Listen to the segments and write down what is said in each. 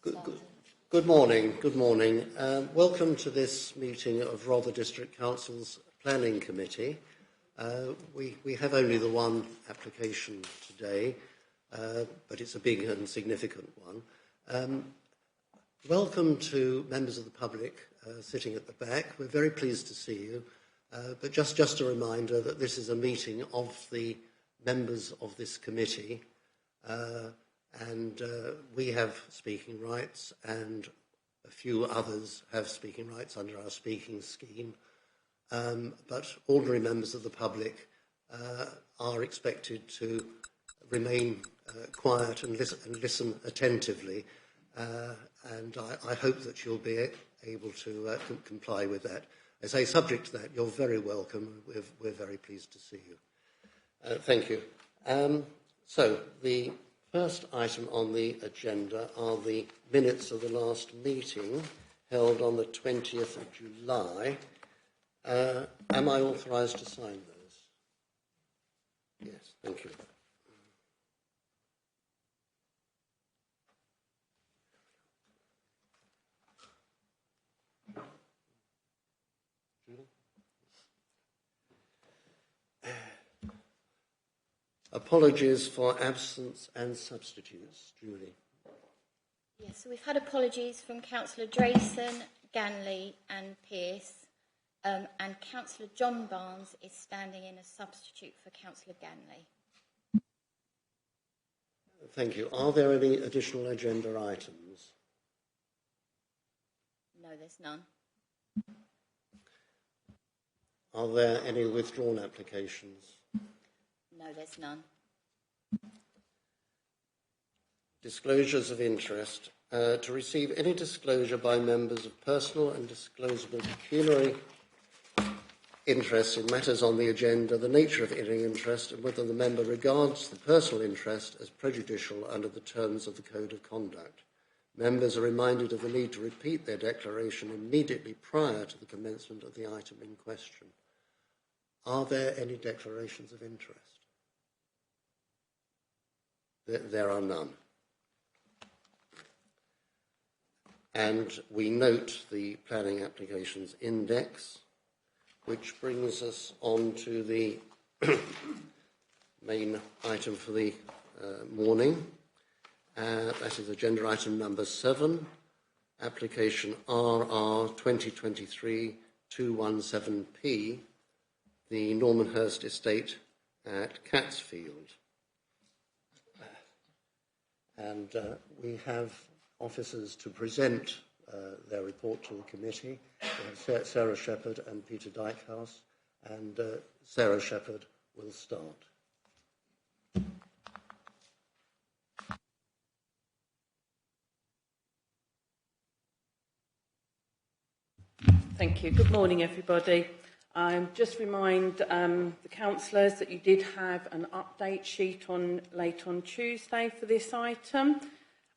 Good morning. Good morning. Welcome to this meeting of Rother District Council's Planning Committee. We have only the one application today, but it's a big and significant one. Welcome to members of the public sitting at the back. We're very pleased to see you. But just a reminder that this is a meeting of the members of this committee. And we have speaking rights, and a few others have speaking rights under our speaking scheme. But ordinary members of the public are expected to remain quiet and listen attentively. And I hope that you'll be able to comply with that. As I say, subject to that, you're very welcome. We're very pleased to see you. Thank you. So the first item on the agenda are the minutes of the last meeting held on the 20th of July. Am I authorised to sign those? Yes, thank you. Apologies for absence and substitutes. Julie. Yes, so we've had apologies from Councillor Drayson, Ganley and Pearce, and Councillor John Barnes is standing in as substitute for Councillor Ganley. Thank you. Are there any additional agenda items? No, there's none. Are there any withdrawn applications? No, there's none. Disclosures of interest. To receive any disclosure by members of personal and disclosable pecuniary interests in matters on the agenda, the nature of any interest, and whether the member regards the personal interest as prejudicial under the terms of the Code of Conduct. Members are reminded of the need to repeat their declaration immediately prior to the commencement of the item in question. Are there any declarations of interest? There are none. And we note the planning applications index, which brings us on to the main item for the morning. That is agenda item number 7, application RR 2023-217P, the Normanhurst Estate at Catsfield. And we have officers to present their report to the committee. We have Sarah Shepherd and Peter Dykehouse, and Sarah Shepherd will start. Thank you. Good morning, everybody. Just remind the councillors that you did have an update sheet late on Tuesday for this item.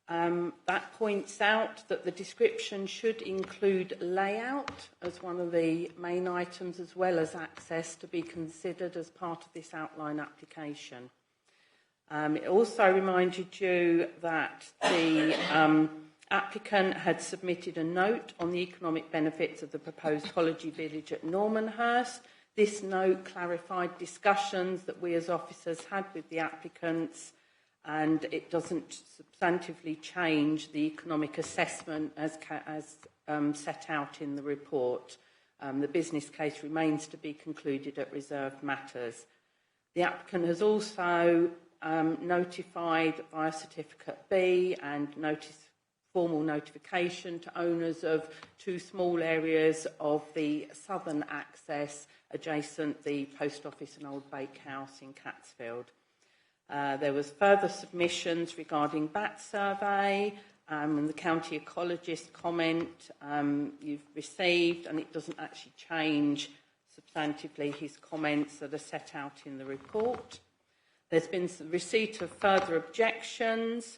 That points out that the description should include layout as one of the main items, as well as access to be considered as part of this outline application. It also reminded you that the applicant had submitted a note on the economic benefits of the proposed Holiday Village at Normanhurst. This note clarified discussions that we as officers had with the applicants, and it doesn't substantively change the economic assessment as set out in the report. The business case remains to be concluded at reserved matters. The applicant has also notified via Certificate B and formal notification to owners of 2 small areas of the southern access adjacent the post office and Old Bakehouse in Catsfield. There was further submissions regarding bat survey and the county ecologist comment you've received, and it doesn't actually change substantively his comments that are set out in the report. There's been some receipt of further objections.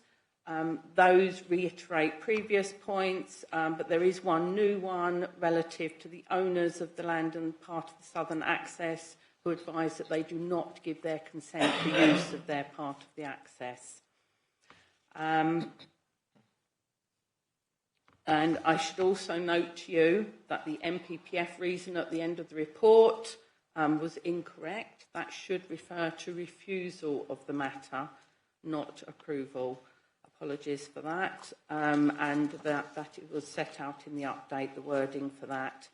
Those reiterate previous points, but there is one new one relative to the owners of the land and part of the southern access who advise that they do not give their consent for use of their part of the access. And I should also note to you that the MPPF reason at the end of the report was incorrect. That should refer to refusal of the matter, not approval. Apologies for that. And that it was set out in the update, the wording for that.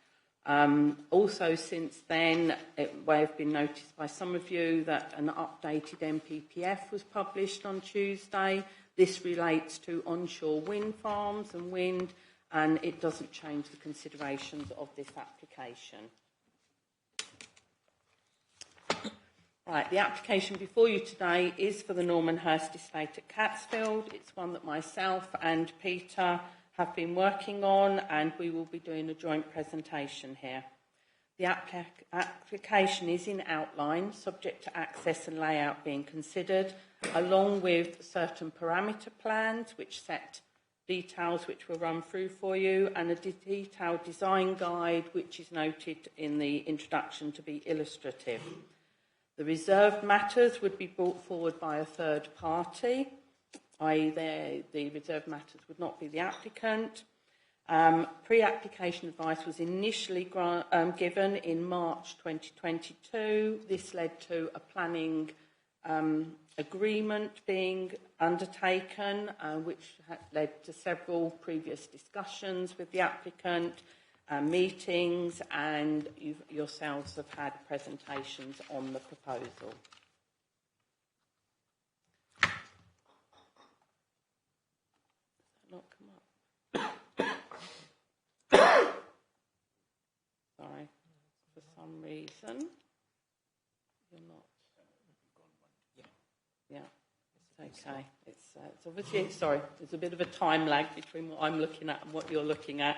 Also, since then, it may have been noticed by some of you that an updated MPPF was published on Tuesday. This relates to onshore wind farms and wind, and it doesn't change the considerations of this application. Right, the application before you today is for the Normanhurst Estate at Catsfield. It's one that myself and Peter have been working on, and we will be doing a joint presentation here. The application is in outline, subject to access and layout being considered, along with certain parameter plans which set details which we'll run through for you, and a detailed design guide which is noted in the introduction to be illustrative. The reserved matters would be brought forward by a third party, i.e. the reserved matters would not be the applicant. Pre-application advice was initially given in March 2022. This led to a planning agreement being undertaken, which led to several previous discussions with the applicant, meetings, and you yourselves have had presentations on the proposal. Not come up. Sorry, for some reason you're not. Yeah, it's okay. It's obviously, sorry, there's a bit of a time lag between what I'm looking at and what you're looking at.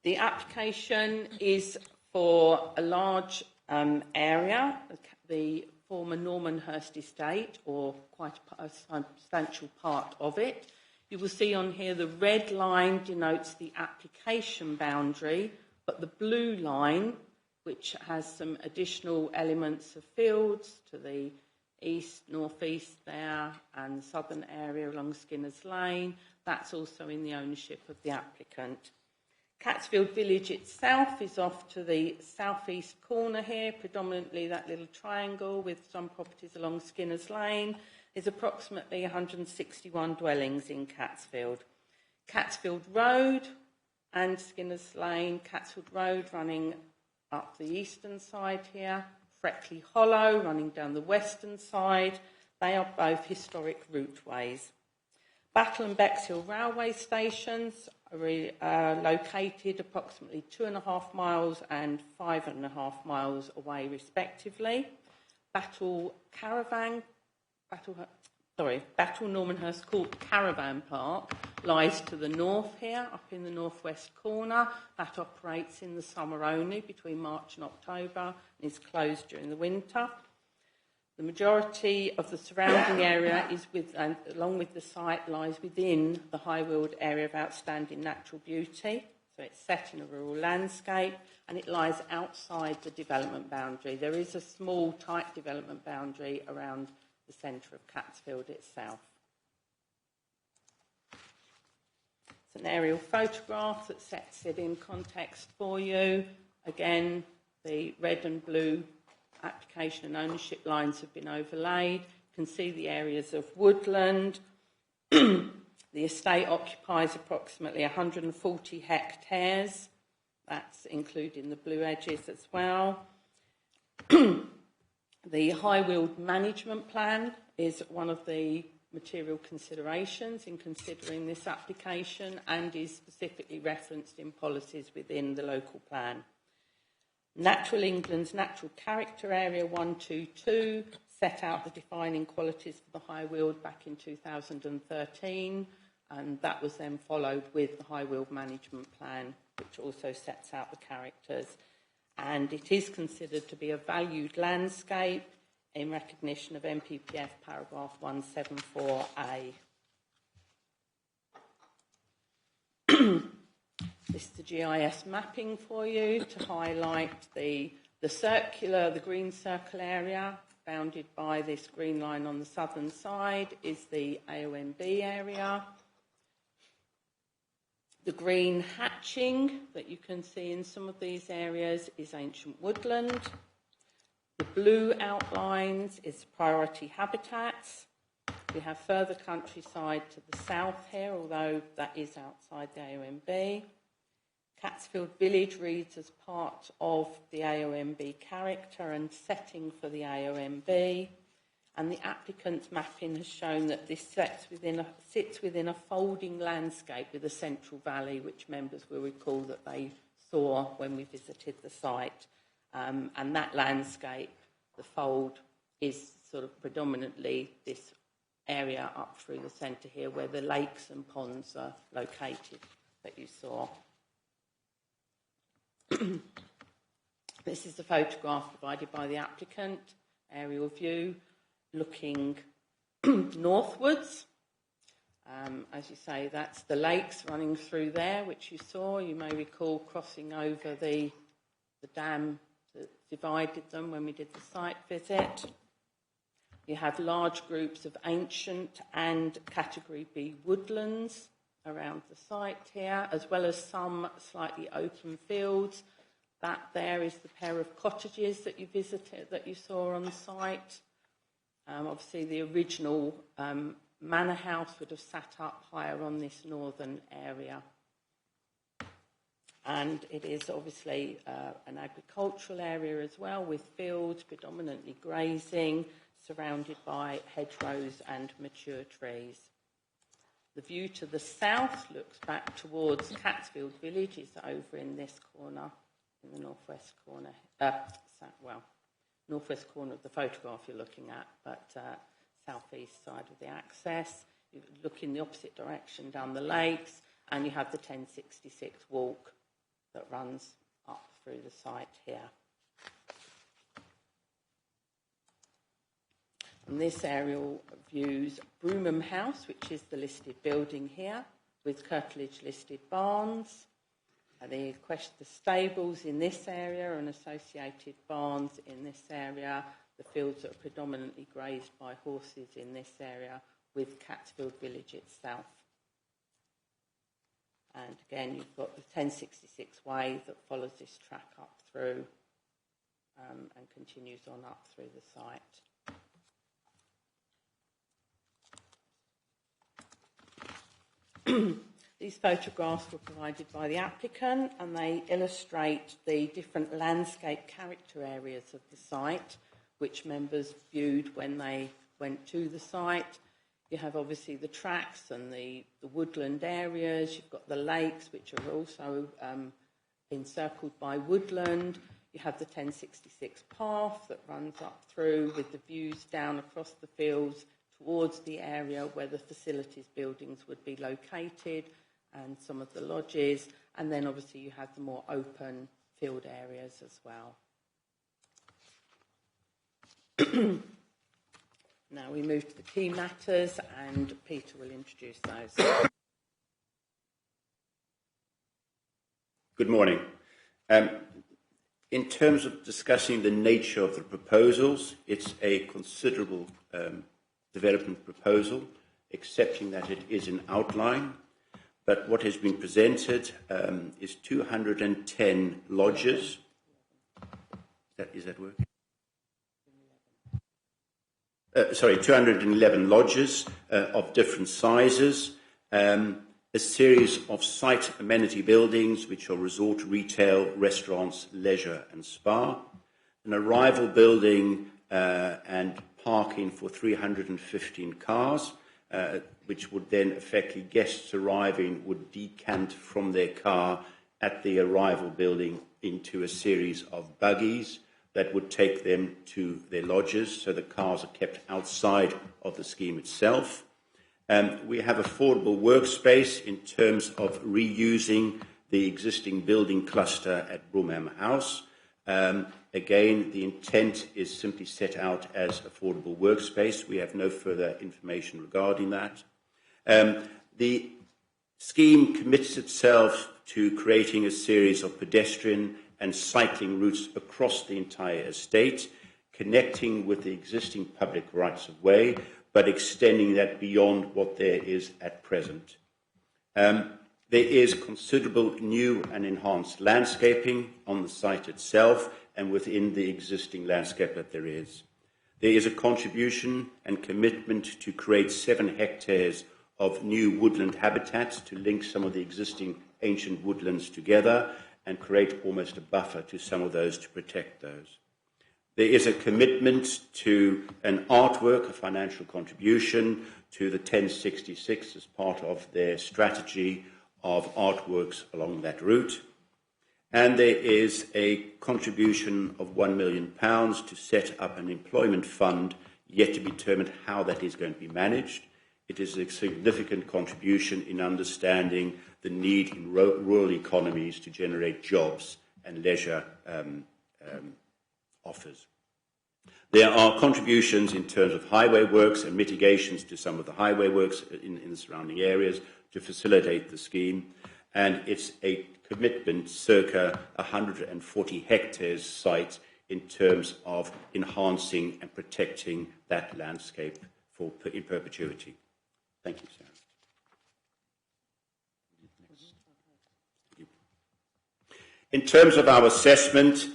The application is for a large area, the former Normanhurst estate, or quite a substantial part of it. You will see on here the red line denotes the application boundary, but the blue line, which has some additional elements of fields to the east, northeast there, and the southern area along Skinner's Lane, that's also in the ownership of the applicant. Catsfield Village itself is off to the southeast corner here, predominantly that little triangle with some properties along Skinner's Lane. There's approximately 161 dwellings in Catsfield. Catsfield Road and Skinner's Lane, Catsfield Road running up the eastern side here, Freckley Hollow running down the western side. They are both historic routeways. Battle and Bexhill railway stations are located approximately 2.5 miles and 5.5 miles away respectively. Battle Normanhurst Court Caravan Park lies to the north here, up in the northwest corner. That operates in the summer only, between March and October, and is closed during the winter. The majority of the surrounding area is along with the site, lies within the High Weald area of outstanding natural beauty. So it's set in a rural landscape, and it lies outside the development boundary. There is a small, tight development boundary around the centre of Catsfield itself. It's an aerial photograph that sets it in context for you. Again, the red and blue application and ownership lines have been overlaid. You can see the areas of woodland. The estate occupies approximately 140 hectares. That's including the blue edges as well. The High Weald Management Plan is one of the material considerations in considering this application and is specifically referenced in policies within the local plan. Natural England's Natural Character Area 122 set out the defining qualities for the High Weald back in 2013, and that was then followed with the High Weald Management Plan, which also sets out the characters. And it is considered to be a valued landscape in recognition of MPPF paragraph 174A. This is the GIS mapping for you to highlight the green circle area bounded by this green line on the southern side is the AONB area. The green hatching that you can see in some of these areas is ancient woodland. The blue outlines is priority habitats. We have further countryside to the south here, although that is outside the AONB. Catsfield Village reads as part of the AONB character and setting for the AONB. And the applicant's mapping has shown that this sits within a folding landscape with a central valley, which members will recall that they saw when we visited the site. And that landscape, the fold, is sort of predominantly this area up through the centre here where the lakes and ponds are located that you saw. This is the photograph provided by the applicant, aerial view, looking northwards. As you say, that's the lakes running through there, which you saw. You may recall crossing over the dam that divided them when we did the site visit. You have large groups of ancient and Category B woodlands around the site here, as well as some slightly open fields. That there is the pair of cottages that you visited, that you saw on site. Obviously, the original manor house would have sat up higher on this northern area. And it is obviously an agricultural area as well, with fields predominantly grazing, surrounded by hedgerows and mature trees. The view to the south looks back towards Catsfield Village, is over in this corner, in the northwest corner, northwest corner of the photograph you're looking at, but southeast side of the access. You look in the opposite direction down the lakes, and you have the 1066 walk that runs up through the site here. And this aerial views Broomham House, which is the listed building here, with curtilage listed barns. The stables in this area and associated barns in this area. The fields that are predominantly grazed by horses in this area, with Catsfield Village itself. And again, you've got the 1066 way that follows this track up through and continues on up through the site. These photographs were provided by the applicant, and they illustrate the different landscape character areas of the site, which members viewed when they went to the site. You have obviously the tracks and the woodland areas. You've got the lakes, which are also encircled by woodland. You have the 1066 path that runs up through with the views down across the fields towards the area where the facilities buildings would be located, and some of the lodges, and then obviously you have the more open field areas as well. Now we move to the key matters, and Peter will introduce those. Good morning. In terms of discussing the nature of the proposals, it's a considerable development proposal, accepting that it is an outline. But what has been presented is 210 lodges. Is that working? 211 lodges of different sizes, a series of site amenity buildings, which are resort, retail, restaurants, leisure and spa, an arrival building and parking for 315 cars, which would then effectively, guests arriving would decant from their car at the arrival building into a series of buggies that would take them to their lodges, so the cars are kept outside of the scheme itself. We have affordable workspace in terms of reusing the existing building cluster at Broomham House. Again, the intent is simply set out as affordable workspace. We have no further information regarding that. The scheme commits itself to creating a series of pedestrian and cycling routes across the entire estate, connecting with the existing public rights of way, but extending that beyond what there is at present. There is considerable new and enhanced landscaping on the site itself and within the existing landscape that there is. There is a contribution and commitment to create 7 hectares of new woodland habitats to link some of the existing ancient woodlands together and create almost a buffer to some of those to protect those. There is a commitment to an artwork, a financial contribution to the 1066 as part of their strategy of artworks along that route. And there is a contribution of £1 million to set up an employment fund, yet to be determined how that is going to be managed. It is a significant contribution in understanding the need in rural economies to generate jobs and leisure offers. There are contributions in terms of highway works and mitigations to some of the highway works in the surrounding areas to facilitate the scheme, and it's a commitment circa 140 hectares site in terms of enhancing and protecting that landscape in perpetuity. Thank you, Sarah. In terms of our assessment,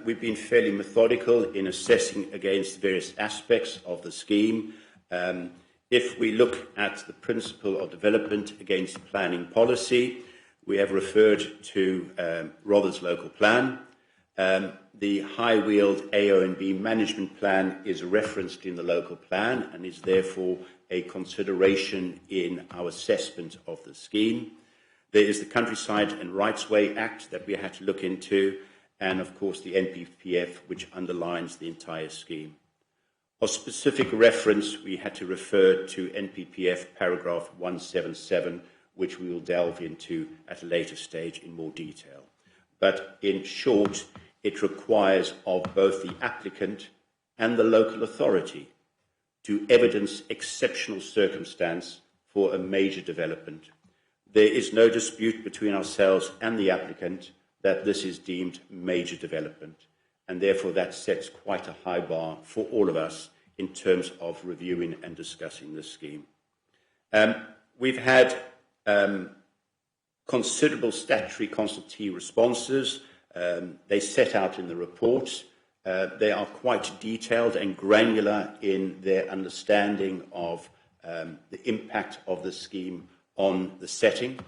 we've been fairly methodical in assessing against various aspects of the scheme. If we look at the principle of development against planning policy, we have referred to Rother's local plan. The high-wheeled AO&B management plan is referenced in the local plan and is therefore a consideration in our assessment of the scheme. There is the Countryside and Rightsway Act that we had to look into, and of course the NPPF, which underlines the entire scheme. Of specific reference, we had to refer to NPPF paragraph 177, which we will delve into at a later stage in more detail. But in short, it requires of both the applicant and the local authority to evidence exceptional circumstance for a major development. There is no dispute between ourselves and the applicant that this is deemed major development, and therefore that sets quite a high bar for all of us in terms of reviewing and discussing this scheme. We've had considerable statutory consultee responses. They set out in the report. They are quite detailed and granular in their understanding of the impact of the scheme on the setting.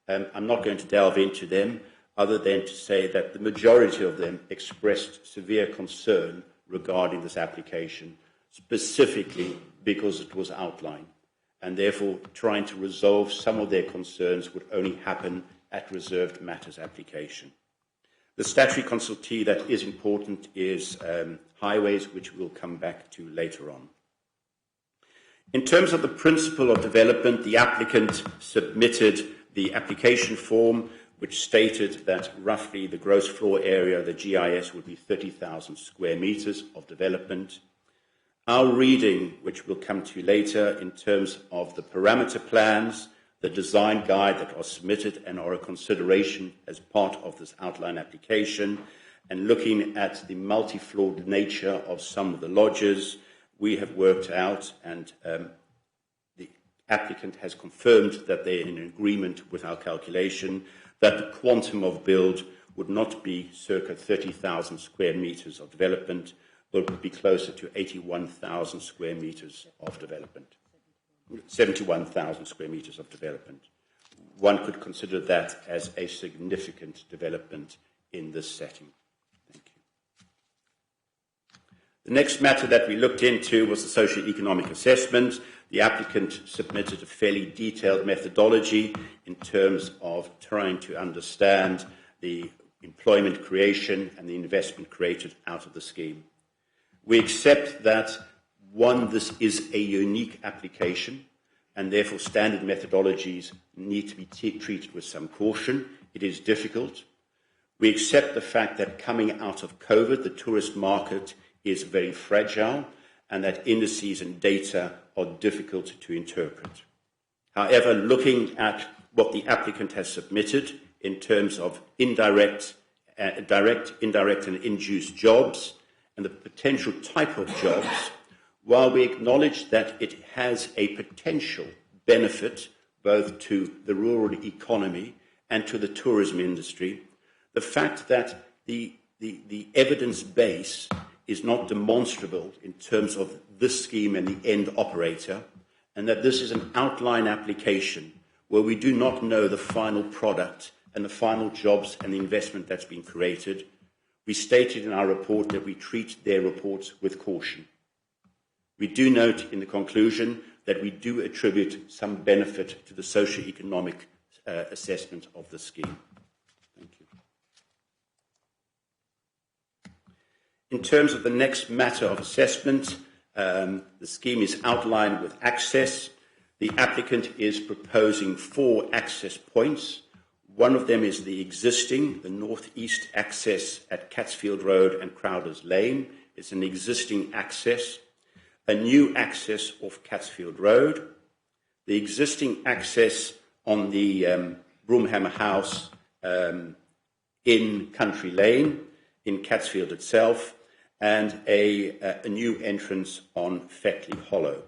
I'm not going to delve into them, other than to say that the majority of them expressed severe concern regarding this application, specifically because it was outlined, and therefore trying to resolve some of their concerns would only happen at reserved matters application. The statutory consultee that is important is highways, which we'll come back to later on. In terms of the principle of development, the applicant submitted the application form, which stated that roughly the gross floor area of the GIS would be 30,000 square metres of development. Our reading, which we'll come to later, in terms of the parameter plans, the design guide that are submitted and are a consideration as part of this outline application, and looking at the multi-floored nature of some of the lodges, we have worked out, and the applicant has confirmed that they're in agreement with our calculation, that the quantum of build would not be circa 30,000 square metres of development, but would be closer to 81,000 square metres of development. 71,000 square metres of development. One could consider that as a significant development in this setting. Thank you. The next matter that we looked into was the socio-economic assessment. The applicant submitted a fairly detailed methodology in terms of trying to understand the employment creation and the investment created out of the scheme. We accept that, one, this is a unique application, and therefore standard methodologies need to be treated with some caution. It is difficult. We accept the fact that coming out of COVID, the tourist market is very fragile, and that indices and data are difficult to interpret. However, looking at what the applicant has submitted in terms of direct, indirect and induced jobs, and the potential type of jobs, while we acknowledge that it has a potential benefit both to the rural economy and to the tourism industry. The fact that the evidence base is not demonstrable in terms of this scheme and the end operator, and that this is an outline application where we do not know the final product and the final jobs and the investment that's been created. We stated in our report that we treat their reports with caution. We do note in the conclusion that we do attribute some benefit to the socio-economic assessment of the scheme. Thank you. In terms of the next matter of assessment, the scheme is outlined with access. The applicant is proposing 4 access points. One of them is the existing, the northeast access at Catsfield Road and Crowders Lane. It's an existing access. A new access off Catsfield Road. The existing access on the Broomhammer House in Country Lane, in Catsfield itself, and a new entrance on Feckley Hollow.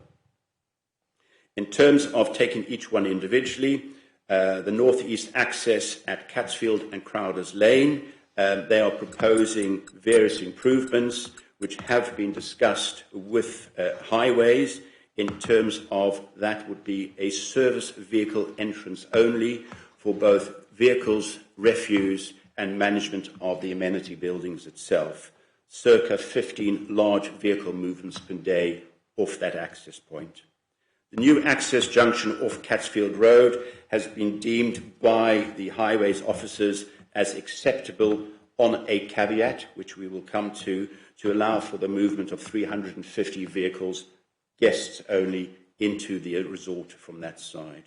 In terms of taking each one individually, the northeast access at Catsfield and Crowders Lane, they are proposing various improvements which have been discussed with highways. In terms of that would be a service vehicle entrance only for both vehicles, refuse and management of the amenity buildings itself. Circa 15 large vehicle movements per day off that access point. The new access junction off Catsfield Road has been deemed by the highways officers as acceptable on a caveat, which we will come to allow for the movement of 350 vehicles, guests only, into the resort from that side.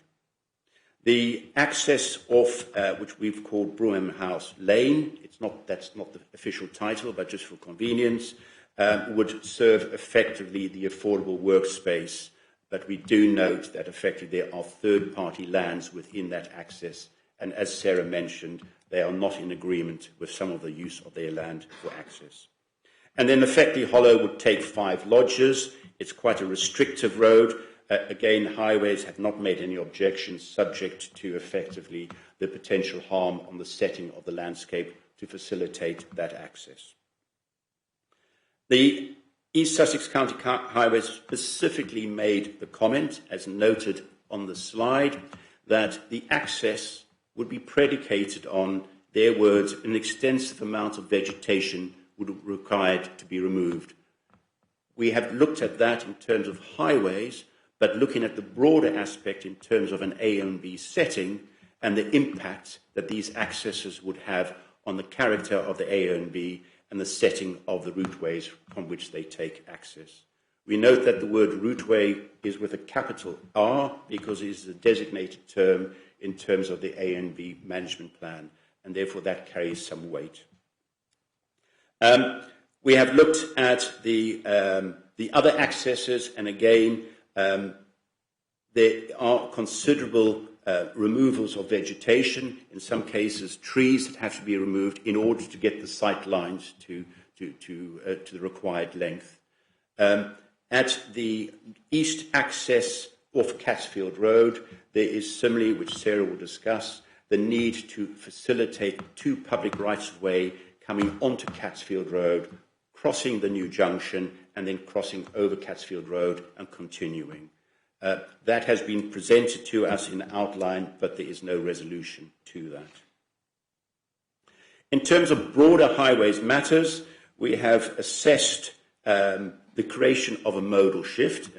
The access off, which we've called Broomham House Lane, that's not the official title, but just for convenience, would serve effectively the affordable workspace. But we do note that effectively there are third-party lands within that access, and as Sarah mentioned, they are not in agreement with some of the use of their land for access. And then the Feckley Hollow would take 5 lodges. It's quite a restrictive road. Again, highways have not made any objections, subject to effectively the potential harm on the setting of the landscape to facilitate that access. The East Sussex County Highways specifically made the comment, as noted on the slide, that the access would be predicated on, their words, an extensive amount of vegetation would be required to be removed. We have looked at that in terms of highways, but looking at the broader aspect in terms of an A and B setting and the impact that these accesses would have on the character of the A and B and the setting of the routeways from which they take access. We note that the word routeway is with a capital R because it is a designated term in terms of the A and B management plan, and therefore that carries some weight. We have looked at the other accesses, and again, there are considerable removals of vegetation, in some cases trees that have to be removed in order to get the sight lines to the required length. At the east access off Catsfield Road, there is similarly, which Sarah will discuss, the need to facilitate 2 public rights-of-way coming onto Catsfield Road, crossing the new junction, and then crossing over Catsfield Road and continuing. That has been presented to us in outline, but there is no resolution to that. In terms of broader highways matters, we have assessed the creation of a modal shift,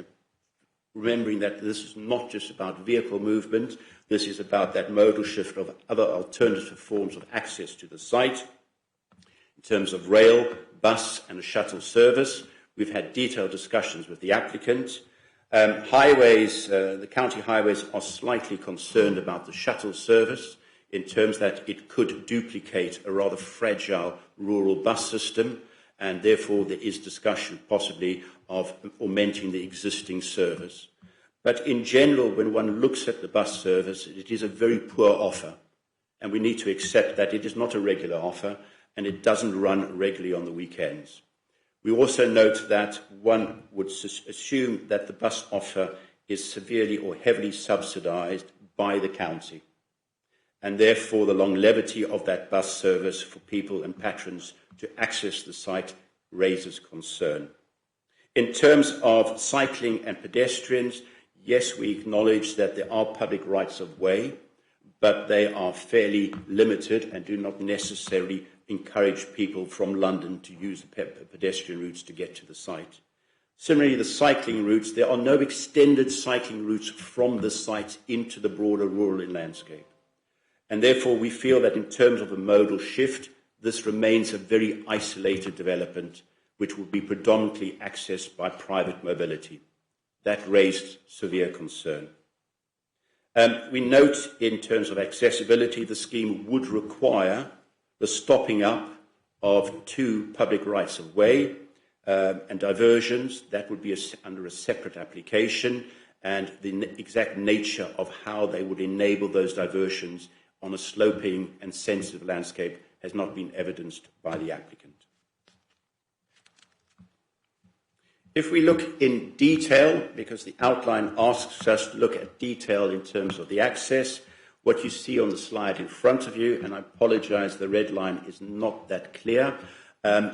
remembering that this is not just about vehicle movement, this is about that modal shift of other alternative forms of access to the site. In terms of rail, bus and a shuttle service, we've had detailed discussions with the applicant. Highways, the county highways are slightly concerned about the shuttle service in terms that it could duplicate a rather fragile rural bus system, and therefore there is discussion possibly of augmenting the existing service. But in general, when one looks at the bus service, it is a very poor offer, and we need to accept that it is not a regular offer and it doesn't run regularly on the weekends. We also note that one would assume that the bus offer is severely or heavily subsidised by the county. And therefore, the longevity of that bus service for people and patrons to access the site raises concern. In terms of cycling and pedestrians, yes, we acknowledge that there are public rights of way, but they are fairly limited and do not necessarily encourage people from London to use the pedestrian routes to get to the site. Similarly, the cycling routes, there are no extended cycling routes from the site into the broader rural landscape. And therefore, we feel that in terms of a modal shift, this remains a very isolated development, which will be predominantly accessed by private mobility. That raised severe concern. We note, in terms of accessibility, the scheme would require the stopping up of 2 public rights of way and diversions. That would be under a separate application, and the exact nature of how they would enable those diversions on a sloping and sensitive landscape has not been evidenced by the applicant. If we look in detail, because the outline asks us to look at detail in terms of the access, what you see on the slide in front of you, and I apologise, the red line is not that clear,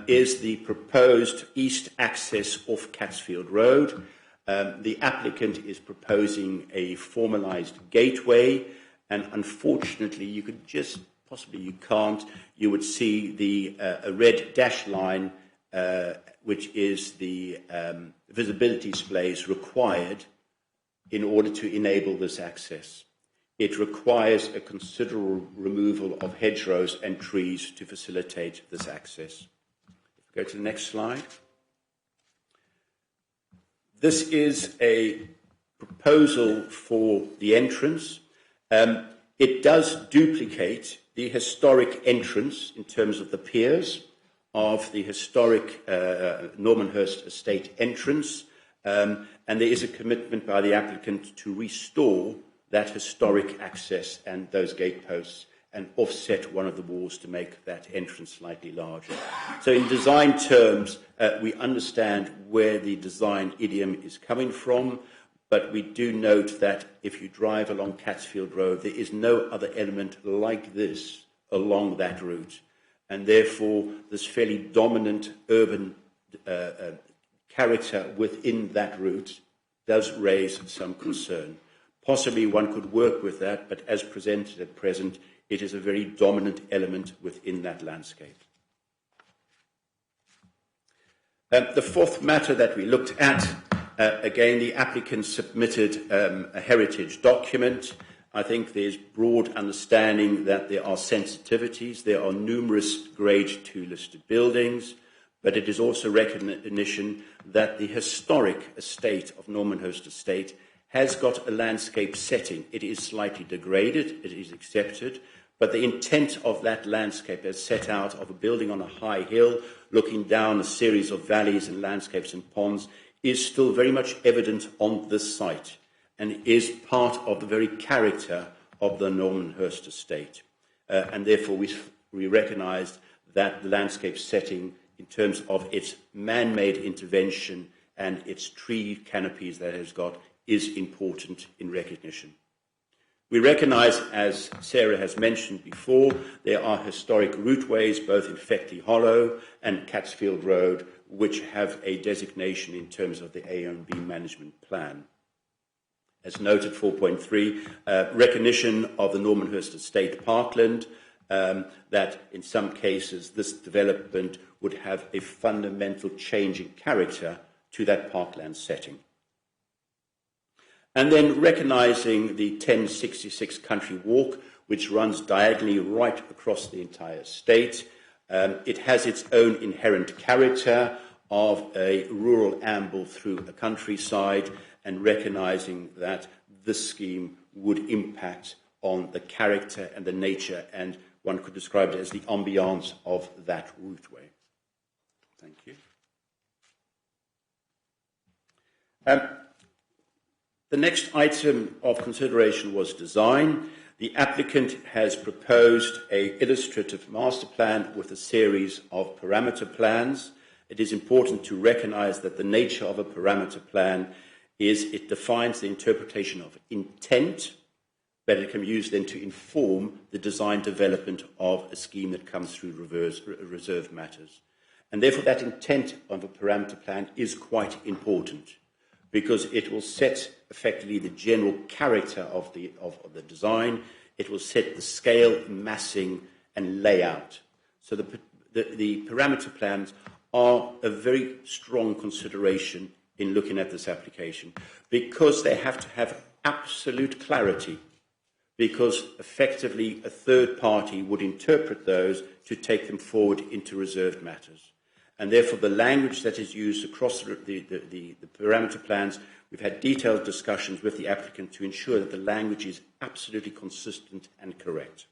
is the proposed east access off Catsfield Road. The applicant is proposing a formalised gateway, and unfortunately, you could just, possibly you can't, you would see the a red dash line, which is the visibility displays required in order to enable this access. It requires a considerable removal of hedgerows and trees to facilitate this access. If we go to the next slide. This is a proposal for the entrance. It does duplicate the historic entrance in terms of the piers of the historic Normanhurst Estate entrance, and there is a commitment by the applicant to restore that historic access and those gateposts and offset one of the walls to make that entrance slightly larger. So in design terms, we understand where the design idiom is coming from, but we do note that if you drive along Catsfield Road, there is no other element like this along that route. And therefore, this fairly dominant urban character within that route does raise some concern. Possibly one could work with that, but as presented at present, it is a very dominant element within that landscape. The fourth matter that we looked at, again, the applicant submitted a heritage document. I think there's broad understanding that there are sensitivities. There are numerous Grade 2 listed buildings, but it is also recognition that the historic estate of Normanhurst Estate has got a landscape setting. It is slightly degraded, it is accepted, but the intent of that landscape as set out of a building on a high hill, looking down a series of valleys and landscapes and ponds, is still very much evident on this site and is part of the very character of the Normanhurst Estate. And therefore we recognise that the landscape setting in terms of its man-made intervention and its tree canopies that it has got is important in recognition. We recognise, as Sarah has mentioned before, there are historic routeways both in Feckley Hollow and Catsfield Road which have a designation in terms of the A&B management plan. As noted, 4.3, recognition of the Normanhurst Estate parkland, that in some cases this development would have a fundamental change in character to that parkland setting. And then recognising the 1066 Country Walk, which runs diagonally right across the entire estate. It has its own inherent character of a rural amble through a countryside, and recognising that this scheme would impact on the character and the nature, and one could describe it as the ambiance of that routeway. Thank you. The next item of consideration was design. The applicant has proposed an illustrative master plan with a series of parameter plans. It is important to recognise that the nature of a parameter plan is it defines the interpretation of intent, but it can be used then to inform the design development of a scheme that comes through reserve matters. And therefore that intent of a parameter plan is quite important, because it will set effectively the general character of the design. It will set the scale, massing and layout. So the parameter plans are a very strong consideration in looking at this application, because they have to have absolute clarity, because effectively a third party would interpret those to take them forward into reserved matters. And therefore the language that is used across the parameter plans, we've had detailed discussions with the applicant to ensure that the language is absolutely consistent and correct.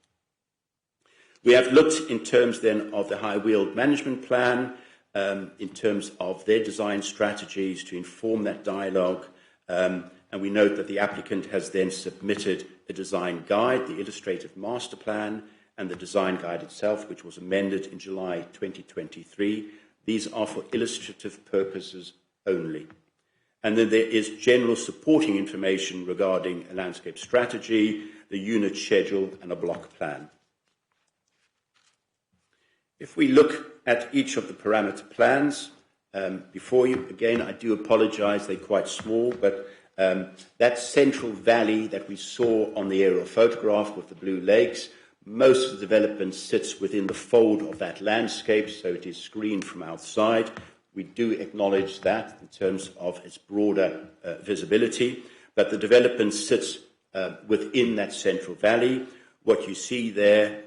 We have looked in terms then of the high wheeled management plan, in terms of their design strategies to inform that dialogue, and we note that the applicant has then submitted a design guide, the illustrative master plan, and the design guide itself, which was amended in July 2023. These are for illustrative purposes only. And then there is general supporting information regarding a landscape strategy, the unit schedule, and a block plan. If we look at each of the parameter plans before you, again, I do apologise, they're quite small, but that central valley that we saw on the aerial photograph with the blue lakes, most of the development sits within the fold of that landscape, so it is screened from outside. We do acknowledge that in terms of its broader visibility, but the development sits within that central valley. What you see there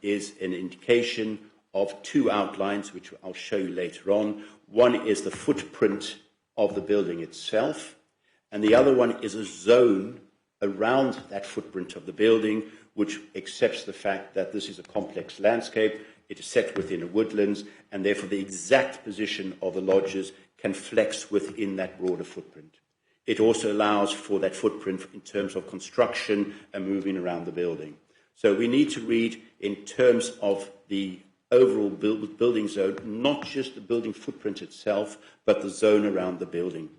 is an indication of two outlines, which I'll show you later on. One is the footprint of the building itself, and the other one is a zone around that footprint of the building, which accepts the fact that this is a complex landscape, it is set within a woodlands, and therefore the exact position of the lodges can flex within that broader footprint. It also allows for that footprint in terms of construction and moving around the building. So we need to read in terms of the overall building zone, not just the building footprint itself, but the zone around the building.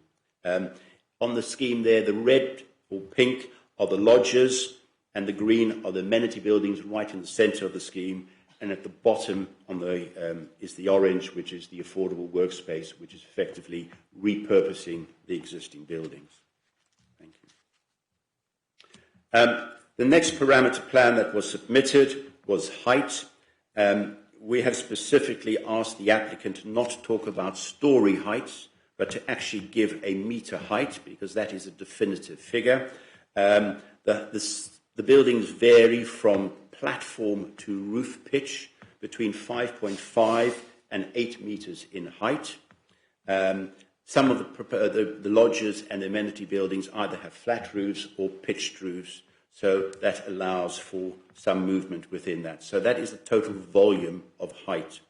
On the scheme there, the red or pink are the lodges, and the green are the amenity buildings right in the centre of the scheme, and at the bottom on is the orange, which is the affordable workspace, which is effectively repurposing the existing buildings. Thank you. The next parameter plan that was submitted was height. We have specifically asked the applicant not to talk about storey heights, but to actually give a metre height, because that is a definitive figure. The buildings vary from platform to roof pitch between 5.5 and 8 metres in height. Some of the lodges and the amenity buildings either have flat roofs or pitched roofs, so that allows for some movement within that. So that is the total volume of height.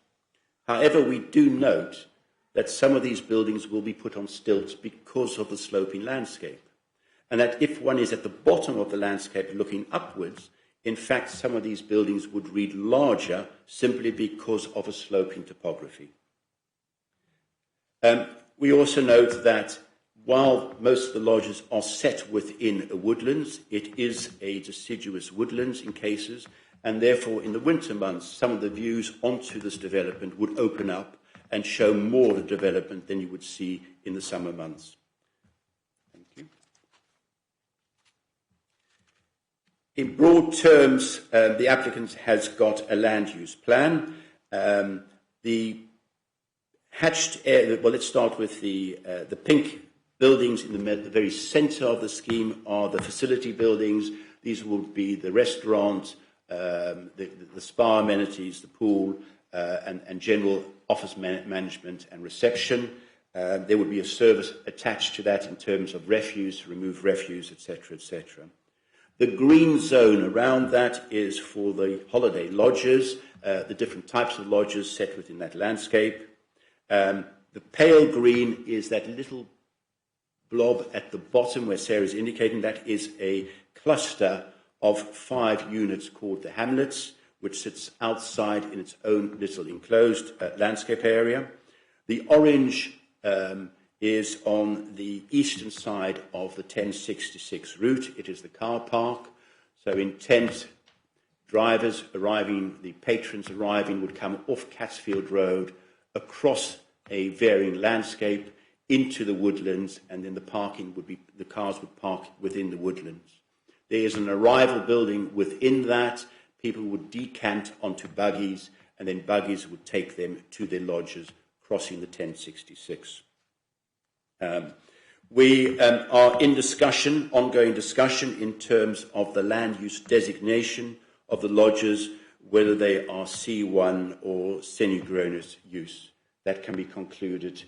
However, we do note that some of these buildings will be put on stilts because of the sloping landscape. And that if one is at the bottom of the landscape looking upwards, in fact, some of these buildings would read larger simply because of a sloping topography. We also note that while most of the lodges are set within a woodlands, it is a deciduous woodlands in cases, and therefore in the winter months, some of the views onto this development would open up and show more of the development than you would see in the summer months. Thank you. In broad terms, the applicant has got a land use plan. The hatched area, well, let's start with the pink buildings in the very centre of the scheme are the facility buildings. These will be the restaurant, the spa amenities, the pool, and general office management and reception. There would be a service attached to that in terms of refuse, remove refuse, etc., etc. The green zone around that is for the holiday lodges, the different types of lodges set within that landscape. The pale green is that little blob at the bottom where Sarah is indicating that is a cluster of 5 units called the hamlets, which sits outside in its own little enclosed landscape area. The orange is on the eastern side of the 1066 route. It is the car park. So intent drivers arriving, the patrons arriving, would come off Catsfield Road, across a varying landscape, into the woodlands, and then the cars would park within the woodlands. There is an arrival building within that. People would decant onto buggies, and then buggies would take them to their lodges, crossing the 1066. We are in discussion, ongoing discussion, in terms of the land use designation of the lodges, whether they are C1 or semi-growners use. That can be concluded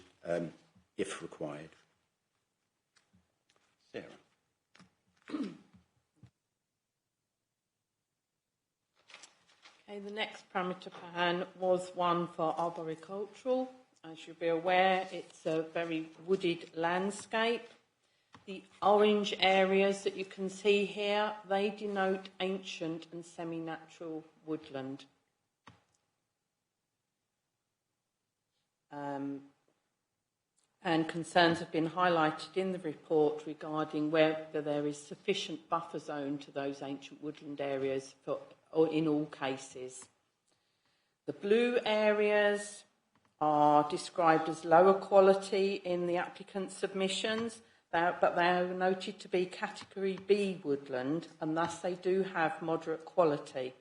if required. Sarah. Okay, the next parameter plan was one for arboricultural. As you'll be aware, it's a very wooded landscape. The orange areas that you can see here, they denote ancient and semi-natural woodland. And concerns have been highlighted in the report regarding whether there is sufficient buffer zone to those ancient woodland areas in all cases. The blue areas are described as lower quality in the applicant's submissions, but they are noted to be Category B woodland, and thus they do have moderate quality.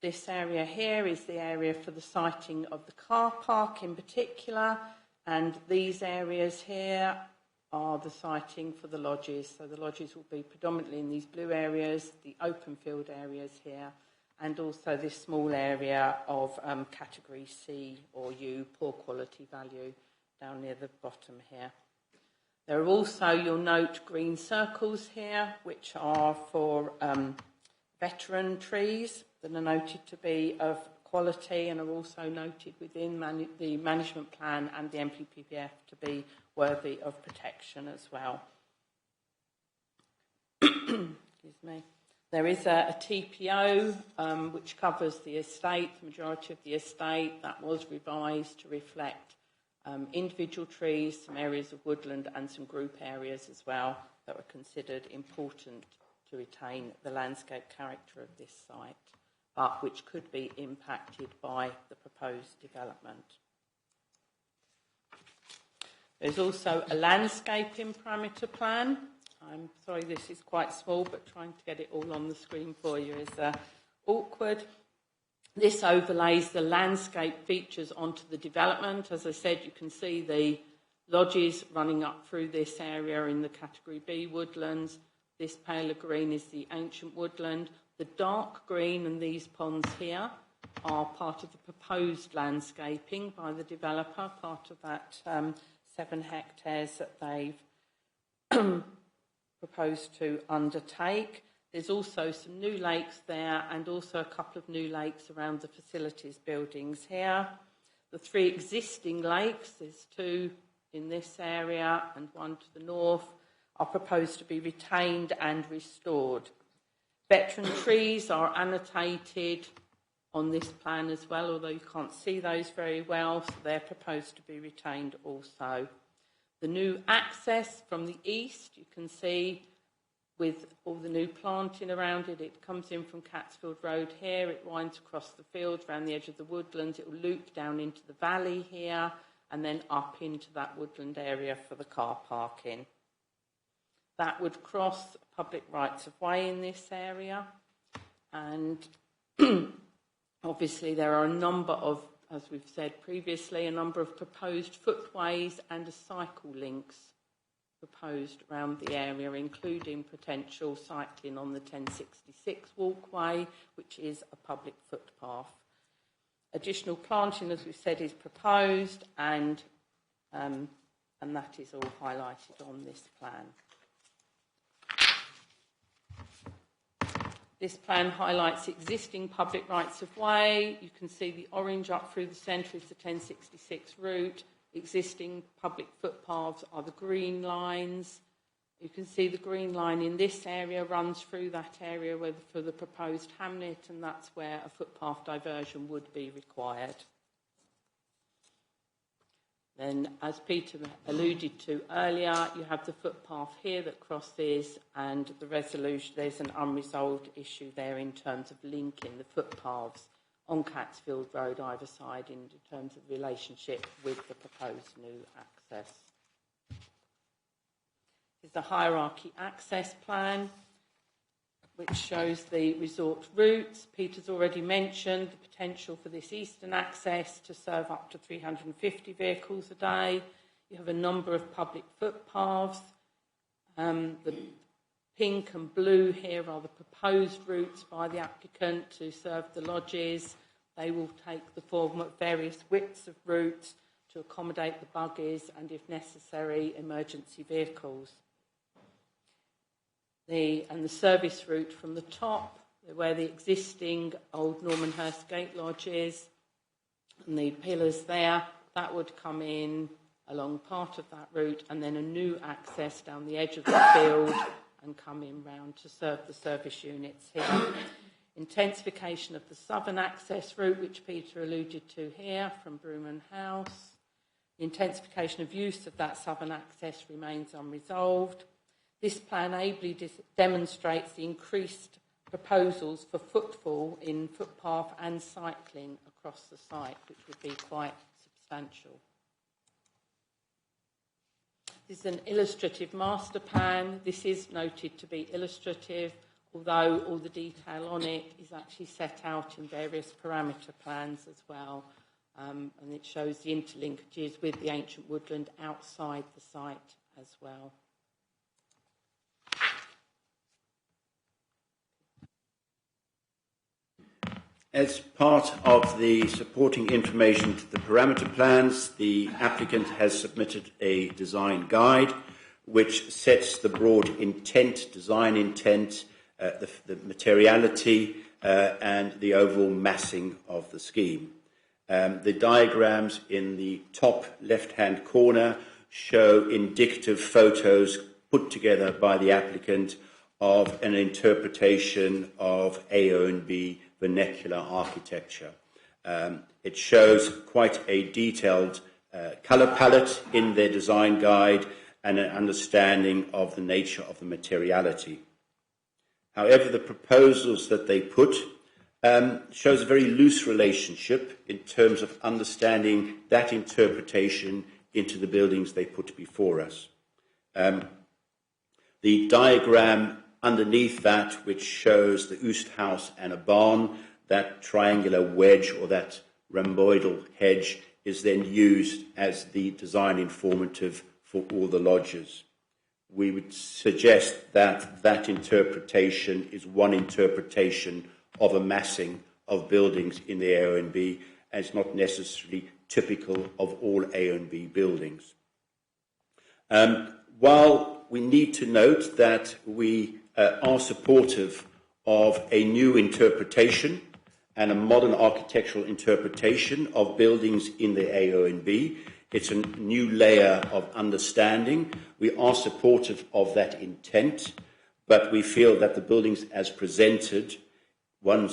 This area here is the area for the siting of the car park in particular, and these areas here are the siting for the lodges. So the lodges will be predominantly in these blue areas, the open field areas here, and also this small area of Category C or U, poor quality value, down near the bottom here. There are also, you'll note, green circles here, which are for veteran trees that are noted to be of quality and are also noted within the management plan and the MPPF to be worthy of protection as well. Excuse me. There is a TPO which covers the estate, the majority of the estate. That was revised to reflect individual trees, some areas of woodland and some group areas as well that were considered important to retain the landscape character of this site, but which could be impacted by the proposed development. There's also a landscaping parameter plan. I'm sorry this is quite small, but trying to get it all on the screen for you is awkward. This overlays the landscape features onto the development. As I said, you can see the lodges running up through this area in the Category B woodlands. This paler green is the ancient woodland. The dark green and these ponds here are part of the proposed landscaping by the developer, part of that 7 hectares that they've proposed to undertake. There's also some new lakes there and also a couple of new lakes around the facilities buildings here. The 3 existing lakes, there's 2 in this area and 1 to the north, are proposed to be retained and restored. Veteran trees are annotated on this plan as well, although you can't see those very well, so they're proposed to be retained also. The new access from the east, you can see with all the new planting around it, it comes in from Catsfield Road here, it winds across the fields around the edge of the woodlands, it will loop down into the valley here and then up into that woodland area for the car parking. That would cross public rights of way in this area, and obviously there are a number of, as we've said previously, a number of proposed footways and cycle links proposed around the area, including potential cycling on the 1066 walkway, which is a public footpath. Additional planting, as we've said, is proposed, and that is all highlighted on this plan. This plan highlights existing public rights of way. You can see the orange up through the centre is the 1066 route. Existing public footpaths are the green lines. You can see the green line in this area runs through that area for the proposed hamlet, and that's where a footpath diversion would be required. Then, as Peter alluded to earlier, you have the footpath here that crosses, and the resolution, there's an unresolved issue there in terms of linking the footpaths on Catsfield Road either side in terms of relationship with the proposed new access. This is the hierarchy access plan, which shows the resort routes. Peter's already mentioned the potential for this eastern access to serve up to 350 vehicles a day. You have a number of public footpaths. The pink and blue here are the proposed routes by the applicant to serve the lodges. They will take the form of various widths of routes to accommodate the buggies and, if necessary, emergency vehicles. The service route from the top, where the existing old Normanhurst Gate Lodge is, and the pillars there, that would come in along part of that route, and then a new access down the edge of the field and come in round to serve the service units here. Intensification of the southern access route, which Peter alluded to here, from Broomham House. The intensification of use of that southern access remains unresolved. This plan ably demonstrates the increased proposals for footfall in footpath and cycling across the site, which would be quite substantial. This is an illustrative master plan. This is noted to be illustrative, although all the detail on it is actually set out in various parameter plans as well, and it shows the interlinkages with the ancient woodland outside the site as well. As part of the supporting information to the parameter plans, the applicant has submitted a design guide which sets the broad intent, design intent, the materiality and the overall massing of the scheme. The diagrams in the top left-hand corner show indicative photos put together by the applicant of an interpretation of AO&B vernacular architecture. It shows quite a detailed colour palette in their design guide and an understanding of the nature of the materiality. However, the proposals that they put shows a very loose relationship in terms of understanding that interpretation into the buildings they put before us. The diagram underneath that, which shows the oost house and a barn, that triangular wedge or that rhomboidal hedge is then used as the design informative for all the lodges. We would suggest that that interpretation is one interpretation of a massing of buildings in the AO&B, and it's not necessarily typical of all AO&B buildings. While we need to note that we are supportive of a new interpretation and a modern architectural interpretation of buildings in the AO&B, it's a new layer of understanding. We are supportive of that intent, but we feel that the buildings as presented, one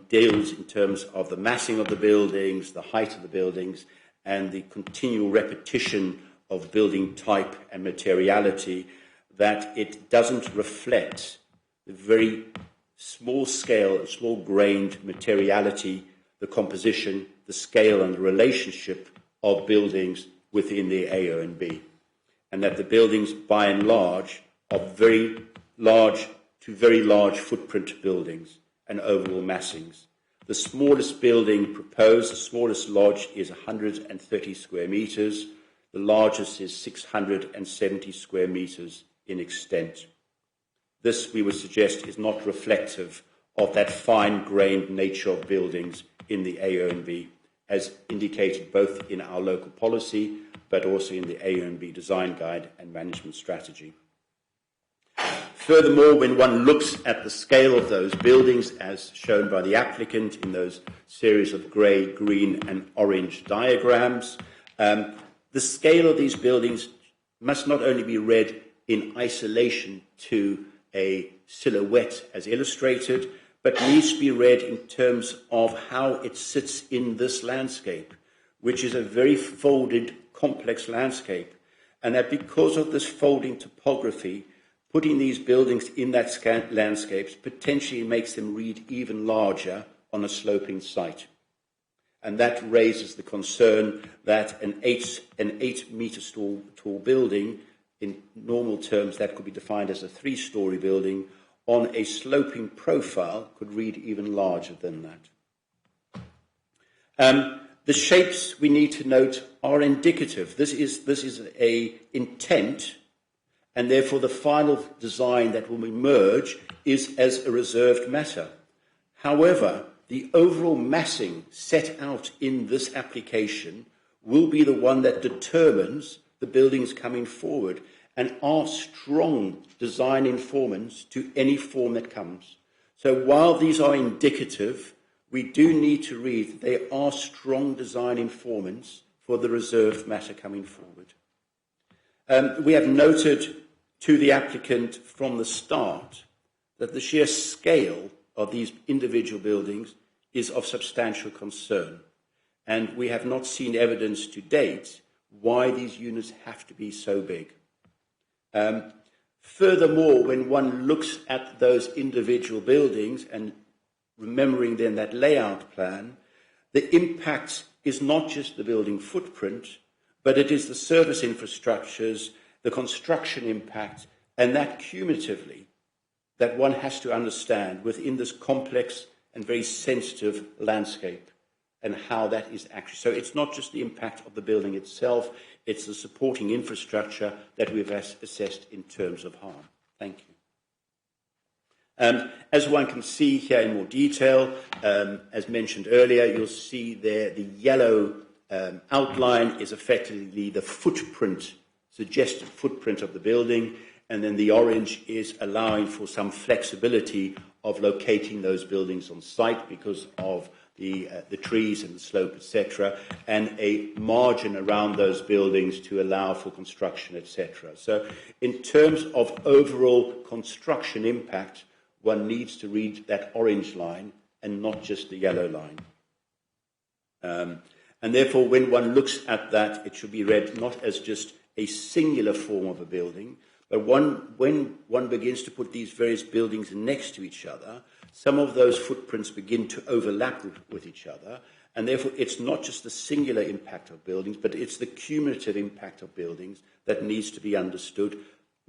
deals in terms of the massing of the buildings, the height of the buildings, and the continual repetition of building type and materiality, that it doesn't reflect the very small scale and small grained materiality, the composition, the scale and the relationship of buildings within the AO&B, and that the buildings by and large are very large to very large footprint buildings and overall massings. The smallest building proposed, the smallest lodge, is 130 square metres. The largest is 670 square metres in extent. This, we would suggest, is not reflective of that fine-grained nature of buildings in the AO&B, as indicated both in our local policy, but also in the AO&B design guide and management strategy. Furthermore, when one looks at the scale of those buildings, as shown by the applicant in those series of grey, green and orange diagrams, the scale of these buildings must not only be read in isolation to a silhouette as illustrated, but needs to be read in terms of how it sits in this landscape. which is a very folded, complex landscape, and that because of this folding topography, putting these buildings in that landscape potentially makes them read even larger on a sloping site. And that raises the concern that an 8-metre tall building, in normal terms that could be defined as a 3-storey building, on a sloping profile could read even larger than that. The shapes, we need to note, are indicative. This is a intent, and therefore the final design that will emerge is as a reserved matter. However, the overall massing set out in this application will be the one that determines the buildings coming forward and are strong design informants to any form that comes. So while these are indicative, we do need to read they are strong design informants for the reserved matter coming forward. We have noted to the applicant from the start that the sheer scale of these individual buildings is of substantial concern, and we have not seen evidence to date why these units have to be so big. Furthermore, when one looks at those individual buildings and remembering then that layout plan, the impact is not just the building footprint, but it is the service infrastructures, the construction impact, and that cumulatively that one has to understand within this complex and very sensitive landscape and how that is actually. So it's not just the impact of the building itself, it's the supporting infrastructure that we've assessed in terms of harm. Thank you. As one can see here in more detail, as mentioned earlier, you'll see there the yellow outline is effectively the footprint, suggested footprint of the building, and then the orange is allowing for some flexibility of locating those buildings on site because of the trees and the slope, etc., and a margin around those buildings to allow for construction, etc. So in terms of overall construction impact, one needs to read that orange line and not just the yellow line. And therefore, when one looks at that, it should be read not as just a singular form of a building, but when one begins to put these various buildings next to each other, some of those footprints begin to overlap with each other, and therefore it's not just the singular impact of buildings, but it's the cumulative impact of buildings that needs to be understood,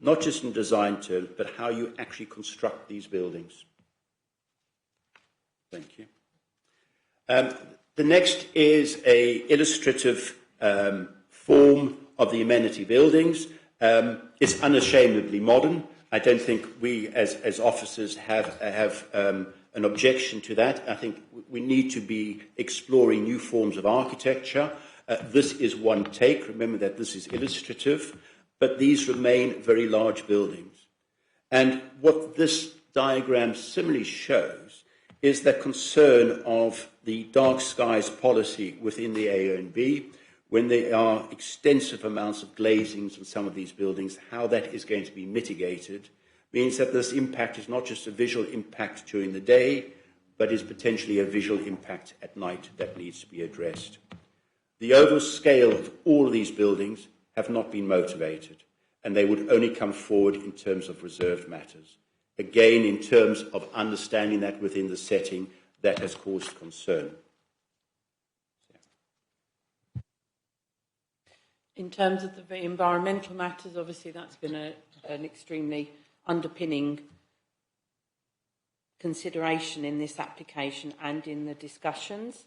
not just in design terms, but how you actually construct these buildings. Thank you. The next is an illustrative form of the amenity buildings. It's unashamedly modern. I don't think we, as officers, have an objection to that. I think we need to be exploring new forms of architecture. This is one take. Remember that this is illustrative, but these remain very large buildings. And what this diagram similarly shows is the concern of the dark skies policy within the AONB, when there are extensive amounts of glazings in some of these buildings, how that is going to be mitigated means that this impact is not just a visual impact during the day, but is potentially a visual impact at night that needs to be addressed. The overall scale of all of these buildings have not been motivated, and they would only come forward in terms of reserved matters. Again, in terms of understanding that within the setting, that has caused concern. In terms of the environmental matters, obviously that's been an extremely underpinning consideration in this application and in the discussions.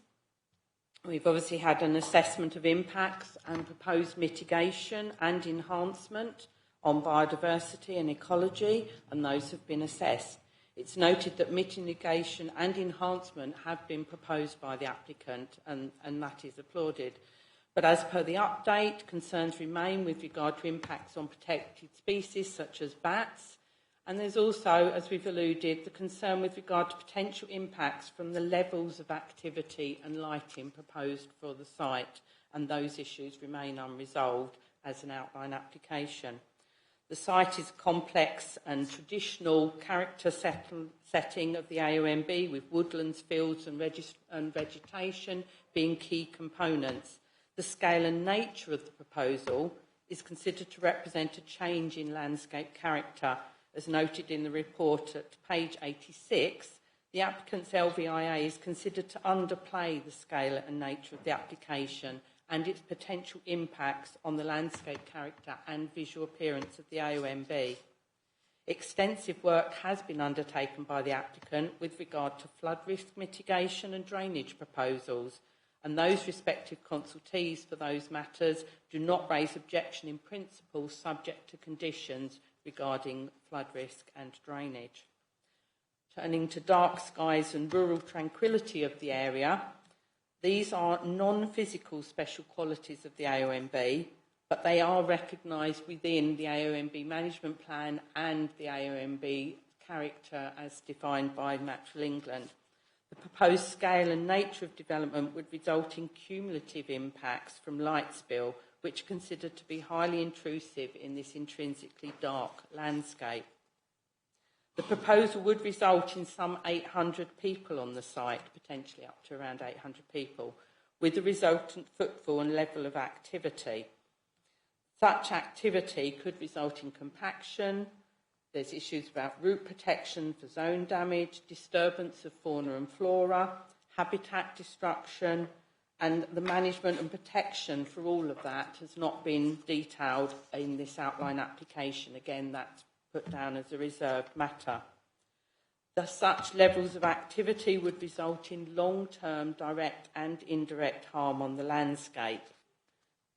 We've obviously had an assessment of impacts and proposed mitigation and enhancement on biodiversity and ecology, and those have been assessed. It's noted that mitigation and enhancement have been proposed by the applicant, and that is applauded. But as per the update, concerns remain with regard to impacts on protected species such as bats. And there's also, as we've alluded, the concern with regard to potential impacts from the levels of activity and lighting proposed for the site. And those issues remain unresolved as an outline application. The site is a complex and traditional character setting of the AONB, with woodlands, fields and vegetation being key components. The scale and nature of the proposal is considered to represent a change in landscape character. As noted in the report at page 86, the applicant's LVIA is considered to underplay the scale and nature of the application and its potential impacts on the landscape character and visual appearance of the AONB. Extensive work has been undertaken by the applicant with regard to flood risk mitigation and drainage proposals, and those respective consultees for those matters do not raise objection in principle subject to conditions regarding flood risk and drainage. Turning to dark skies and rural tranquillity of the area, these are non-physical special qualities of the AONB, but they are recognised within the AONB management plan and the AONB character as defined by Natural England. The proposed scale and nature of development would result in cumulative impacts from light spill, which are considered to be highly intrusive in this intrinsically dark landscape. The proposal would result in some 800 people on the site, potentially up to around 800 people, with the resultant footfall and level of activity. Such activity could result in compaction. There's issues about root protection for zone damage, disturbance of fauna and flora, habitat destruction, and the management and protection for all of that has not been detailed in this outline application. Again, that's put down as a reserved matter. Such levels of activity would result in long-term direct and indirect harm on the landscape,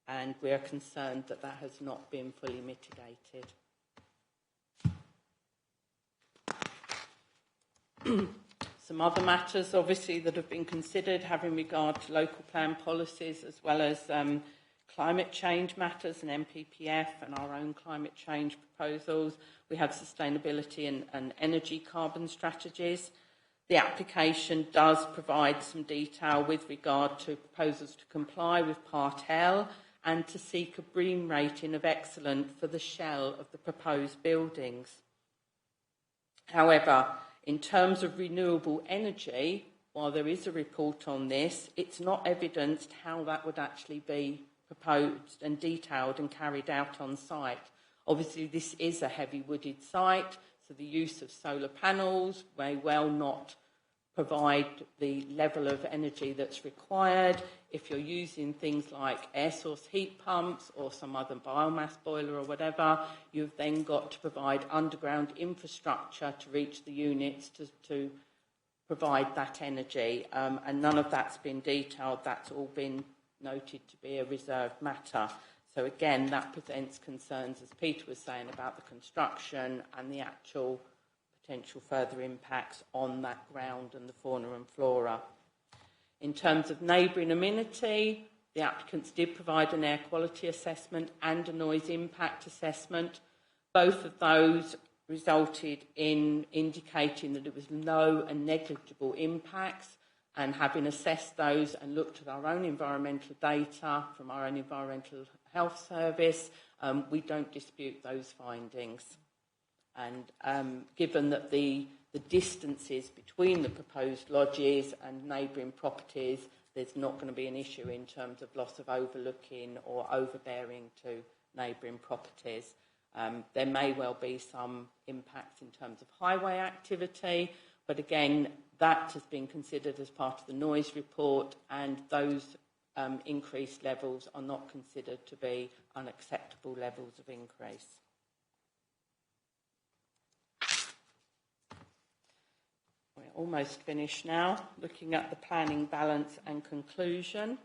and we are concerned that that has not been fully mitigated. Some other matters, obviously, that have been considered having regard to local plan policies as well as climate change matters and MPPF and our own climate change proposals. We have sustainability and energy carbon strategies. The application does provide some detail with regard to proposals to comply with Part L and to seek a BREEAM rating of excellent for the shell of the proposed buildings. However, in terms of renewable energy, while there is a report on this, it's not evidenced how that would actually be proposed and detailed and carried out on site. Obviously, this is a heavy wooded site, so the use of solar panels may well not provide the level of energy that's required. If you're using things like air source heat pumps or some other biomass boiler or whatever, you've then got to provide underground infrastructure to reach the units to provide that energy. And none of that's been detailed. That's all been noted to be a reserved matter. So again, that presents concerns, as Peter was saying, about the construction and the actual potential further impacts on that ground and the fauna and flora. In terms of neighbouring amenity, the applicants did provide an air quality assessment and a noise impact assessment. Both of those resulted in indicating that it was low and negligible impacts, and having assessed those and looked at our own environmental data from our own environmental health service, we don't dispute those findings. And given that the distances between the proposed lodges and neighbouring properties, there's not going to be an issue in terms of loss of overlooking or overbearing to neighbouring properties. There may well be some impacts in terms of highway activity, but again, that has been considered as part of the noise report, and those increased levels are not considered to be unacceptable levels of increase. We're almost finished now, looking at the planning balance and conclusion.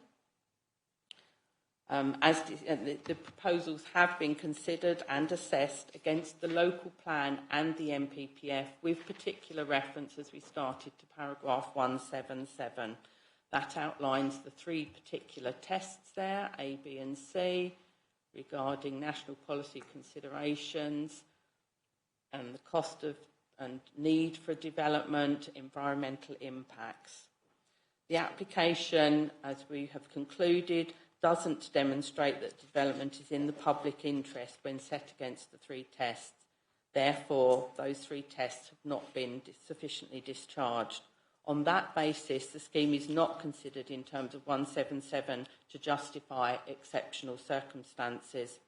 The proposals have been considered and assessed against the local plan and the MPPF, with particular reference, as we started, to paragraph 177. That outlines the three particular tests there, A, B and C, regarding national policy considerations and the cost of and need for development, environmental impacts. The application, as we have concluded, doesn't demonstrate that development is in the public interest when set against the three tests. Therefore, those three tests have not been sufficiently discharged. On that basis, the scheme is not considered in terms of 177 to justify exceptional circumstances.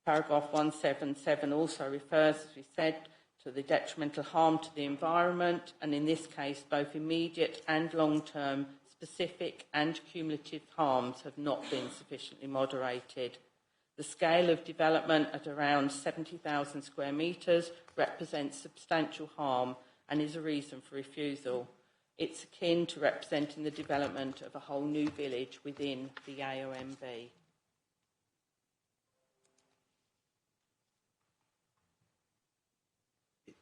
Paragraph 177 also refers, as we said, to the detrimental harm to the environment, and in this case, both immediate and long-term specific and cumulative harms have not been sufficiently moderated. The scale of development at around 70,000 square metres represents substantial harm and is a reason for refusal. It's akin to representing the development of a whole new village within the AONB.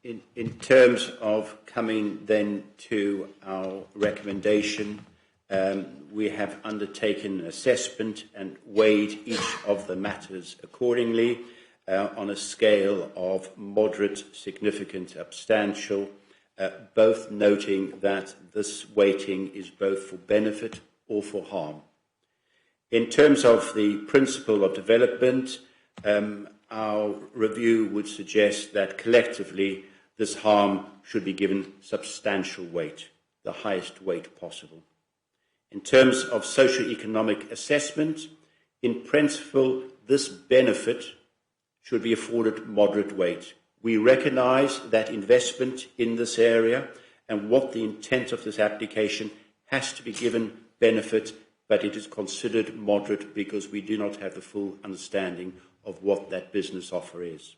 In terms of coming then to our recommendation, we have undertaken an assessment and weighed each of the matters accordingly on a scale of moderate, significant, substantial, both noting that this weighting is both for benefit or for harm. In terms of the principle of development, our review would suggest that collectively this harm should be given substantial weight, the highest weight possible. In terms of socio-economic assessment, in principle, this benefit should be afforded moderate weight. We recognise that investment in this area and what the intent of this application has to be given benefit, but it is considered moderate because we do not have the full understanding of what that business offer is.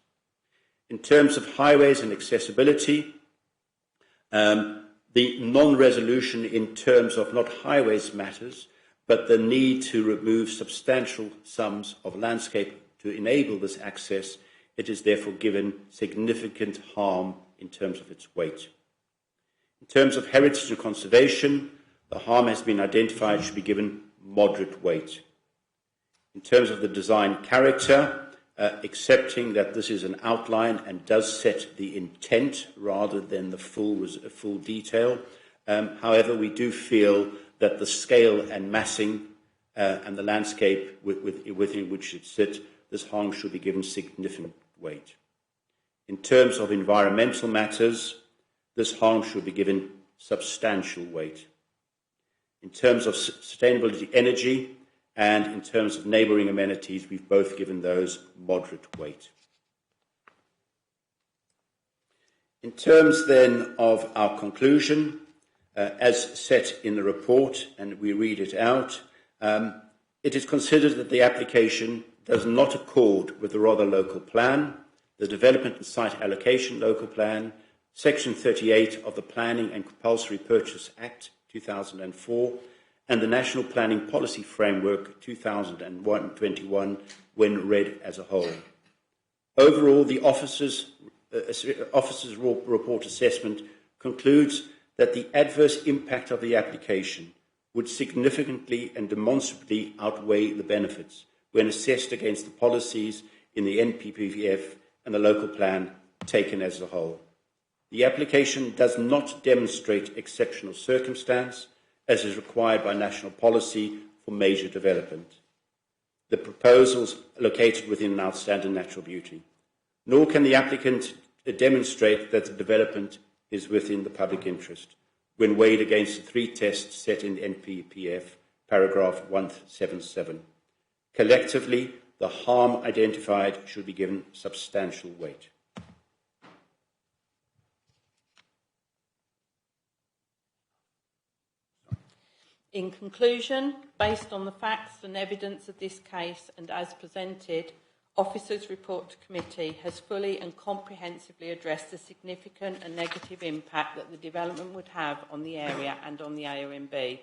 In terms of highways and accessibility, the non-resolution in terms of not highways matters, but the need to remove substantial sums of landscape to enable this access, it is therefore given significant harm in terms of its weight. In terms of heritage and conservation, the harm has been identified should be given moderate weight. In terms of the design character, accepting that this is an outline and does set the intent rather than the full detail. However, we do feel that the scale and massing and the landscape within which it sits, this harm should be given significant weight. In terms of environmental matters, this harm should be given substantial weight. In terms of sustainability energy and in terms of neighbouring amenities, we've both given those moderate weight. In terms then of our conclusion, as set in the report, and we read it out, it is considered that the application does not accord with the Rother Local Plan, the Development and Site Allocation Local Plan, Section 38 of the Planning and Compulsory Purchase Act 2004, and the National Planning Policy Framework 2021 when read as a whole. Overall, the officer's report assessment concludes that the adverse impact of the application would significantly and demonstrably outweigh the benefits when assessed against the policies in the NPPF and the local plan taken as a whole. The application does not demonstrate exceptional circumstance, as is required by national policy for major development. The proposals are located within an outstanding natural beauty. Nor can the applicant demonstrate that the development is within the public interest when weighed against the three tests set in the NPPF, paragraph 177. Collectively, the harm identified should be given substantial weight. In conclusion, based on the facts and evidence of this case and as presented, Officer's Report to Committee has fully and comprehensively addressed the significant and negative impact that the development would have on the area and on the AONB.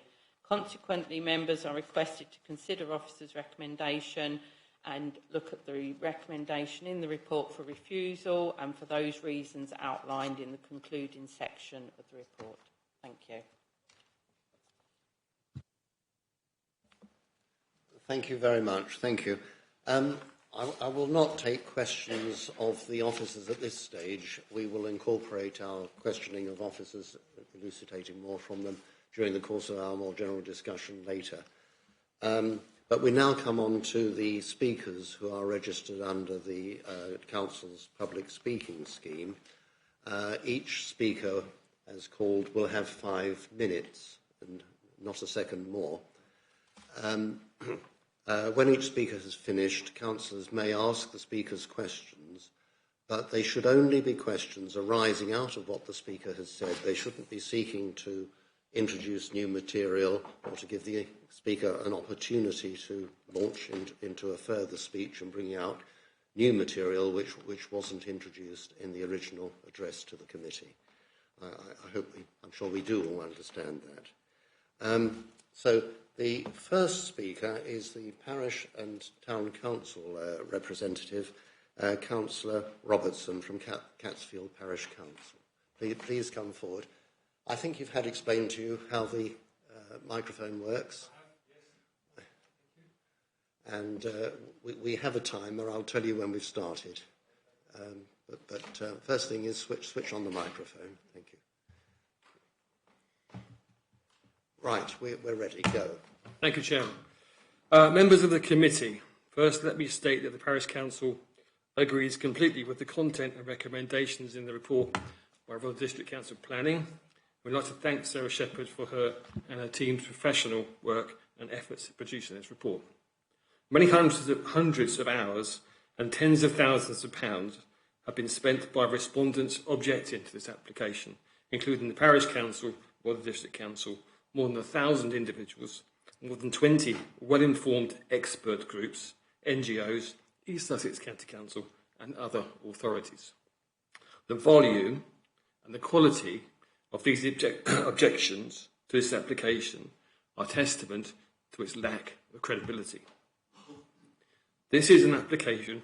Consequently, members are requested to consider Officer's recommendation and look at the recommendation in the report for refusal and for those reasons outlined in the concluding section of the report. Thank you. Thank you very much. Thank you. I will not take questions of the officers at this stage. We will incorporate our questioning of officers, elucidating more from them during the course of our more general discussion later. But we now come on to the speakers who are registered under the Council's public speaking scheme. Each speaker as called, will have 5 minutes and not a second more. When each speaker has finished, councillors may ask the speakers questions, but they should only be questions arising out of what the speaker has said. They shouldn't be seeking to introduce new material or to give the speaker an opportunity to launch into a further speech and bring out new material which wasn't introduced in the original address to the committee. I'm sure we do all understand that. So the first speaker is the Parish and Town Council representative, Councillor Robertson from Catsfield Parish Council. Please come forward. I think you've had explained to you how the microphone works. And we have a timer. I'll tell you when we've started. But first thing is switch on the microphone. Thank you. Right, we're ready. Go. Thank you, Chairman. Members of the committee, first let me state that the Parish Council agrees completely with the content and recommendations in the report by Rotherham District Council Planning. We'd like to thank Sarah Shepherd for her and her team's professional work and efforts in producing this report. Many hundreds of hours and tens of thousands of pounds have been spent by respondents objecting to this application, including the Parish Council, Rotherham District Council, more than 1,000 individuals, more than 20 well-informed expert groups, NGOs, East Sussex County Council and other authorities. The volume and the quality of these objections to this application are testament to its lack of credibility. This is an application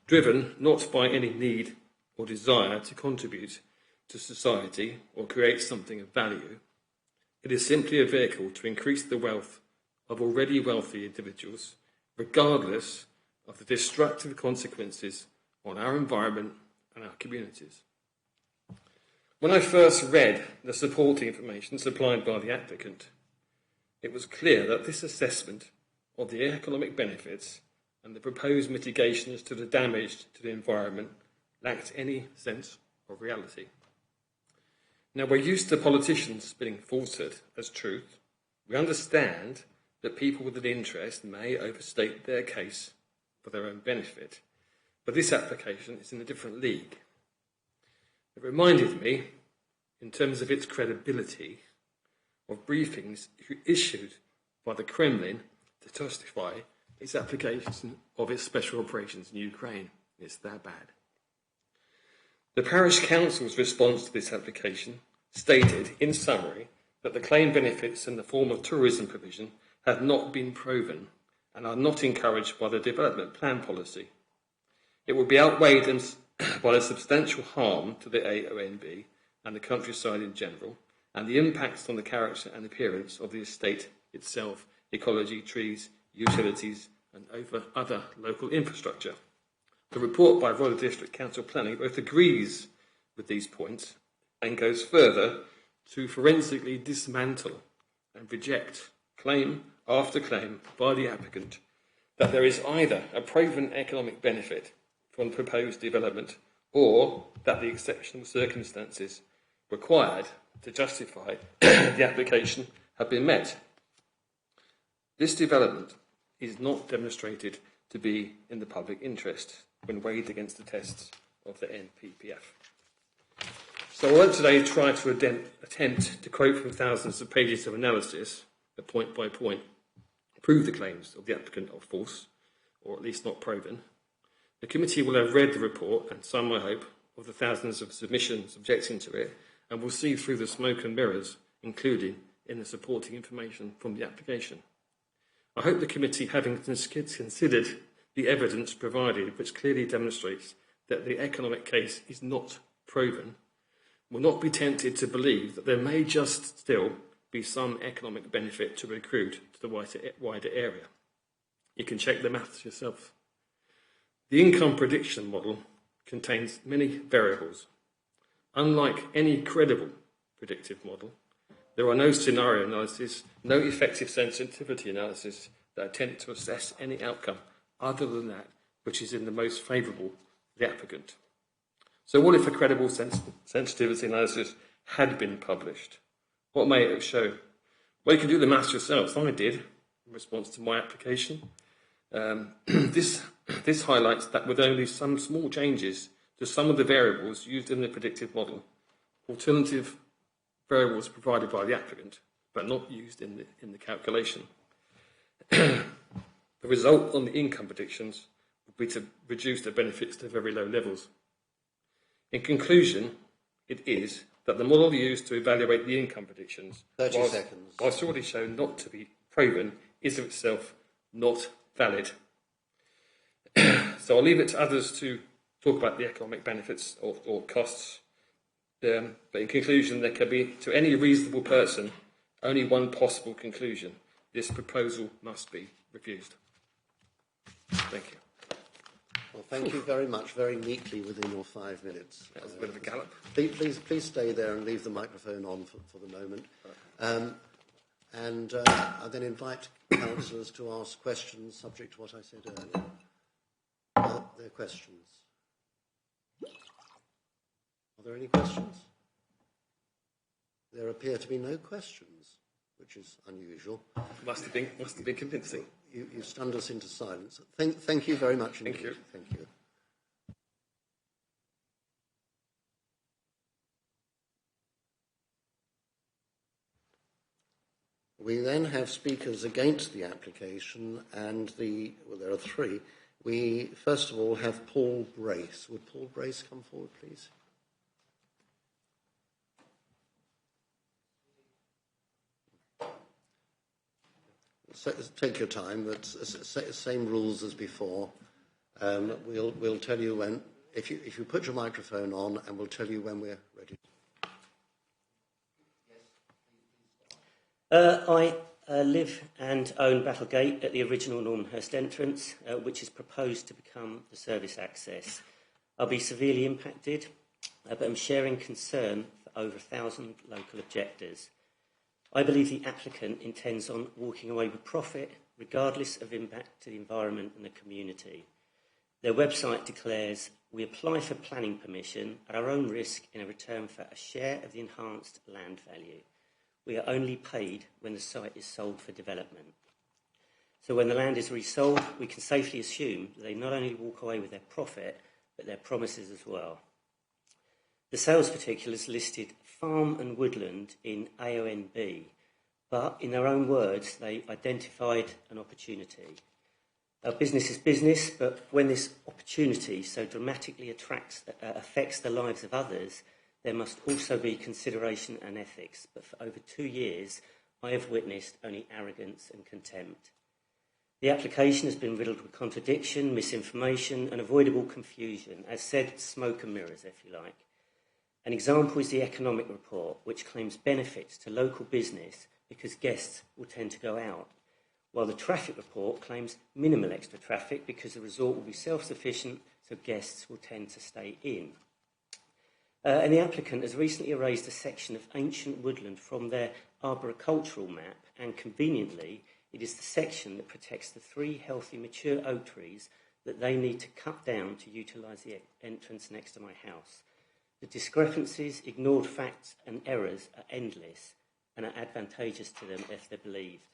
driven not by any need or desire to contribute to society or create something of value. It is simply a vehicle to increase the wealth of already wealthy individuals, regardless of the destructive consequences on our environment and our communities. When I first read the supporting information supplied by the applicant, it was clear that this assessment of the economic benefits and the proposed mitigations to the damage to the environment lacked any sense of reality. Now, we're used to politicians spinning falsehood as truth. We understand that people with an interest may overstate their case for their own benefit, but this application is in a different league. It reminded me, in terms of its credibility, of briefings issued by the Kremlin to justify its application of its special operations in Ukraine. It's that bad. The Parish Council's response to this application stated, in summary, that the claimed benefits in the form of tourism provision have not been proven and are not encouraged by the development plan policy. It would be outweighed by the substantial harm to the AONB and the countryside in general, and the impacts on the character and appearance of the estate itself, ecology, trees, utilities, and other local infrastructure. The report by Rotherham District Council Planning both agrees with these points and goes further to forensically dismantle and reject claim after claim by the applicant that there is either a proven economic benefit from the proposed development or that the exceptional circumstances required to justify the application have been met. This development is not demonstrated to be in the public interest when weighed against the tests of the NPPF. So I won't today try to attempt to quote from thousands of pages of analysis that point by point prove the claims of the applicant are false, or at least not proven. The committee will have read the report and some, I hope, of the thousands of submissions objecting to it, and will see through the smoke and mirrors included in the supporting information from the application. I hope the committee, having considered the evidence provided, which clearly demonstrates that the economic case is not proven, will not be tempted to believe that there may just still be some economic benefit to be accrued to the wider area. You can check the maths yourself. The income prediction model contains many variables. Unlike any credible predictive model, there are no scenario analysis, no effective sensitivity analysis that attempt to assess any outcome other than that which is in the most favourable for the applicant. So what if a credible sensitivity analysis had been published. What may it show? Well, you can do the maths yourselves. I did in response to my application. This highlights that with only some small changes to some of the variables used in the predictive model, alternative variables provided by the applicant, but not used in the calculation, the result on the income predictions would be to reduce the benefits to very low levels. In conclusion, it is that the model used to evaluate the income predictions, 30 seconds. whilst already shown not to be proven, is of itself not valid. So I'll leave it to others to talk about the economic benefits or costs. But in conclusion, there can be, to any reasonable person, only one possible conclusion. This proposal must be refused. Thank you. Well, thank you very much, very neatly within your 5 minutes. That was a bit of a gallop. Please stay there and leave the microphone on for the moment. I then invite councillors to ask questions subject to what I said earlier. Are there questions? Are there any questions? There appear to be no questions, which is unusual. Must have been convincing. You stunned us into silence. Thank you very much indeed. Thank you. Thank you. We then have speakers against the application, and there are three. We first of all have Paul Brace. Would Paul Brace come forward, please? So, take your time, but same rules as before. We'll tell you when, if you put your microphone on, and we'll tell you when we're ready. I live and own Battlegate at the original Normanhurst entrance, which is proposed to become the service access. I'll be severely impacted, but I'm sharing concern for over 1,000 local objectors. I believe the applicant intends on walking away with profit, regardless of impact to the environment and the community. Their website declares, "We apply for planning permission at our own risk in a return for a share of the enhanced land value. We are only paid when the site is sold for development." So when the land is resold, we can safely assume that they not only walk away with their profit, but their promises as well. The sales particulars listed farm and woodland in AONB, but in their own words, they identified an opportunity. Our business is business, but when this opportunity so dramatically affects the lives of others, there must also be consideration and ethics. But for over 2 years, I have witnessed only arrogance and contempt. The application has been riddled with contradiction, misinformation, and avoidable confusion, as said, smoke and mirrors, if you like. An example is the economic report, which claims benefits to local business because guests will tend to go out, while the traffic report claims minimal extra traffic because the resort will be self-sufficient, so guests will tend to stay in. And the applicant has recently erased a section of ancient woodland from their arboricultural map, and conveniently, it is the section that protects the 3 healthy mature oak trees that they need to cut down to utilise the entrance next to my house. The discrepancies, ignored facts and errors are endless and are advantageous to them if they're believed.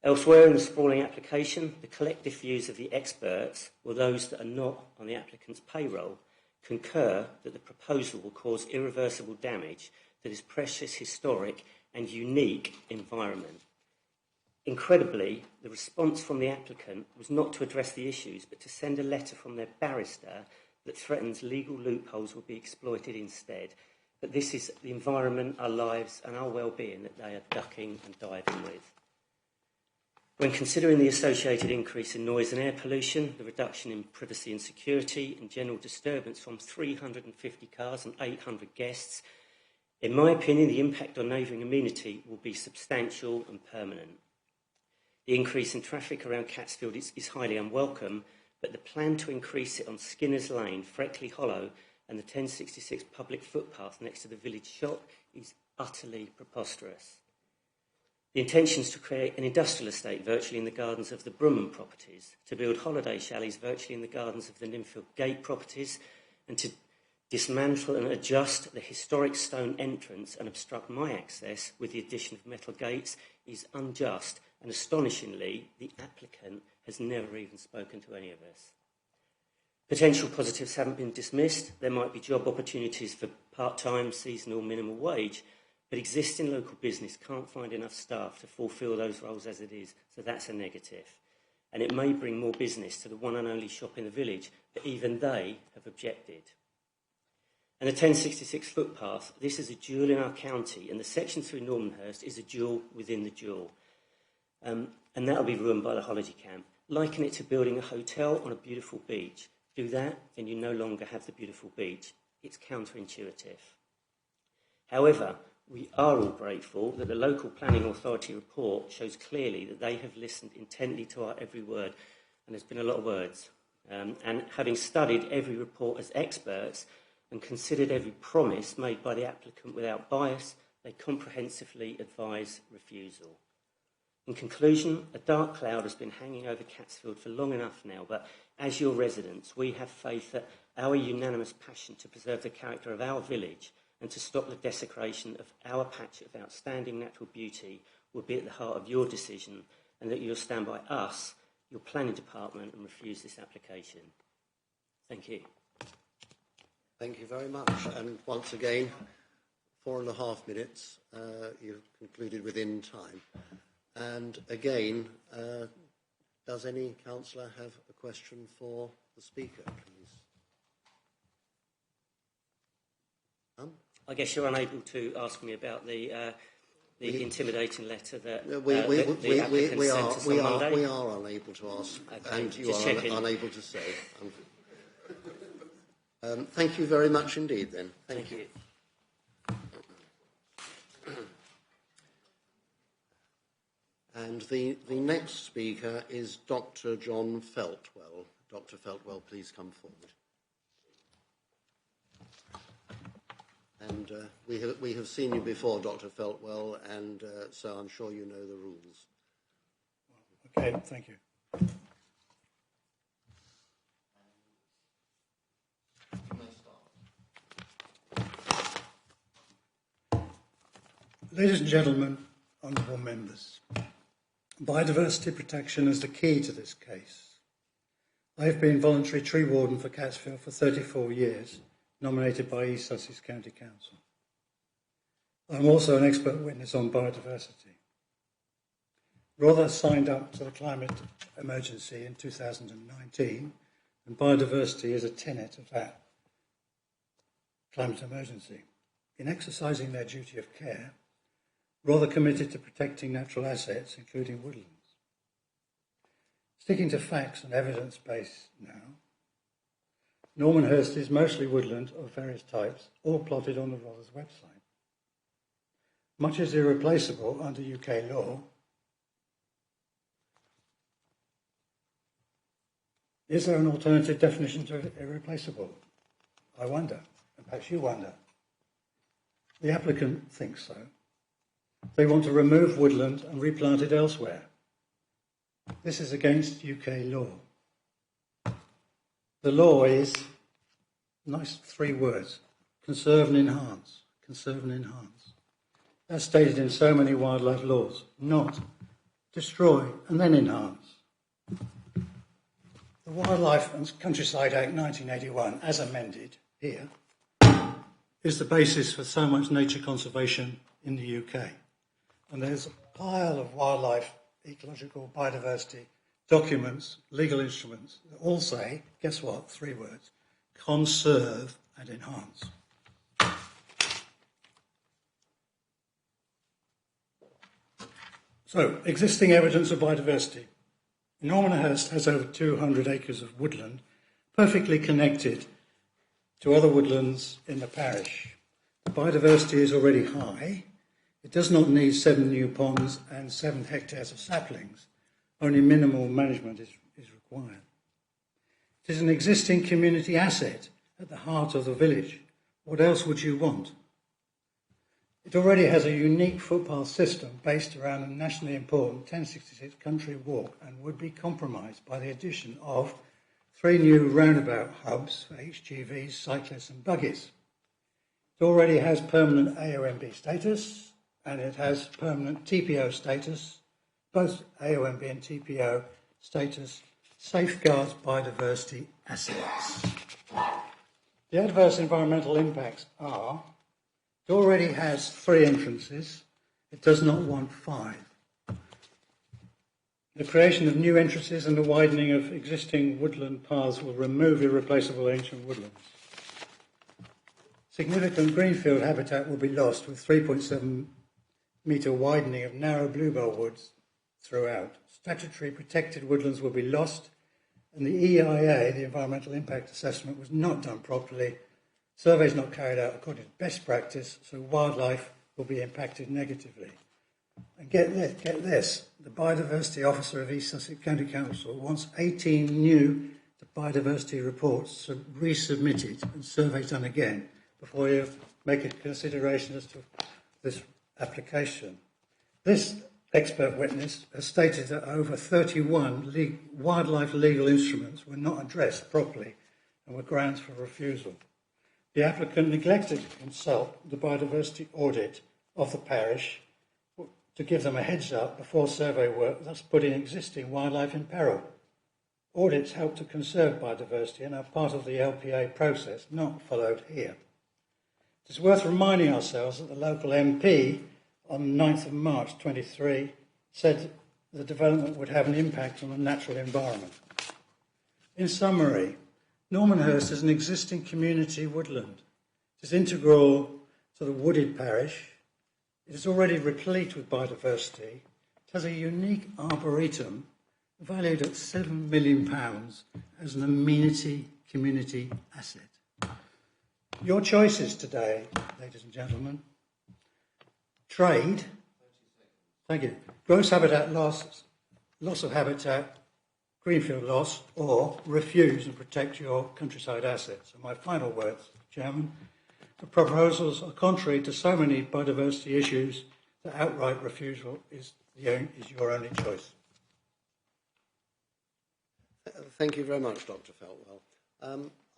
Elsewhere in the sprawling application, the collective views of the experts, or those that are not on the applicant's payroll, concur that the proposal will cause irreversible damage to this precious, historic and unique environment. Incredibly, the response from the applicant was not to address the issues, but to send a letter from their barrister that threatens legal loopholes will be exploited instead. But this is the environment, our lives and our well-being that they are ducking and diving with. When considering the associated increase in noise and air pollution, the reduction in privacy and security and general disturbance from 350 cars and 800 guests, in my opinion, the impact on neighbouring amenity will be substantial and permanent. The increase in traffic around Catsfield is highly unwelcome, but the plan to increase it on Skinner's Lane, Freckley Hollow and the 1066 public footpath next to the village shop is utterly preposterous. The intention is to create an industrial estate virtually in the gardens of the Brumman properties, to build holiday chalets virtually in the gardens of the Ninfield Gate properties, and to dismantle and adjust the historic stone entrance and obstruct my access with the addition of metal gates is unjust, and astonishingly, the applicant has never even spoken to any of us. Potential positives haven't been dismissed. There might be job opportunities for part-time, seasonal, minimal wage, but existing local business can't find enough staff to fulfil those roles as it is, so that's a negative. And it may bring more business to the one and only shop in the village, but even they have objected. And the 1066 footpath, this is a jewel in our county, and the section through Normanhurst is a jewel within the jewel. And that'll be ruined by the holiday camp. Liken it to building a hotel on a beautiful beach. Do that, and you no longer have the beautiful beach. It's counterintuitive. However, we are all grateful that the local planning authority report shows clearly that they have listened intently to our every word, and there's been a lot of words. And having studied every report as experts and considered every promise made by the applicant without bias, they comprehensively advise refusal. In conclusion, a dark cloud has been hanging over Catsfield for long enough now, but as your residents, we have faith that our unanimous passion to preserve the character of our village and to stop the desecration of our patch of outstanding natural beauty will be at the heart of your decision, and that you'll stand by us, your planning department, and refuse this application. Thank you. Thank you very much. And once again, 4.5 minutes. You've concluded within time. And again, does any councillor have a question for the speaker, please? I guess you're unable to ask me about the intimidating letter that the applicant sent us on Monday? We are unable to ask, okay, and you are unable to say. Thank you very much indeed, then. Thank you. And the next speaker is Dr. John Feltwell. Dr. Feltwell, please come forward. And we have seen you before, Dr. Feltwell, and so I'm sure you know the rules. Okay, thank you. Ladies and gentlemen, honourable members, biodiversity protection is the key to this case. I have been voluntary tree warden for Catsfield for 34 years, nominated by East Sussex County Council. I'm also an expert witness on biodiversity. Rother signed up to the climate emergency in 2019, and biodiversity is a tenet of that climate emergency. In exercising their duty of care, Rother committed to protecting natural assets, including woodlands. Sticking to facts and evidence base now, Normanhurst is mostly woodland of various types, all plotted on the Rother's website. Much is irreplaceable under UK law. Is there an alternative definition to irreplaceable? I wonder, and perhaps you wonder. The applicant thinks so. They want to remove woodland and replant it elsewhere. This is against UK law. The law is, nice 3 words, conserve and enhance. Conserve and enhance. That's stated in so many wildlife laws, not destroy and then enhance. The Wildlife and Countryside Act 1981, as amended here, is the basis for so much nature conservation in the UK. And there's a pile of wildlife, ecological, biodiversity documents, legal instruments that all say, guess what, 3 words, conserve and enhance. So, existing evidence of biodiversity. Normanhurst has over 200 acres of woodland, perfectly connected to other woodlands in the parish. The biodiversity is already high. It does not need 7 new ponds and 7 hectares of saplings. Only minimal management is required. It is an existing community asset at the heart of the village. What else would you want? It already has a unique footpath system based around a nationally important 1066 country walk and would be compromised by the addition of 3 new roundabout hubs for HGVs, cyclists and buggies. It already has permanent AONB status and it has permanent TPO status. Both AONB and TPO status safeguards biodiversity assets. The adverse environmental impacts are, it already has 3 entrances, it does not want 5. The creation of new entrances and the widening of existing woodland paths will remove irreplaceable ancient woodlands. Significant greenfield habitat will be lost with 3.7 metre widening of narrow bluebell woods throughout. Statutory protected woodlands will be lost, and the EIA, the Environmental Impact Assessment, was not done properly. Surveys not carried out according to best practice, so wildlife will be impacted negatively. And get this, the Biodiversity Officer of East Sussex County Council wants 18 new biodiversity reports resubmitted and surveys done again before you make a consideration as to this application. This expert witness has stated that over 31 wildlife legal instruments were not addressed properly and were grounds for refusal. The applicant neglected to consult the biodiversity audit of the parish to give them a heads up before survey work, thus putting existing wildlife in peril. Audits help to conserve biodiversity and are part of the LPA process, not followed here. It's worth reminding ourselves that the local MP on 9th of March 23 said the development would have an impact on the natural environment. In summary, Normanhurst is an existing community woodland. It is integral to the wooded parish. It is already replete with biodiversity. It has a unique arboretum valued at £7 million as an amenity community asset. Your choices today, ladies and gentlemen: trade, thank you, gross habitat loss, loss of habitat, greenfield loss, or refuse and protect your countryside assets. And my final words, Chairman: the proposals are contrary to so many biodiversity issues that outright refusal is your only choice. Thank you very much, Dr. Feltwell.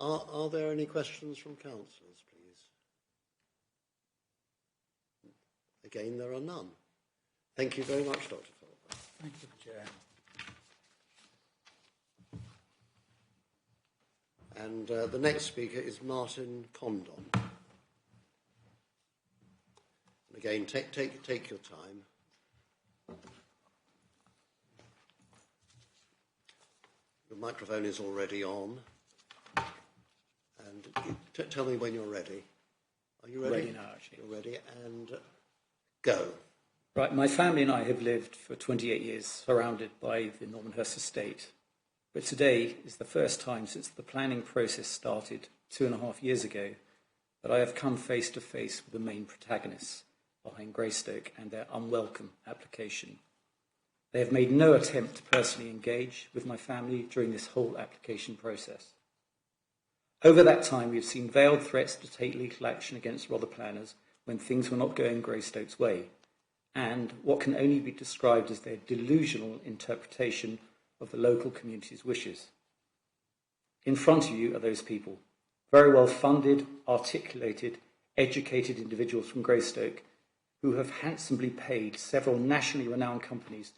Are there any questions from councillors, please? Again, there are none. Thank you very much, Dr. Feltwell. Thank you, Chair. And the next speaker is Martin Condon. And again, take your time. The microphone is already on. And tell me when you're ready. Are you ready? Ready now, actually. You're ready, and go. Right, my family and I have lived for 28 years surrounded by the Normanhurst estate. But today is the first time since the planning process started 2.5 years ago that I have come face to face with the main protagonists behind Greystoke and their unwelcome application. They have made no attempt to personally engage with my family during this whole application process. Over that time, we have seen veiled threats to take legal action against Rother planners when things were not going Greystoke's way, and what can only be described as their delusional interpretation of the local community's wishes. In front of you are those people, very well funded, articulated, educated individuals from Greystoke who have handsomely paid several nationally renowned companies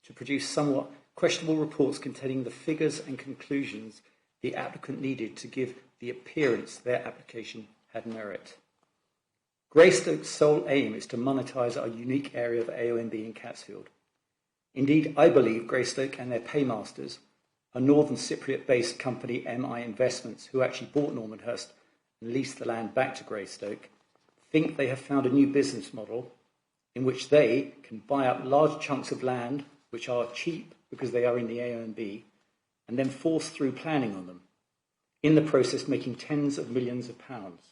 to produce somewhat questionable reports containing the figures and conclusions the applicant needed to give the appearance their application had merit. Greystoke's sole aim is to monetise our unique area of AONB in Catsfield. Indeed, I believe Greystoke and their paymasters, a Northern Cypriot-based company, MI Investments, who actually bought Normanhurst and leased the land back to Greystoke, think they have found a new business model in which they can buy up large chunks of land, which are cheap because they are in the AONB, and then force through planning on them, in the process making tens of millions of pounds.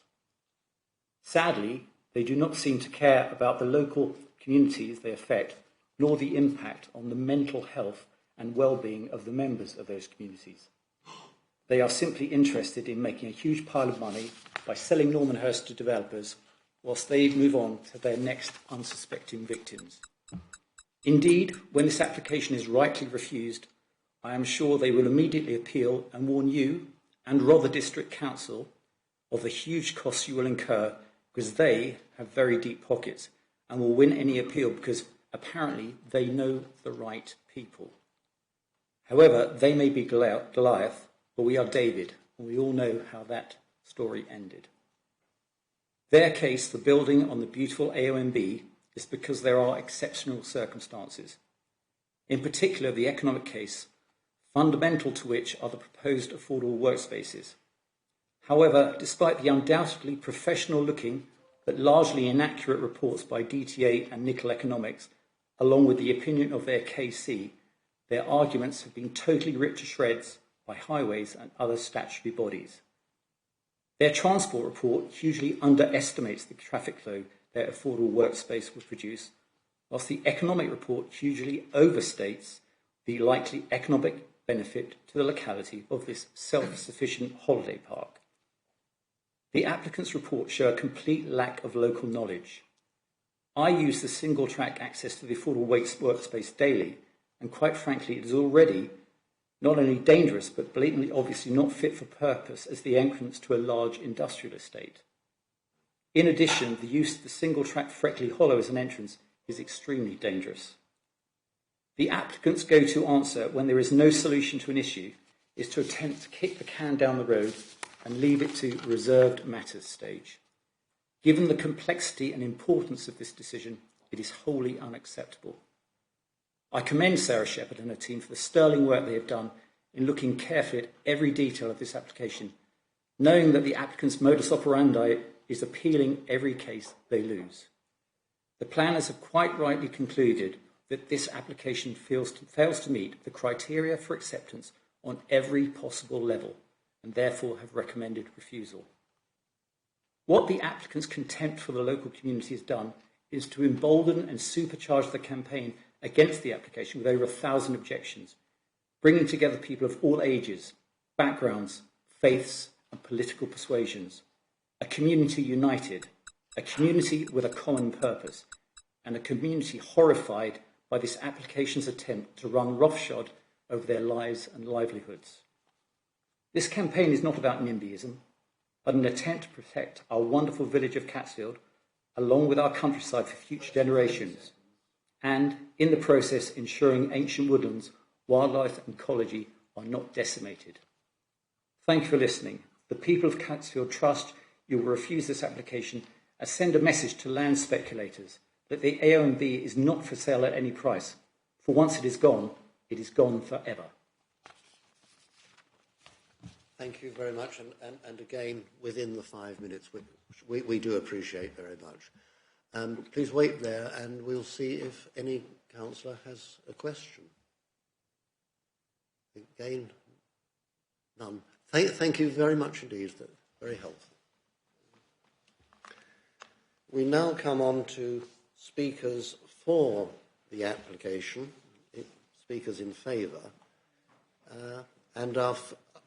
Sadly, they do not seem to care about the local communities they affect, nor the impact on the mental health and well-being of the members of those communities. They are simply interested in making a huge pile of money by selling Normanhurst to developers whilst they move on to their next unsuspecting victims. Indeed, when this application is rightly refused, I am sure they will immediately appeal and warn you and Rother District Council of the huge costs you will incur, because they have very deep pockets and will win any appeal because apparently they know the right people. However, they may be Goliath, but we are David, and we all know how that story ended. Their case for building on the beautiful AONB is because there are exceptional circumstances. In particular, the economic case, fundamental to which are the proposed affordable workspaces. However, despite the undoubtedly professional-looking but largely inaccurate reports by DTA and Nickel Economics, along with the opinion of their KC, their arguments have been totally ripped to shreds by highways and other statutory bodies. Their transport report hugely underestimates the traffic flow their affordable workspace would produce, whilst the economic report hugely overstates the likely economic benefit to the locality of this self-sufficient holiday park. The applicant's report show a complete lack of local knowledge. I use the single-track access to the affordable workspace daily, and quite frankly, it is already not only dangerous, but blatantly obviously not fit for purpose as the entrance to a large industrial estate. In addition, the use of the single-track Freckley Hollow as an entrance is extremely dangerous. The applicant's go-to answer when there is no solution to an issue is to attempt to kick the can down the road and leave it to reserved matters stage. Given the complexity and importance of this decision, it is wholly unacceptable. I commend Sarah Shepherd and her team for the sterling work they have done in looking carefully at every detail of this application, knowing that the applicant's modus operandi is appealing every case they lose. The planners have quite rightly concluded that this application fails to meet the criteria for acceptance on every possible level, and therefore have recommended refusal. What the applicant's contempt for the local community has done is to embolden and supercharge the campaign against the application with over 1,000 objections, bringing together people of all ages, backgrounds, faiths and political persuasions, a community united, a community with a common purpose, and a community horrified by this application's attempt to run roughshod over their lives and livelihoods. This campaign is not about NIMBYism, but an attempt to protect our wonderful village of Catsfield, along with our countryside for future generations, and in the process ensuring ancient woodlands, wildlife and ecology are not decimated. Thank you for listening. The people of Catsfield trust you will refuse this application and send a message to land speculators that the AONB is not for sale at any price, for once it is gone forever. Thank you very much, and again, within the 5 minutes, which we do appreciate very much. Please wait there, and we'll see if any councillor has a question. Again, none. Thank you very much indeed. Very helpful. We now come on to speakers for the application, speakers in favour, and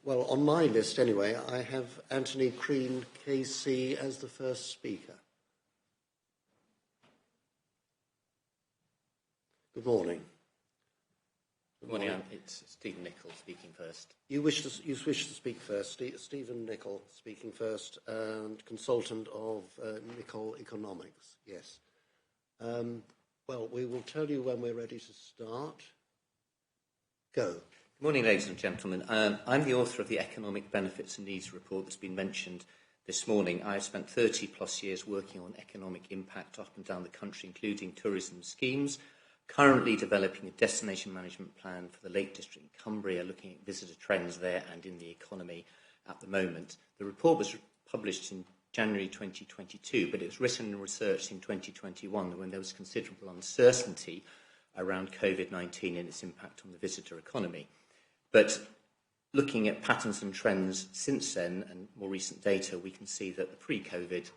well, on my list anyway, I have Anthony Crean, KC, as the first speaker. Good morning. Good morning. It's Stephen Nicol speaking first. You wish to speak first. Stephen Nicol speaking first, and consultant of Nicol Economics. Yes. Well, we will tell you when we're ready to start. Go. Good morning, ladies and gentlemen. I'm the author of the Economic Benefits and Needs report that's been mentioned this morning. I've spent 30 plus years working on economic impact up and down the country, including tourism schemes, currently developing a destination management plan for the Lake District in Cumbria, looking at visitor trends there and in the economy at the moment. The report was published in January 2022, but it was written and researched in 2021 when there was considerable uncertainty around COVID-19 and its impact on the visitor economy. But looking at patterns and trends since then and more recent data, we can see that the pre-COVID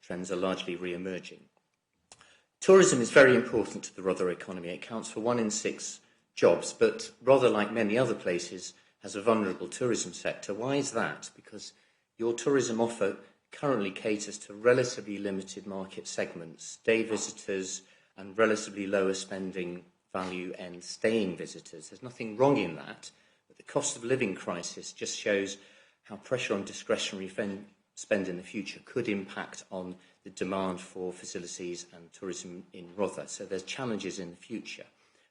trends are largely re-emerging. Tourism is very important to the Rother economy. It accounts for 1 in 6 jobs, but Rother, like many other places, has a vulnerable tourism sector. Why is that? Because your tourism offer currently caters to relatively limited market segments, day visitors and relatively lower spending value and staying visitors. There's nothing wrong in that, but the cost of living crisis just shows how pressure on discretionary spend in the future could impact on the demand for facilities and tourism in Rother. So there's challenges in the future.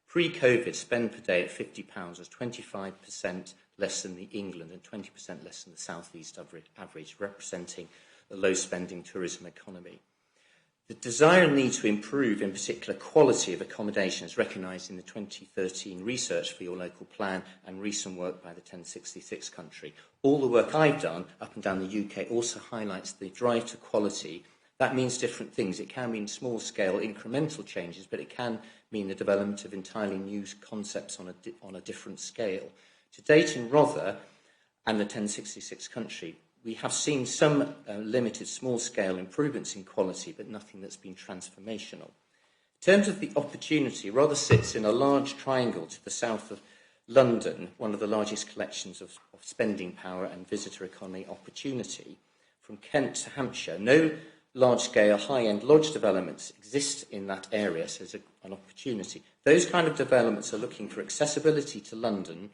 Pre-COVID, spend per day at £50 was 25% less than the England and 20% less than the South East average, representing a low-spending tourism economy. The desire and need to improve, in particular, quality of accommodation is recognised in the 2013 research for your local plan and recent work by the 1066 country. All the work I've done up and down the UK also highlights the drive to quality. That means different things. It can mean small-scale incremental changes, but it can mean the development of entirely new concepts on a different scale. To date in Rother and the 1066 country, we have seen some limited small-scale improvements in quality, but nothing that's been transformational. In terms of the opportunity, Rother sits in a large triangle to the south of London, one of the largest collections of spending power and visitor economy opportunity. From Kent to Hampshire, no large-scale, high-end lodge developments exist in that area, so there's an opportunity. Those kind of developments are looking for accessibility to London,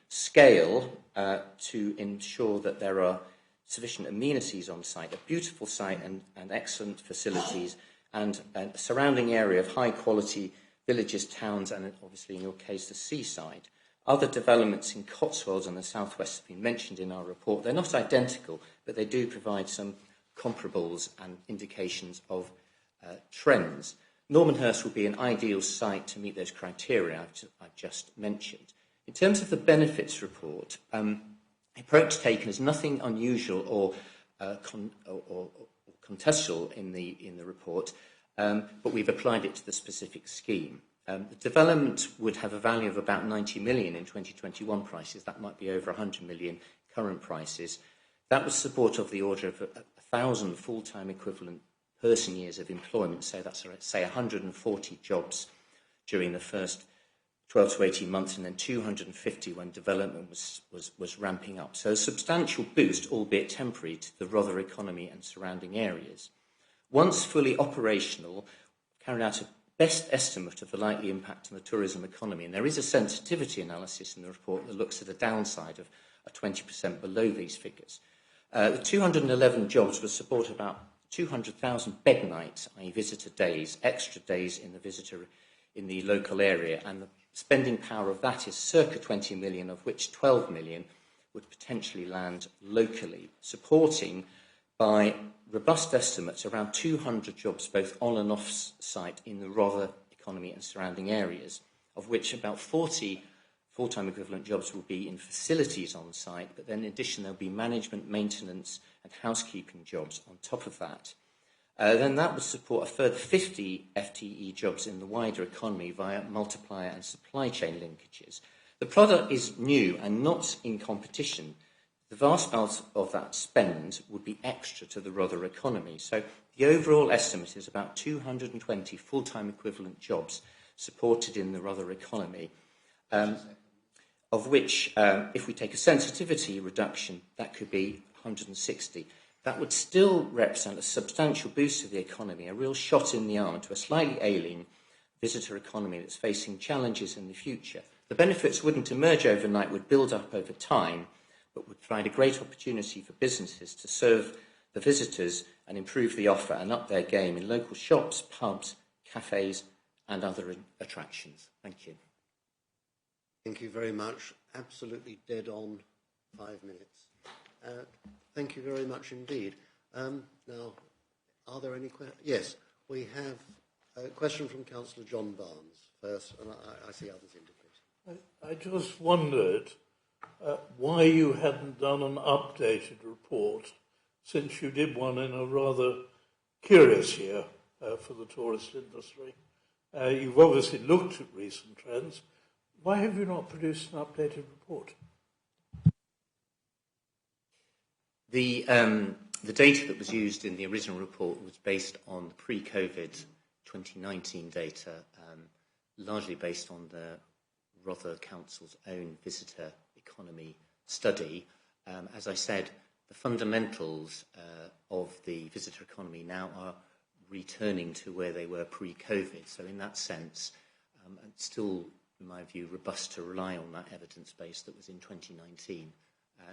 scale to ensure that there are sufficient amenities on site, a beautiful site and excellent facilities, and a surrounding area of high-quality villages, towns, and obviously, in your case, the seaside. Other developments in Cotswolds and the southwest have been mentioned in our report. They're not identical, but they do provide some comparables and indications of trends. Normanhurst would be an ideal site to meet those criteria I've just mentioned. In terms of the benefits report, the approach taken is nothing unusual or contextual in the report, but we've applied it to the specific scheme. The development would have a value of about 90 million in 2021 prices. That might be over 100 million current prices. That would support of the order of 1,000 full-time equivalent person years of employment. So that's, say, 140 jobs during the first 12 to 18 months, and then 250 when development was ramping up. So a substantial boost, albeit temporary, to the Rother economy and surrounding areas. Once fully operational, carried out a best estimate of the likely impact on the tourism economy, and there is a sensitivity analysis in the report that looks at a downside of 20% below these figures. The 211 jobs would support about 200,000 bed nights, i.e. visitor days, extra days in the local area, and the spending power of that is circa 20 million, of which 12 million would potentially land locally, supporting, by robust estimates, around 200 jobs both on and off site in the Rother economy and surrounding areas, of which about 40 full-time equivalent jobs will be in facilities on site, but then in addition there'll be management, maintenance and housekeeping jobs on top of that. Then that would support a further 50 FTE jobs in the wider economy via multiplier and supply chain linkages. The product is new and not in competition. The vast bulk of that spend would be extra to the Rother economy. So the overall estimate is about 220 full-time equivalent jobs supported in the Rother economy, of which, if we take a sensitivity reduction, that could be 160. That would still represent a substantial boost to the economy, a real shot in the arm to a slightly ailing visitor economy that's facing challenges in the future. The benefits wouldn't emerge overnight, would build up over time, but would provide a great opportunity for businesses to serve the visitors and improve the offer and up their game in local shops, pubs, cafes and other attractions. Thank you. Thank you very much. Absolutely dead on 5 minutes. Thank you very much indeed. Now, are there any questions? Yes, we have a question from Councillor John Barnes first, and I see others indicating. I just wondered why you hadn't done an updated report, since you did one in a rather curious year for the tourist industry. You've obviously looked at recent trends. Why have you not produced an updated report? The data that was used in the original report was based on pre-COVID 2019 data, largely based on the Rother Council's own visitor economy study. As I said, the fundamentals of the visitor economy now are returning to where they were pre-COVID. So in that sense, and still, in my view, robust to rely on that evidence base that was in 2019.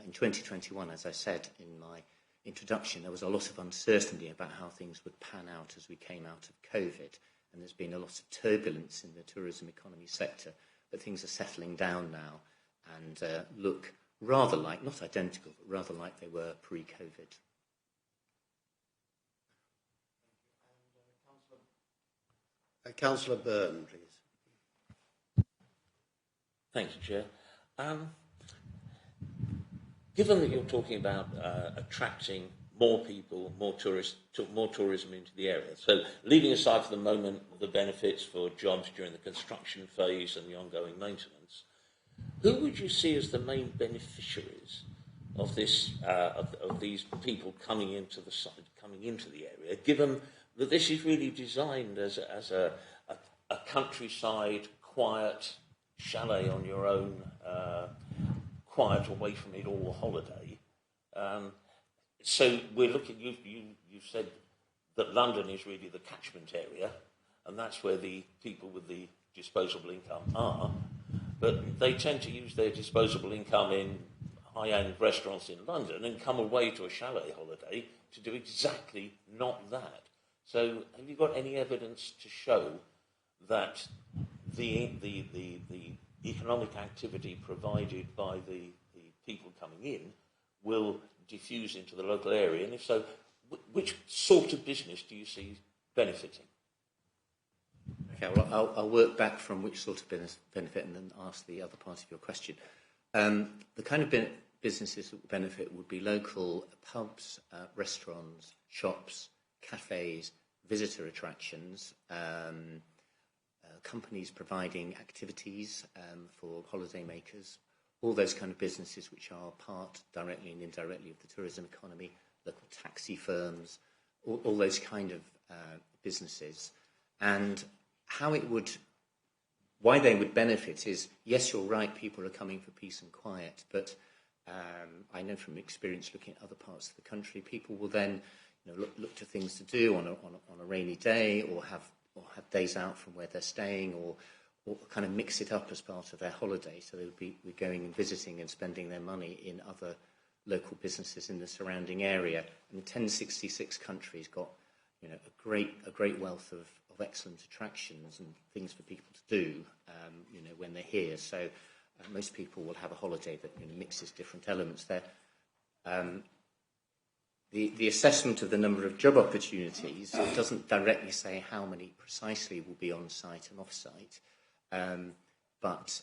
In 2021, as I said in my introduction, there was a lot of uncertainty about how things would pan out as we came out of COVID, and there's been a lot of turbulence in the tourism economy sector, but things are settling down now and look rather like, not identical, but rather like they were pre-COVID. Councillor Byrne, please. Thank you, Chair. Given that you're talking about attracting more people, more tourism into the area, so leaving aside for the moment the benefits for jobs during the construction phase and the ongoing maintenance, who would you see as the main beneficiaries of this, of these people coming into the area, given that this is really designed as a countryside, quiet chalet on your own, quiet away from it all holiday. So we're looking, you've said that London is really the catchment area, and that's where the people with the disposable income are, but they tend to use their disposable income in high-end restaurants in London and come away to a chalet holiday to do exactly not that. So have you got any evidence to show that the economic activity provided by the people coming in will diffuse into the local area? And if so, which sort of business do you see benefiting? Okay, well, I'll work back from which sort of benefit and then ask the other part of your question. The kind of businesses that would benefit would be local pubs, restaurants, shops, cafes, visitor attractions, companies providing activities for holidaymakers, all those kind of businesses which are part directly and indirectly of the tourism economy, local taxi firms, all those kind of businesses. And why they would benefit is, yes, you're right, people are coming for peace and quiet, but I know from experience looking at other parts of the country, people will then look to things to do on a rainy day, or have days out from where they're staying, or kind of mix it up as part of their holiday. So they would be going and visiting and spending their money in other local businesses in the surrounding area. And 1066 countries got a great wealth of excellent attractions and things for people to do when they're here. So most people will have a holiday that mixes different elements there. The assessment of the number of job opportunities doesn't directly say how many precisely will be on-site and off-site, but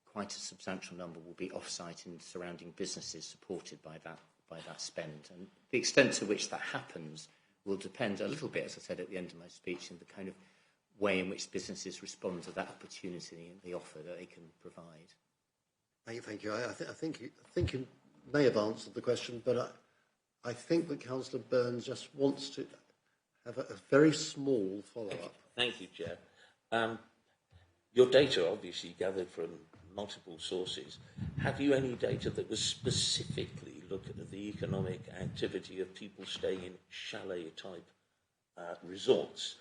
quite a substantial number will be off-site in surrounding businesses supported by that spend. And the extent to which that happens will depend a little bit, as I said at the end of my speech, in the kind of way in which businesses respond to that opportunity and the offer that they can provide. Thank you. I think you may have answered the question, but I think that Councillor Burns just wants to have a very small follow-up. Thank you, Chair. Your data obviously gathered from multiple sources. Have you any data that was specifically look at the economic activity of people staying in chalet-type resorts?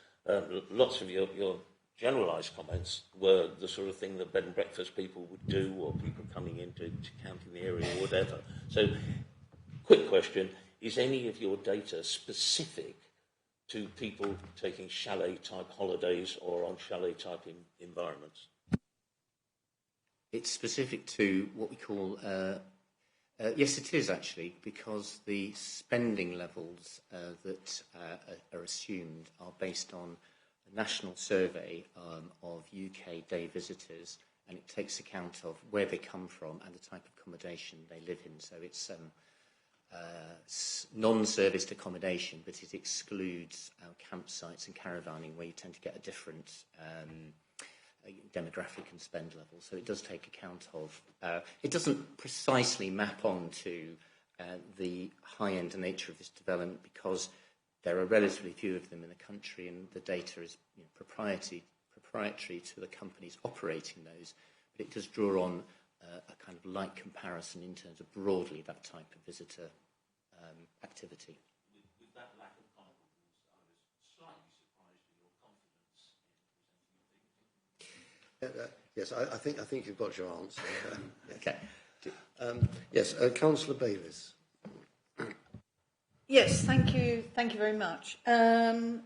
Lots of your generalised comments were the sort of thing that bed and breakfast people would do, or people coming in to camp in the area or whatever. So, quick question, is any of your data specific to people taking chalet-type holidays or on chalet-type environments? It's specific to what we call, yes it is actually, because the spending levels that are assumed are based on a national survey of UK day visitors, and it takes account of where they come from and the type of accommodation they live in. So it's non-serviced accommodation, but it excludes campsites and caravanning, where you tend to get a different demographic and spend level. So it does take account of, it doesn't precisely map onto the high-end nature of this development, because there are relatively few of them in the country, and the data is proprietary to the companies operating those. But it does draw on a kind of light comparison in terms of broadly that type of visitor activity. With that lack of competence, I was slightly surprised at your confidence in presenting a Yes, I think you've got your answer. Okay. Yes, Councillor Bayliss. Yes, thank you very much. I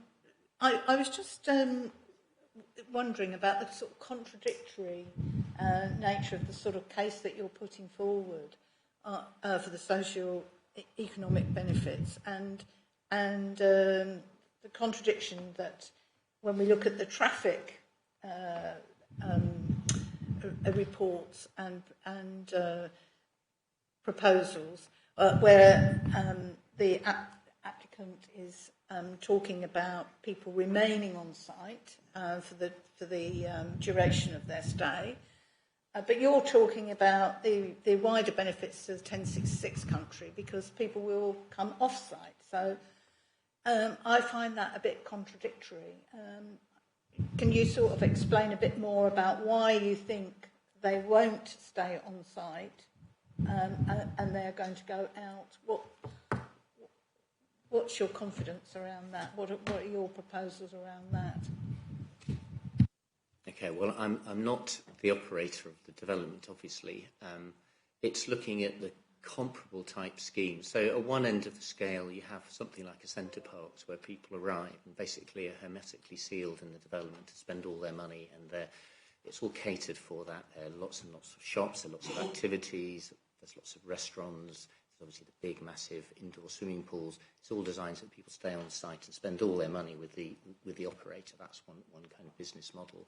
was just wondering about the sort of contradictory nature of the sort of case that you're putting forward for the socio-economic benefits, and the contradiction that when we look at the traffic reports and proposals, where the applicant is talking about people remaining on site for the duration of their stay, but you're talking about the wider benefits to the 1066 country because people will come off site. So I find that a bit contradictory. Can you sort of explain a bit more about why you think they won't stay on site and they're going to go out? What's your confidence around that? What are your proposals around that? Okay, well, I'm not the operator of the development, obviously. It's looking at the comparable type schemes. So at one end of the scale, you have something like a centre parks where people arrive and basically are hermetically sealed in the development to spend all their money, and it's all catered for that. There are lots and lots of shops, there are lots of activities, there's lots of restaurants, there's obviously the big, massive indoor swimming pools. It's all designed so that people stay on site and spend all their money with the operator. That's one kind of business model.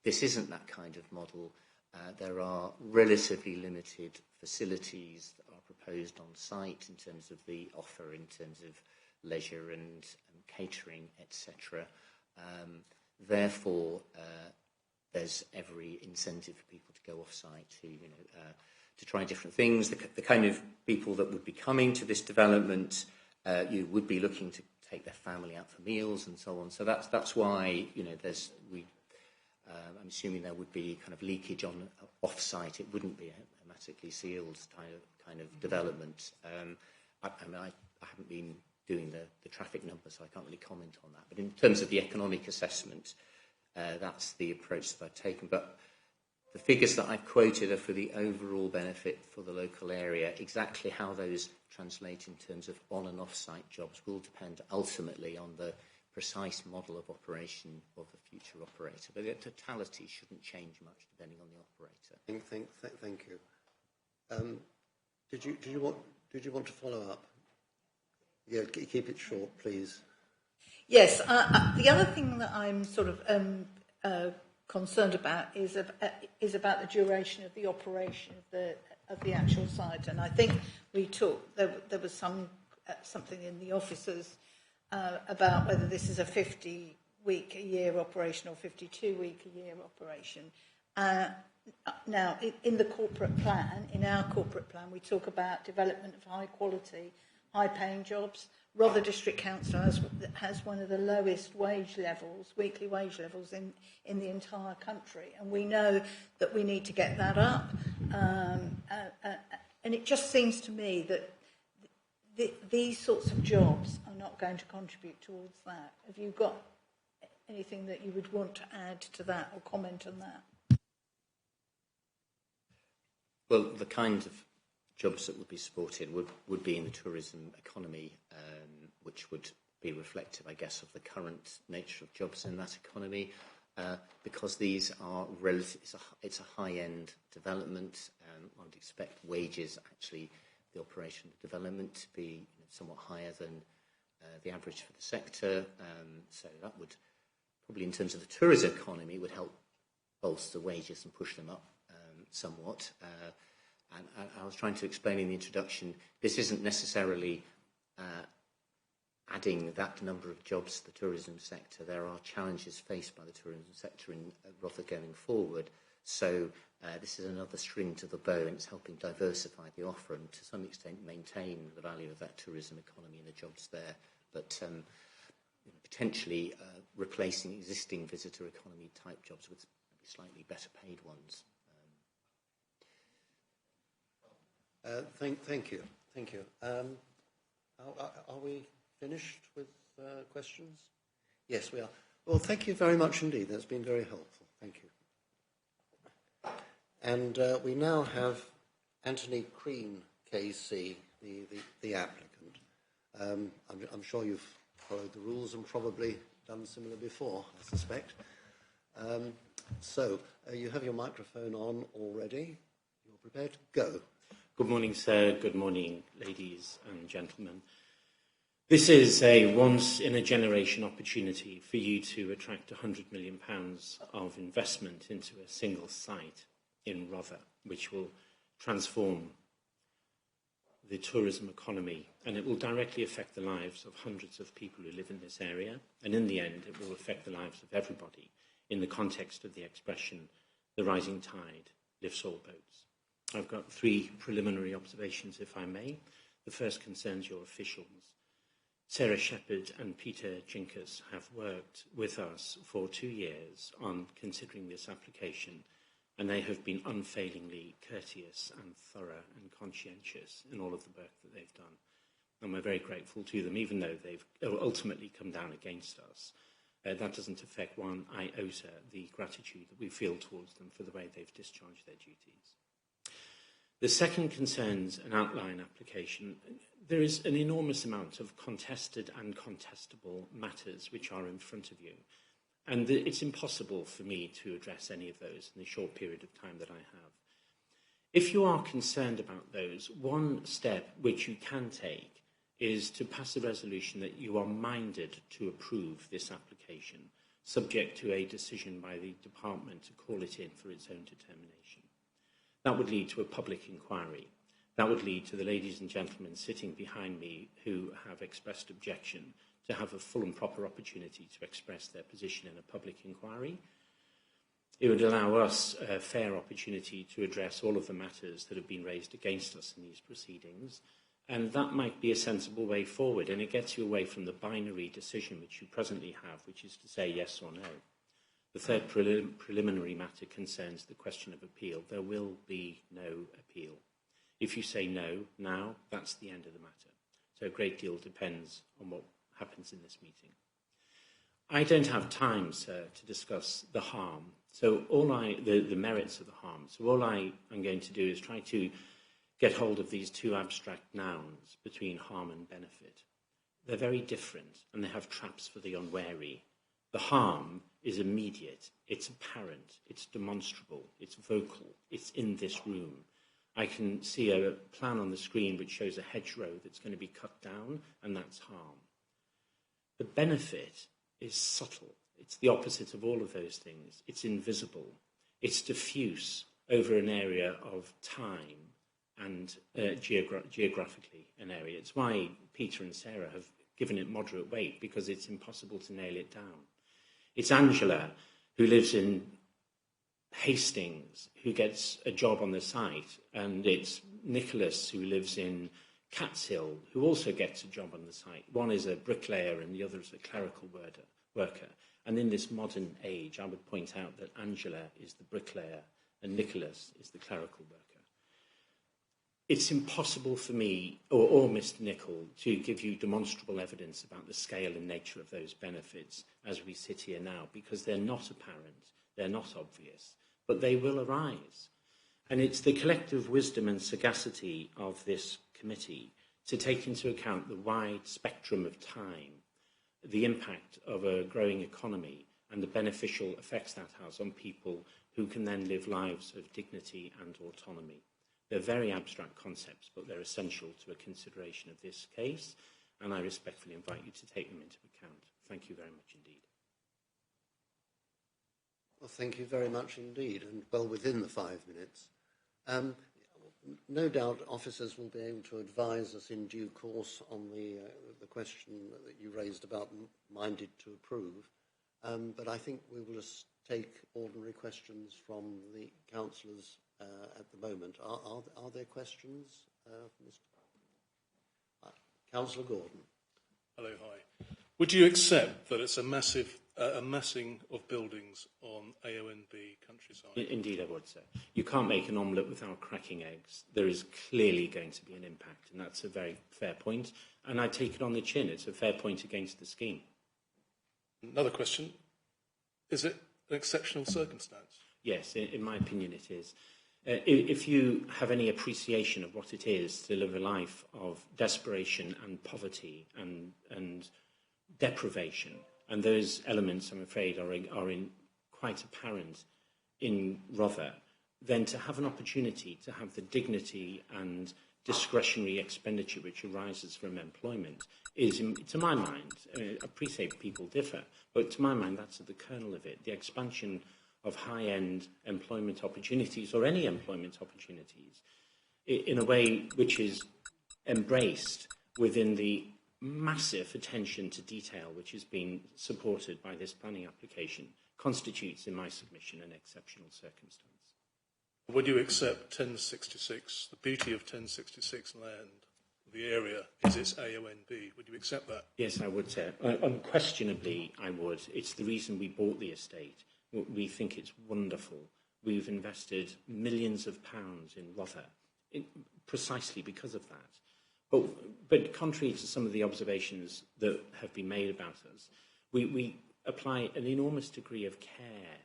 This isn't that kind of model. There are relatively limited facilities that are proposed on site in terms of the offer, in terms of leisure and catering, etc. Therefore, there's every incentive for people to go off site to try different things. The kind of people that would be coming to this development, you would be looking to take their family out for meals and so on. So that's why I'm assuming there would be kind of leakage on off-site. It wouldn't be a hermetically sealed kind of development. I haven't been doing the traffic numbers, so I can't really comment on that. But in terms of the economic assessment, that's the approach that I've taken. But the figures that I've quoted are for the overall benefit for the local area. Exactly how those translate in terms of on and off-site jobs will depend ultimately on the precise model of operation of the future operator, but the totality shouldn't change much depending on the operator. Thank you. Did you want to follow up? Yeah, keep it short, please. Yes. The other thing that I'm sort of concerned about is about the duration of the operation of the actual site, and I think there was something in the officers. About whether this is a 50-week-a-year operation or 52-week-a-year operation. Now, in the corporate plan, we talk about development of high-quality, high-paying jobs. Rother District Council has one of the lowest wage levels, weekly wage levels in the entire country, and we know that we need to get that up. And it just seems to me that these sorts of jobs are not going to contribute towards that. Have you got anything that you would want to add to that or comment on that? Well, the kind of jobs that would be supported would be in the tourism economy, which would be reflective, I guess, of the current nature of jobs in that economy, because these are it's a high-end development. I would expect wages, actually, the operation of development to be somewhat higher than the average for the sector. So that would probably, in terms of the tourism economy, would help bolster wages and push them up somewhat. And I was trying to explain in the introduction, this isn't necessarily adding that number of jobs to the tourism sector. There are challenges faced by the tourism sector in Rother going forward. So this is another string to the bow, and it's helping diversify the offer and to some extent maintain the value of that tourism economy and the jobs there, but potentially replacing existing visitor economy type jobs with slightly better paid ones. Thank you. Are we finished with questions? Yes, we are. Well, thank you very much indeed. That's been very helpful. Thank you. And we now have Anthony Crean, KC, the applicant. I'm sure you've followed the rules and probably done similar before, I suspect. So you have your microphone on already. You're prepared to go. Good morning, sir. Good morning, ladies and gentlemen. This is a once-in-a-generation opportunity for you to attract £100 million of investment into a single site in Rother, which will transform the tourism economy, and it will directly affect the lives of hundreds of people who live in this area, and in the end it will affect the lives of everybody in the context of the expression, the rising tide lifts all boats. I've got 3 preliminary observations, if I may. The first concerns your officials. Sarah Shepherd and Peter Jinkus have worked with us for 2 years on considering this application, and they have been unfailingly courteous and thorough and conscientious in all of the work that they've done. And we're very grateful to them, even though they've ultimately come down against us. That doesn't affect one iota the gratitude that we feel towards them for the way they've discharged their duties. The second concerns an outline application. There is an enormous amount of contested and contestable matters which are in front of you. And it's impossible for me to address any of those in the short period of time that I have. If you are concerned about those, one step which you can take is to pass a resolution that you are minded to approve this application, subject to a decision by the department to call it in for its own determination. That would lead to a public inquiry. That would lead to the ladies and gentlemen sitting behind me who have expressed objection to have a full and proper opportunity to express their position in a public inquiry. It would allow us a fair opportunity to address all of the matters that have been raised against us in these proceedings, and that might be a sensible way forward, and it gets you away from the binary decision which you presently have, which is to say yes or no. The third preliminary matter concerns the question of appeal. There will be no appeal. If you say no now, that's the end of the matter. So a great deal depends on what happens in this meeting. I don't have time, sir, to discuss the harm. So the merits of the harm. So all I am going to do is try to get hold of these 2 abstract nouns between harm and benefit. They're very different, and they have traps for the unwary. The harm is immediate, it's apparent, it's demonstrable, it's vocal, it's in this room. I can see a plan on the screen which shows a hedgerow that's going to be cut down, and that's harm. The benefit is subtle. It's the opposite of all of those things. It's invisible. It's diffuse over an area of time and geographically an area. It's why Peter and Sarah have given it moderate weight, because it's impossible to nail it down. It's Angela, who lives in Hastings, who gets a job on the site, and it's Nicholas, who lives in Catshill, who also gets a job on the site. One is a bricklayer and the other is a clerical worker. And in this modern age, I would point out that Angela is the bricklayer and Nicholas is the clerical worker. It's impossible for me, or Mr. Nichol, to give you demonstrable evidence about the scale and nature of those benefits as we sit here now, because they're not apparent, they're not obvious, but they will arise. And it's the collective wisdom and sagacity of this committee to take into account the wide spectrum of time, the impact of a growing economy, and the beneficial effects that has on people who can then live lives of dignity and autonomy. They're very abstract concepts, but they're essential to a consideration of this case, and I respectfully invite you to take them into account. Thank you very much indeed. Well, thank you very much indeed, and well within the 5 minutes. No doubt officers will be able to advise us in due course on the question that you raised about minded to approve, but I think we will just take ordinary questions from the councillors at the moment. Are there questions? Councillor Gordon. Hello, hi. Would you accept that it's a massing of buildings on AONB countryside? Indeed I would, sir. You can't make an omelette without cracking eggs. There is clearly going to be an impact, and that's a very fair point. And I take it on the chin. It's a fair point against the scheme. Another question. Is it an exceptional circumstance? Yes, in my opinion it is. If you have any appreciation of what it is to live a life of desperation and poverty and deprivation, and those elements, I'm afraid, are in quite apparent in Rother, then to have an opportunity to have the dignity and discretionary expenditure which arises from employment is, to my mind, I appreciate people differ, but to my mind that's at the kernel of it, the expansion of high-end employment opportunities or any employment opportunities in a way which is embraced within the massive attention to detail which has been supported by this planning application constitutes, in my submission, an exceptional circumstance. Would you accept 1066, the beauty of 1066 land, the area, is its AONB? Would you accept that? Yes, I would, sir. Unquestionably, I would. It's the reason we bought the estate. We think it's wonderful. We've invested millions of pounds in Rother, precisely because of that. But contrary to some of the observations that have been made about us, we apply an enormous degree of care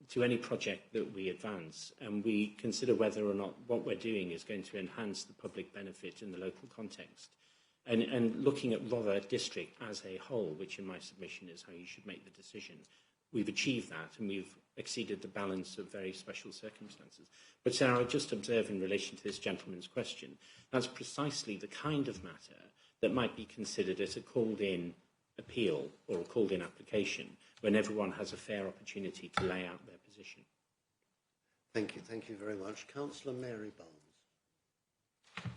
to any project that we advance, and we consider whether or not what we're doing is going to enhance the public benefit in the local context. And looking at Rother district as a whole, which in my submission is how you should make the decision, we've achieved that and we've exceeded the balance of very special circumstances. But Sarah, I would just observe in relation to this gentleman's question, that's precisely the kind of matter that might be considered as a called-in appeal or a called-in application when everyone has a fair opportunity to lay out their position. Thank you very much. Councillor Mary Barnes.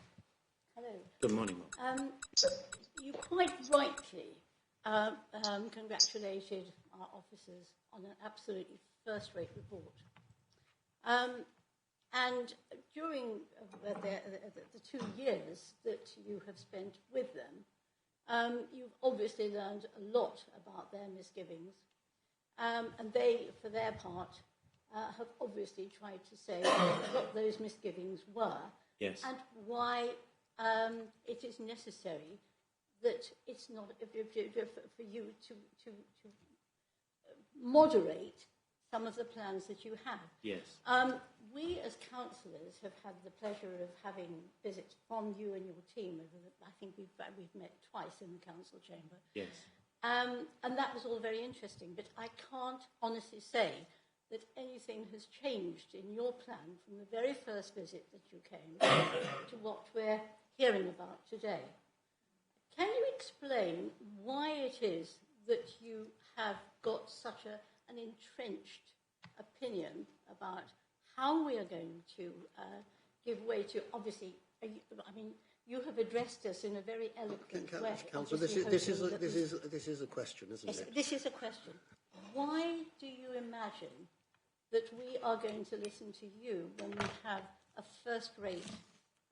Hello. Good morning, Mark. You quite rightly congratulated our officers on an absolutely first-rate report. And during the 2 years that you have spent with them, you've obviously learned a lot about their misgivings. And they, for their part, have obviously tried to say what those misgivings were. Yes. And why it is necessary that it's not for you to moderate some of the plans that you have. Yes. We as councillors have had the pleasure of having visits from you and your team. I think we've met twice in the council chamber. Yes. And that was all very interesting, but I can't honestly say that anything has changed in your plan from the very first visit that you came to what we're hearing about today. Can you explain why it is that you have got such an entrenched opinion about how we are going to give way to, obviously, you have addressed us in a very eloquent way. Councillor, this is a question, isn't it? This is a question. Why do you imagine that we are going to listen to you when we have a first-rate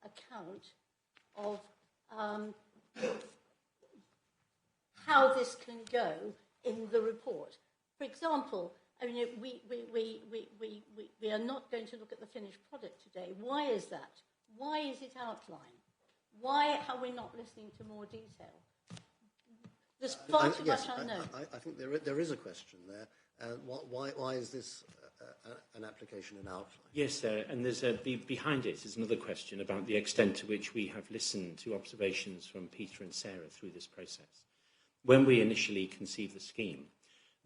account of how this can go in the report? For example, we are not going to look at the finished product today. Why is that? Why is it outlined? Why are we not listening to more detail? There's far too much unknown. I think there is a question there. Why is this an application in outline? Yes, and there's behind it is another question about the extent to which we have listened to observations from Peter and Sarah through this process. When we initially conceived the scheme,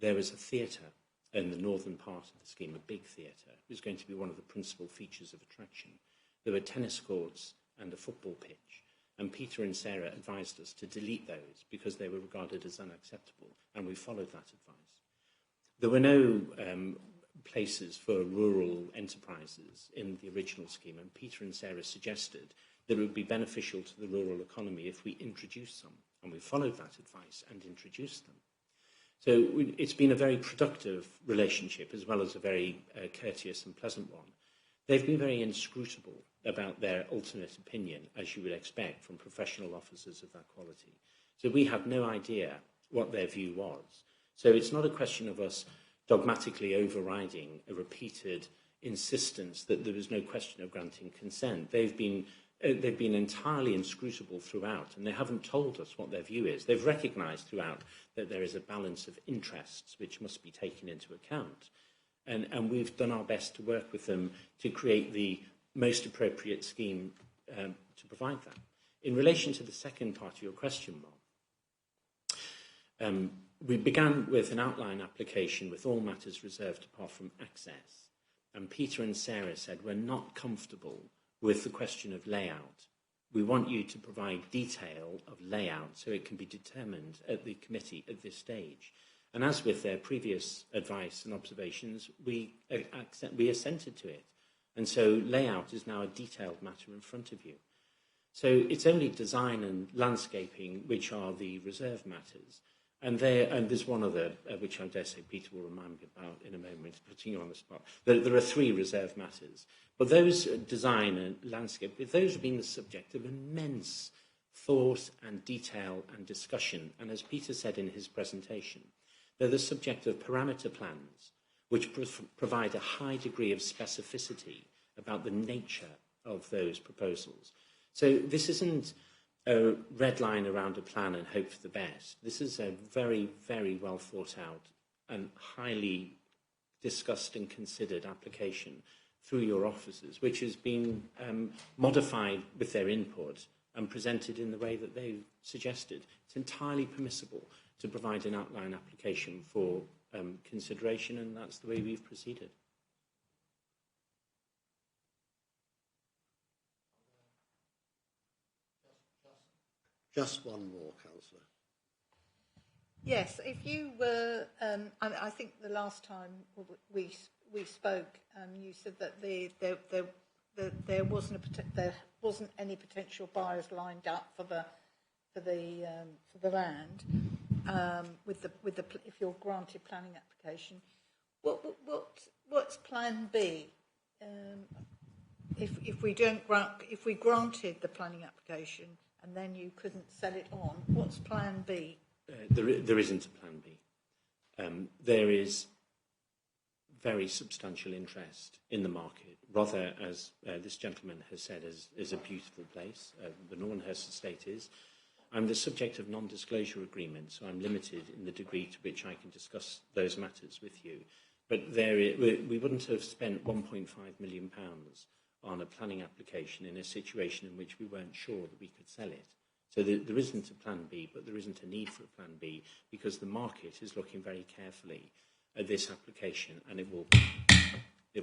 there was a theatre in the northern part of the scheme, a big theatre. It was going to be one of the principal features of attraction. There were tennis courts and a football pitch, and Peter and Sarah advised us to delete those because they were regarded as unacceptable, and we followed that advice. There were no places for rural enterprises in the original scheme, and Peter and Sarah suggested that it would be beneficial to the rural economy if we introduced some, and we followed that advice and introduced them. So it's been a very productive relationship as well as a very courteous and pleasant one. They've been very inscrutable about their ultimate opinion, as you would expect from professional officers of that quality. So we have no idea what their view was. So it's not a question of us dogmatically overriding a repeated insistence that there was no question of granting consent. They've been entirely inscrutable throughout, and they haven't told us what their view is. They've recognised throughout that there is a balance of interests which must be taken into account. And we've done our best to work with them to create the most appropriate scheme to provide that. In relation to the second part of your question, Mark, we began with an outline application with all matters reserved apart from access. And Peter and Sarah said, we're not comfortable with the question of layout. We want you to provide detail of layout so it can be determined at the committee at this stage. And as with their previous advice and observations, we assented to it. And so layout is now a detailed matter in front of you. So it's only design and landscaping which are the reserve matters. And there's one other, which I dare say Peter will remind me about in a moment, putting you on the spot. There are 3 reserve matters. But those design and landscape, those have been the subject of immense thought and detail and discussion. And as Peter said in his presentation, they're the subject of parameter plans, which provide a high degree of specificity about the nature of those proposals. So this isn't a red line around a plan and hope for the best. This is a very, very well thought out and highly discussed and considered application through your officers, which has been modified with their input and presented in the way that they suggested. It's entirely permissible to provide an outline application for consideration, and that's the way we've proceeded. Just one more, Councillor. Yes, if you were, I think the last time we spoke, you said that there wasn't any potential buyers lined up for the land if you're granted planning application. What's Plan B? If we granted the planning application and then you couldn't sell it on, what's Plan B? There isn't a Plan B. There is very substantial interest in the market. Rother, as this gentleman has said, is a beautiful place. The Normanhurst estate is. I'm the subject of non-disclosure agreement, so I'm limited in the degree to which I can discuss those matters with you. But we wouldn't have spent £1.5 million on a planning application in a situation in which we weren't sure that we could sell it. So there isn't a Plan B, but there isn't a need for a Plan B because the market is looking very carefully at this application, and it will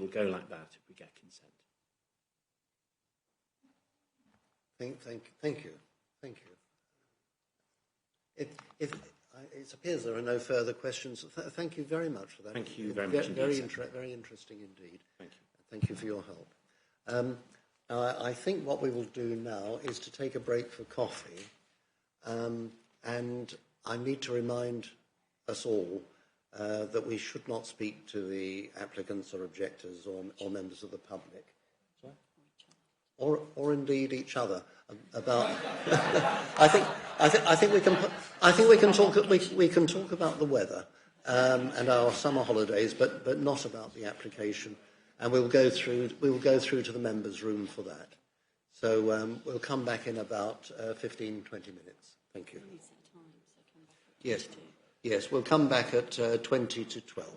go like that if we get consent. Thank you. It appears there are no further questions. Thank you very much for that. Thank you very much. Very interesting indeed. Thank you. Thank you for your help. I think what we will do now is to take a break for coffee, and I need to remind us all that we should not speak to the applicants or objectors or members of the public, or indeed each other about. I think we can talk about the weather and our summer holidays, but not about the application. And we will go through to the members' room for that. So we'll come back in about 15, 20 minutes. Thank you. Yes, we'll come back at 20 to 12.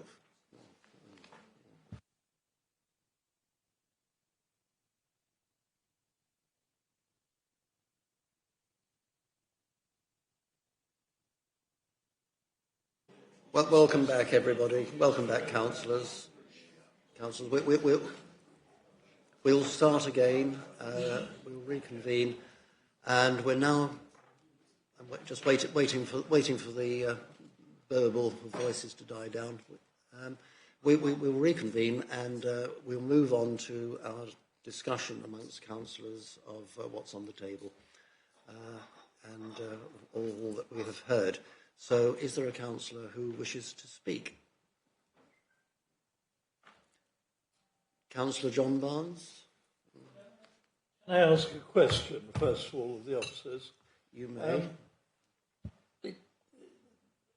Well, welcome back, everybody. Welcome back, councillors. We'll start again. We'll reconvene, and we're now just waiting for the verbal voices to die down. We'll reconvene, and we'll move on to our discussion amongst councillors of what's on the table and all that we have heard. So, is there a councillor who wishes to speak? Councillor John Barnes? Can I ask a question, first of all, of the officers? You may.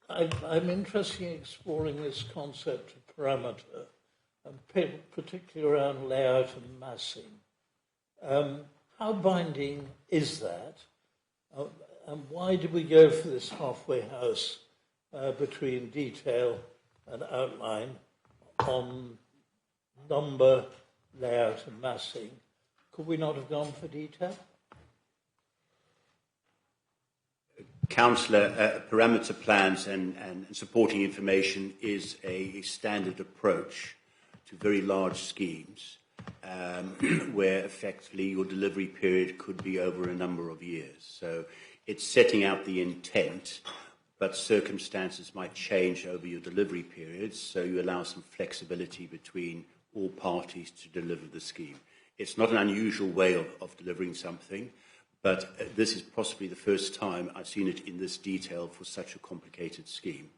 I'm interested in exploring this concept of parameter, and particularly around layout and massing. How binding is that? And why did we go for this halfway house between detail and outline on number, layout and massing, could we not have gone for detail? Councillor, parameter plans and supporting information is a standard approach to very large schemes where effectively your delivery period could be over a number of years. So it's setting out the intent, but circumstances might change over your delivery periods, so you allow some flexibility between all parties to deliver the scheme. It's not an unusual way of delivering something, but this is possibly the first time I've seen it in this detail for such a complicated scheme.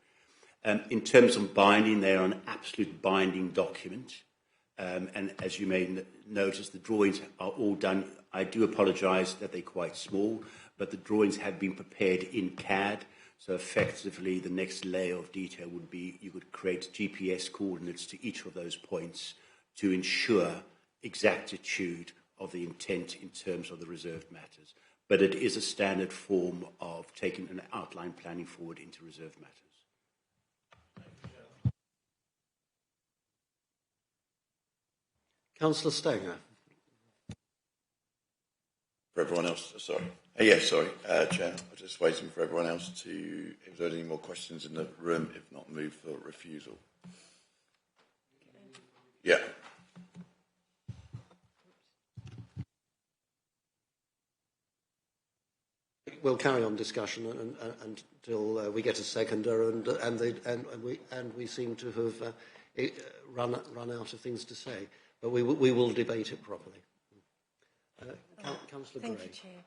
In terms of binding, they are an absolute binding document. And as you may notice, the drawings are all done. I do apologise that they're quite small, but the drawings have been prepared in CAD. So effectively, the next layer of detail would be you would create GPS coordinates to each of those points to ensure exactitude of the intent in terms of the reserved matters. But it is a standard form of taking an outline planning forward into reserved matters. Councillor Stanger. For everyone else, sorry. Chair. I'm just waiting for everyone else to, if there are any more questions in the room, if not, move for refusal. Yeah. We'll carry on discussion until we get a seconder, and we seem to have run out of things to say. But we will debate it properly. Councillor Gray. Thank you, Chair.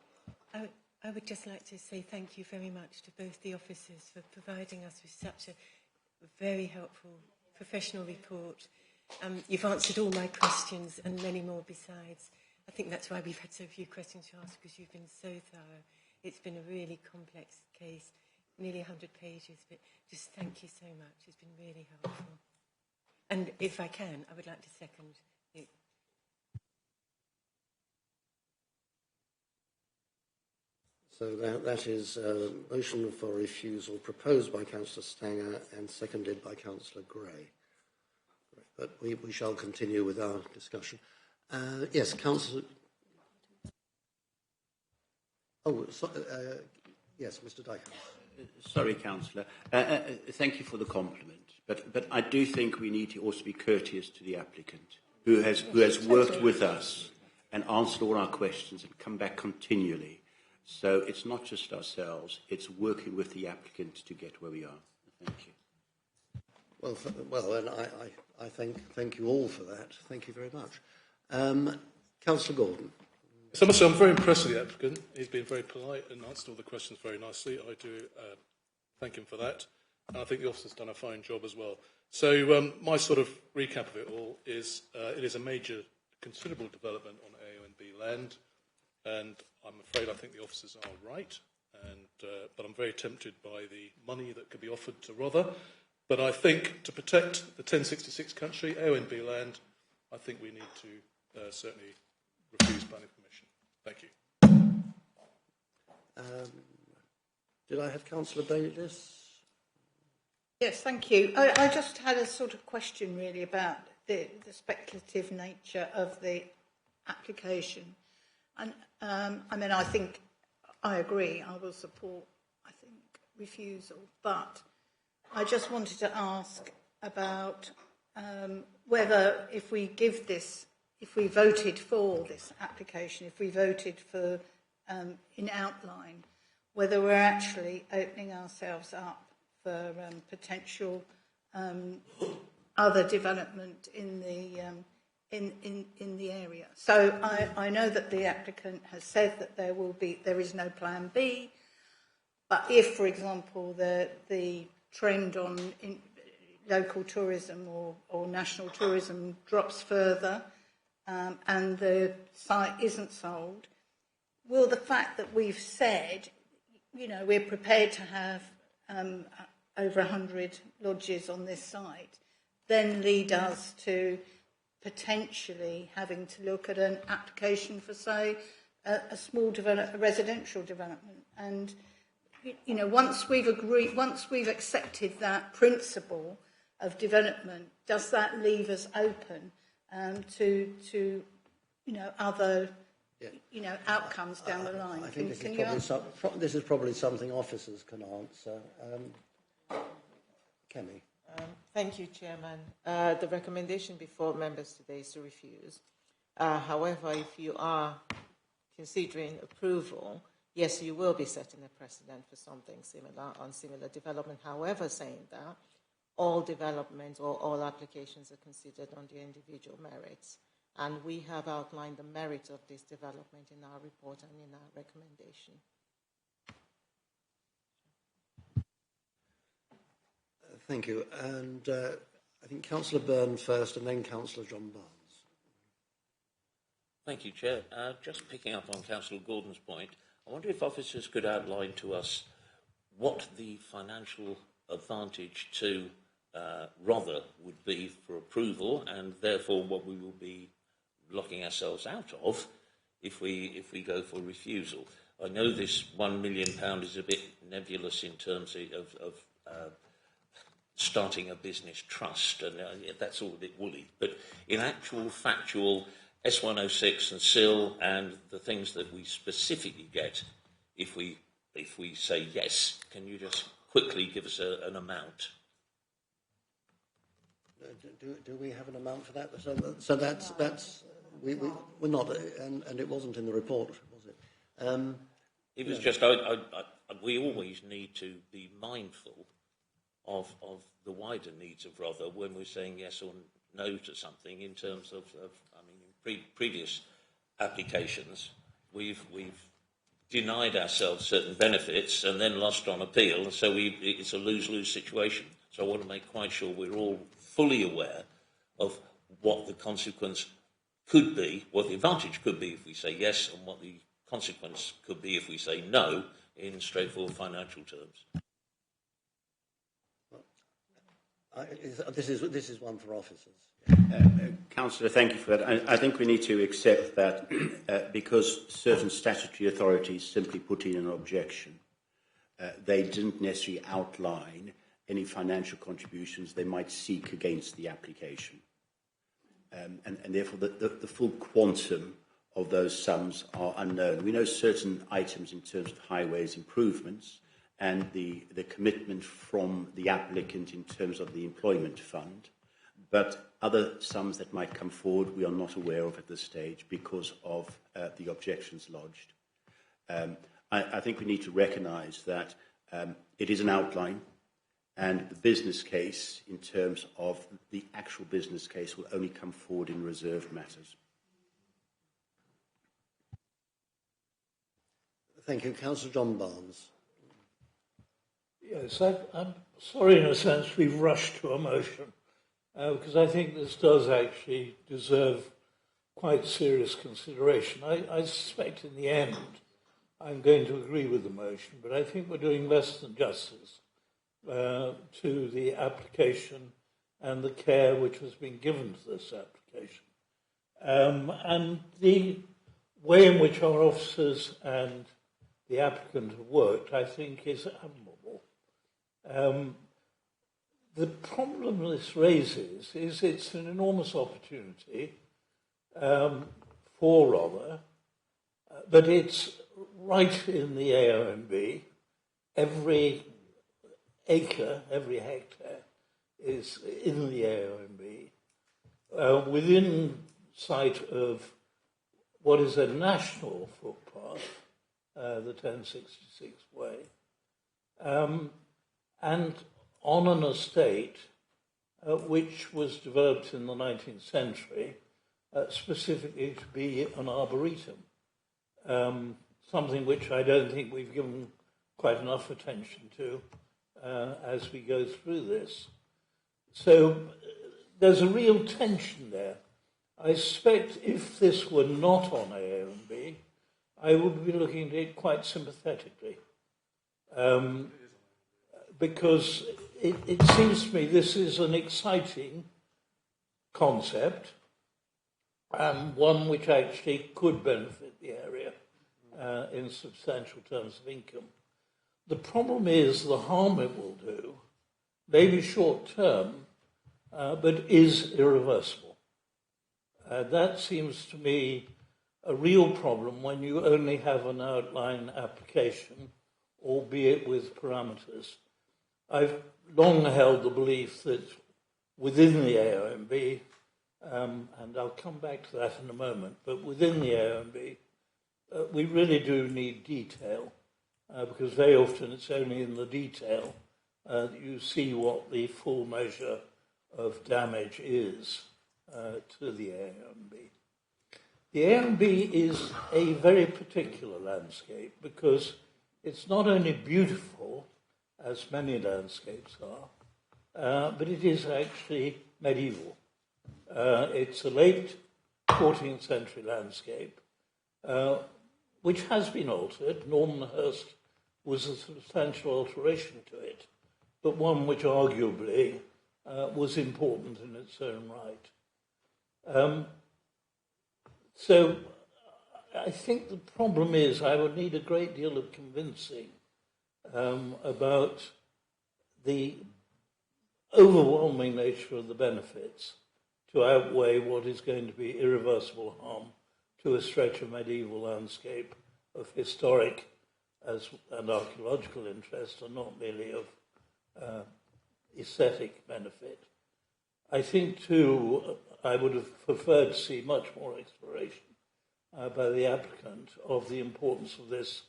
I would just like to say thank you very much to both the officers for providing us with such a very helpful professional report. You've answered all my questions and many more besides. I think that's why we've had so few questions to ask, because you've been so thorough. It's been a really complex case, nearly 100 pages, but just thank you so much. It's been really helpful. And if I can, I would like to second it. So that is a motion for refusal proposed by Councillor Stanger and seconded by Councillor Gray. But we shall continue with our discussion. Yes, Councillor. Yes, Mr. Dykhouse. Sorry, Councillor. Thank you for the compliment. But I do think we need to also be courteous to the applicant, who has worked with us and answered all our questions and come back continually. So it's not just ourselves; it's working with the applicant to get where we are. Thank you. Well, and I thank you all for that. Thank you very much. Councillor Gordon. So I must say I'm very impressed with the applicant. He's been very polite and answered all the questions very nicely. I do thank him for that. And I think the officer's done a fine job as well. So my sort of recap of it all is it is a major, considerable development on AONB land. And I'm afraid I think the officers are right. But I'm very tempted by the money that could be offered to Rother. But I think to protect the 1066 country, AONB land, I think we need to certainly refuse planning permission. Thank you. Did I have Councillor Bayliss? Yes, thank you. I just had a sort of question really about the speculative nature of the application. And I mean, I think I agree. I will support, I think, refusal. But I just wanted to ask about whether if we give this, if we voted for this application, if we voted for in outline, whether we're actually opening ourselves up for potential other development in the area. So I know that the applicant has said that there is no plan B, but if, for example, the trend on local tourism or national tourism drops further and the site isn't sold, will the fact that we've said, you know, we're prepared to have over 100 lodges on this site, then lead us to potentially having to look at an application for, say, a small residential development? And, you know, once we've accepted that principle of development, does that leave us open to other outcomes down the line. I think this is probably something officers can answer. Kemi. Thank you, Chairman. The recommendation before members today is to refuse. However, if you are considering approval, yes, you will be setting a precedent for something similar on similar development. However, saying that, all developments or all applications are considered on their individual merits. And we have outlined the merits of this development in our report and in our recommendation. Thank you. And I think Councillor Byrne first and then Councillor John Barnes. Thank you, Chair. Just picking up on Councillor Gordon's point, I wonder if officers could outline to us what the financial advantage to Rother would be for approval, and therefore what we will be locking ourselves out of if we go for refusal. I know this £1 million is a bit nebulous in terms of starting a business trust, and that's all a bit woolly. But in actual factual S106 and SIL and the things that we specifically get, if we say yes, can you just quickly give us an amount? Do we have an amount for that? So that's we're not, and it wasn't in the report, was it? It was just we always need to be mindful of the wider needs of Rother when we're saying yes or no to something. In terms of previous applications, we've denied ourselves certain benefits and then lost on appeal, and so it's a lose-lose situation. So I want to make quite sure we're all fully aware of what the consequence could be, what the advantage could be if we say yes, and what the consequence could be if we say no in straightforward financial terms. This is one for officers. Councillor, thank you for that. I think we need to accept that because certain statutory authorities simply put in an objection, they didn't necessarily outline any financial contributions they might seek against the application. And therefore, the full quantum of those sums are unknown. We know certain items in terms of highways improvements and the commitment from the applicant in terms of the employment fund, but other sums that might come forward we are not aware of at this stage because of the objections lodged. I think we need to recognise that it is an outline, and the business case, in terms of the actual business case, will only come forward in reserved matters. Thank you. Councillor John Barnes. Yes, I'm sorry in a sense we've rushed to a motion, because I think this does actually deserve quite serious consideration. I suspect in the end I'm going to agree with the motion, but I think we're doing less than justice to the application and the care which has been given to this application. And the way in which our officers and the applicant have worked, I think, is admirable. The problem this raises is it's an enormous opportunity for Rother, but it's right in the AONB. Every acre, every hectare is in the AONB, within sight of what is a national footpath, the 1066 Way, and on an estate which was developed in the 19th century specifically to be an arboretum, something which I don't think we've given quite enough attention to as we go through this. So there's a real tension there. I suspect if this were not on AONB, I would be looking at it quite sympathetically. Because it seems to me this is an exciting concept and one which actually could benefit the area in substantial terms of income. The problem is the harm it will do may be short term, but is irreversible. That seems to me a real problem when you only have an outline application, albeit with parameters. I've long held the belief that within the AONB, and I'll come back to that in a moment, but within the AONB, we really do need detail, because very often it's only in the detail that you see what the full measure of damage is to the AONB. The AONB is a very particular landscape because it's not only beautiful, as many landscapes are, but it is actually medieval. It's a late 14th century landscape, which has been altered. Normanhurst was a substantial alteration to it, but one which arguably was important in its own right. So I think the problem is I would need a great deal of convincing about the overwhelming nature of the benefits to outweigh what is going to be irreversible harm to a stretch of medieval landscape of historic and archaeological interest, and not merely of aesthetic benefit. I think, too, I would have preferred to see much more exploration by the applicant of the importance of this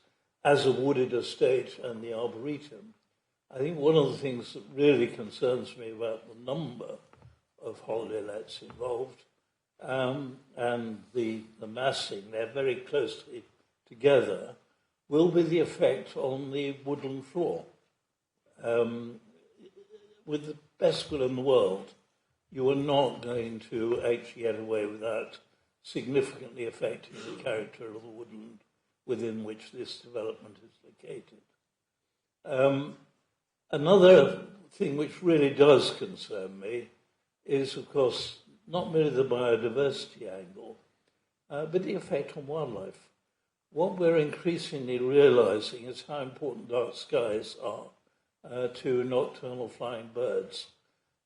as a wooded estate and the arboretum. I think one of the things that really concerns me about the number of holiday lets involved and the massing, they're very closely together, will be the effect on the woodland floor. With the best will in the world, you are not going to actually get away without significantly affecting the character of the woodland within which this development is located. Another thing which really does concern me is, of course, not merely the biodiversity angle, but the effect on wildlife. What we're increasingly realizing is how important dark skies are to nocturnal flying birds.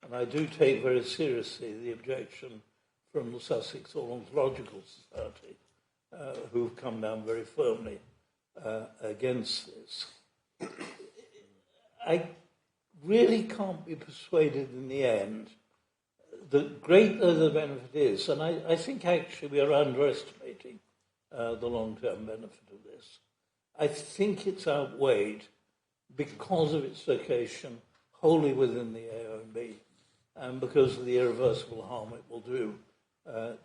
And I do take very seriously the objection from the Sussex Ornithological Society, who've come down very firmly against this. I really can't be persuaded in the end that great though the benefit is, and I think actually we are underestimating the long-term benefit of this. I think it's outweighed because of its location wholly within the AONB and because of the irreversible harm it will do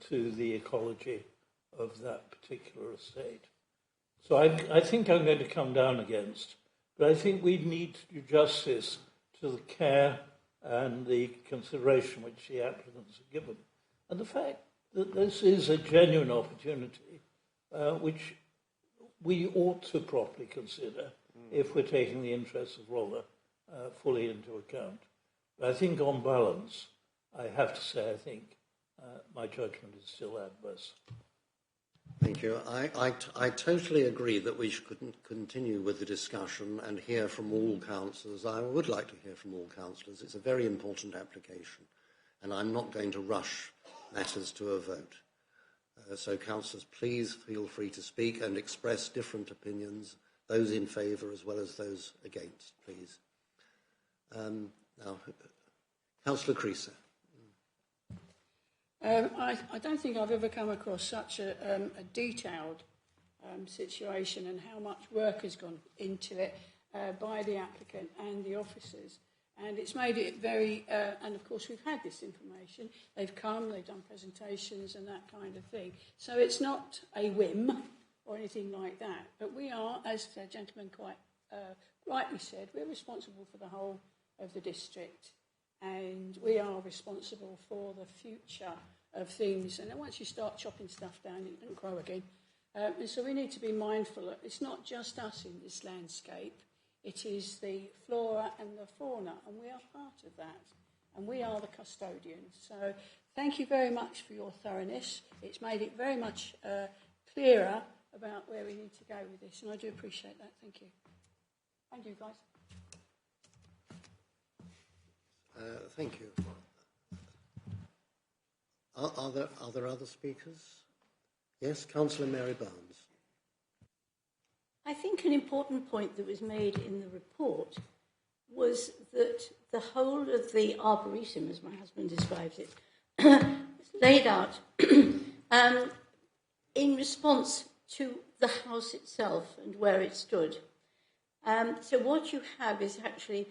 to the ecology of that particular estate. So I think I'm going to come down against, but I think we need to do justice to the care and the consideration which the applicants are given. And the fact that this is a genuine opportunity which we ought to properly consider if we're taking the interests of Rother fully into account. But I think on balance, I have to say, I think my judgment is still adverse. Thank you. I totally agree that we should continue with the discussion and hear from all councillors. I would like to hear from all councillors. It's a very important application, and I'm not going to rush matters to a vote. So councillors, please feel free to speak and express different opinions, those in favour as well as those against, please. Now, Councillor Creaser. I don't think I've ever come across such a detailed situation and how much work has gone into it by the applicant and the officers. And it's made it very, and of course we've had this information. They've come, they've done presentations and that kind of thing. So it's not a whim or anything like that. But we are, as the gentleman quite rightly said, we're responsible for the whole of the district. And we are responsible for the future of things. And then once you start chopping stuff down, it doesn't grow again. And so we need to be mindful that it's not just us in this landscape. It is the flora and the fauna, and we are part of that. And we are the custodians. So thank you very much for your thoroughness. It's made it very much clearer about where we need to go with this, and I do appreciate that. Thank you. And you guys. Thank you. Are there other speakers? Yes, Councillor Mary Barnes. I think an important point that was made in the report was that the whole of the arboretum, as my husband describes it, was laid out in response to the house itself and where it stood. So what you have is actually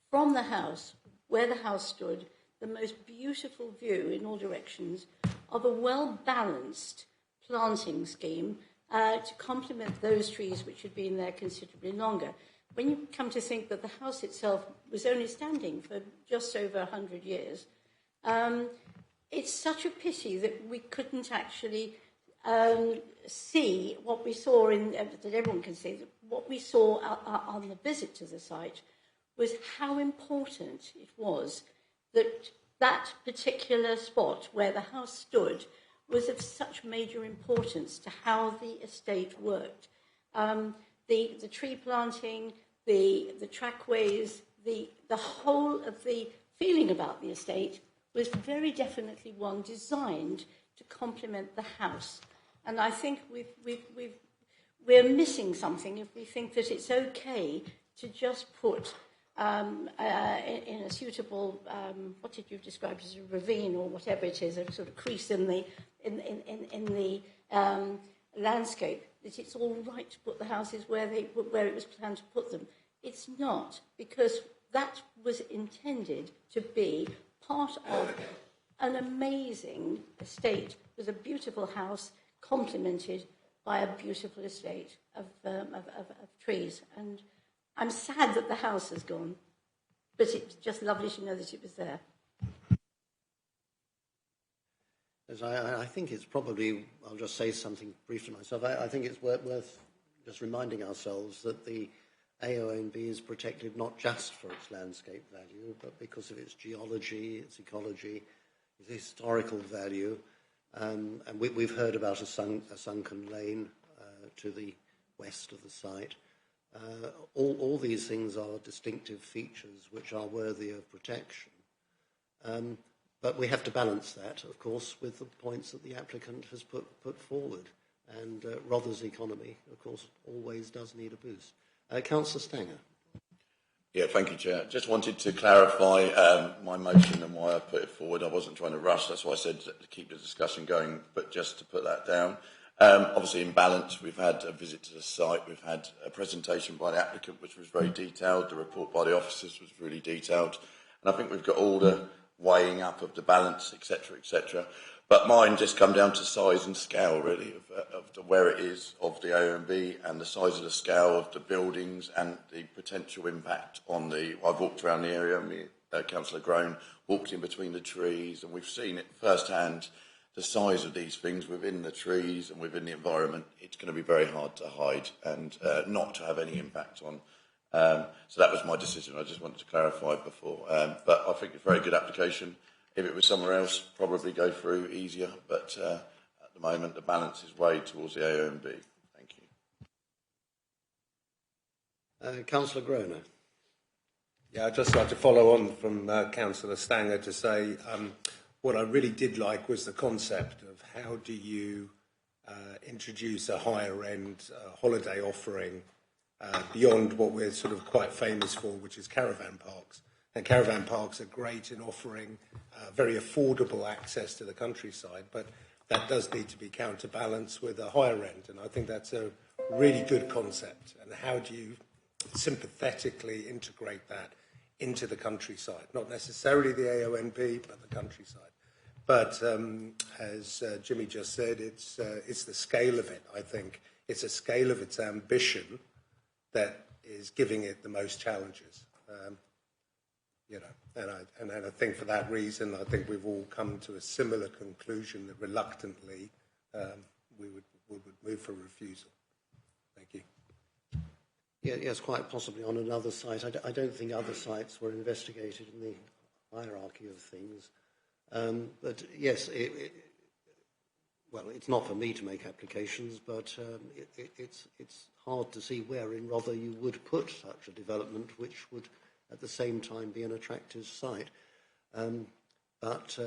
from the house, where the house stood, the most beautiful view in all directions of a well-balanced planting scheme to complement those trees which had been there considerably longer. When you come to think that the house itself was only standing for just over 100 years, it's such a pity that we couldn't actually see what we saw that everyone can see, that what we saw on the visit to the site was how important it was that that particular spot where the house stood was of such major importance to how the estate worked. The tree planting, the trackways, the whole of the feeling about the estate was very definitely one designed to complement the house. And I think we're missing something if we think that it's okay to just put in a suitable, what did you describe as a ravine or whatever it is, a sort of crease in the landscape, that it's all right to put the houses where it was planned to put them. It's not, because that was intended to be part of an amazing estate with a beautiful house complemented by a beautiful estate of trees. And I'm sad that the house has gone, but it's just lovely to know that it was there. As I think it's probably, I'll just say something briefly myself, I think it's worth just reminding ourselves that the AONB is protected not just for its landscape value, but because of its geology, its ecology, its historical value. And we've heard about a sunken lane to the west of the site. All these things are distinctive features which are worthy of protection. But we have to balance that, of course, with the points that the applicant has put forward. And Rother's economy, of course, always does need a boost. Councillor Stanger. Yeah, thank you, Chair. Just wanted to clarify my motion and why I put it forward. I wasn't trying to rush, that's why I said to keep the discussion going, but just to put that down. Obviously, in balance, we've had a visit to the site, we've had a presentation by the applicant, which was very detailed, the report by the officers was really detailed, and I think we've got all the weighing up of the balance, etc., etc. But mine just come down to size and scale, really, of where it is of the AONB and the size of the scale of the buildings and the potential impact on the... I've walked around the area, Councillor Groan walked in between the trees, and we've seen it firsthand, the size of these things within the trees and within the environment. It's going to be very hard to hide and not to have any impact on. So that was my decision. I just wanted to clarify before. But I think it's a very good application. If it was somewhere else, probably go through easier. But at the moment, the balance is weighed towards the AONB. Thank you. Councillor Groner. Yeah, I'd just like to follow on from Councillor Stanger to say what I really did like was the concept of how do you introduce a higher end holiday offering beyond what we're sort of quite famous for, which is caravan parks. And caravan parks are great in offering very affordable access to the countryside, but that does need to be counterbalanced with a higher end. And I think that's a really good concept. And how do you sympathetically integrate that into the countryside? Not necessarily the AONB, but the countryside. But as Jimmy just said, it's the scale of it, I think. It's a scale of its ambition that is giving it the most challenges. And I think for that reason, I think we've all come to a similar conclusion that reluctantly we would move for refusal. Thank you. Yeah, yes, quite possibly on another site. I don't think other sites were investigated in the hierarchy of things. But yes, well, it's not for me to make applications, but it's hard to see where in Rother you would put such a development which would at the same time be an attractive site. But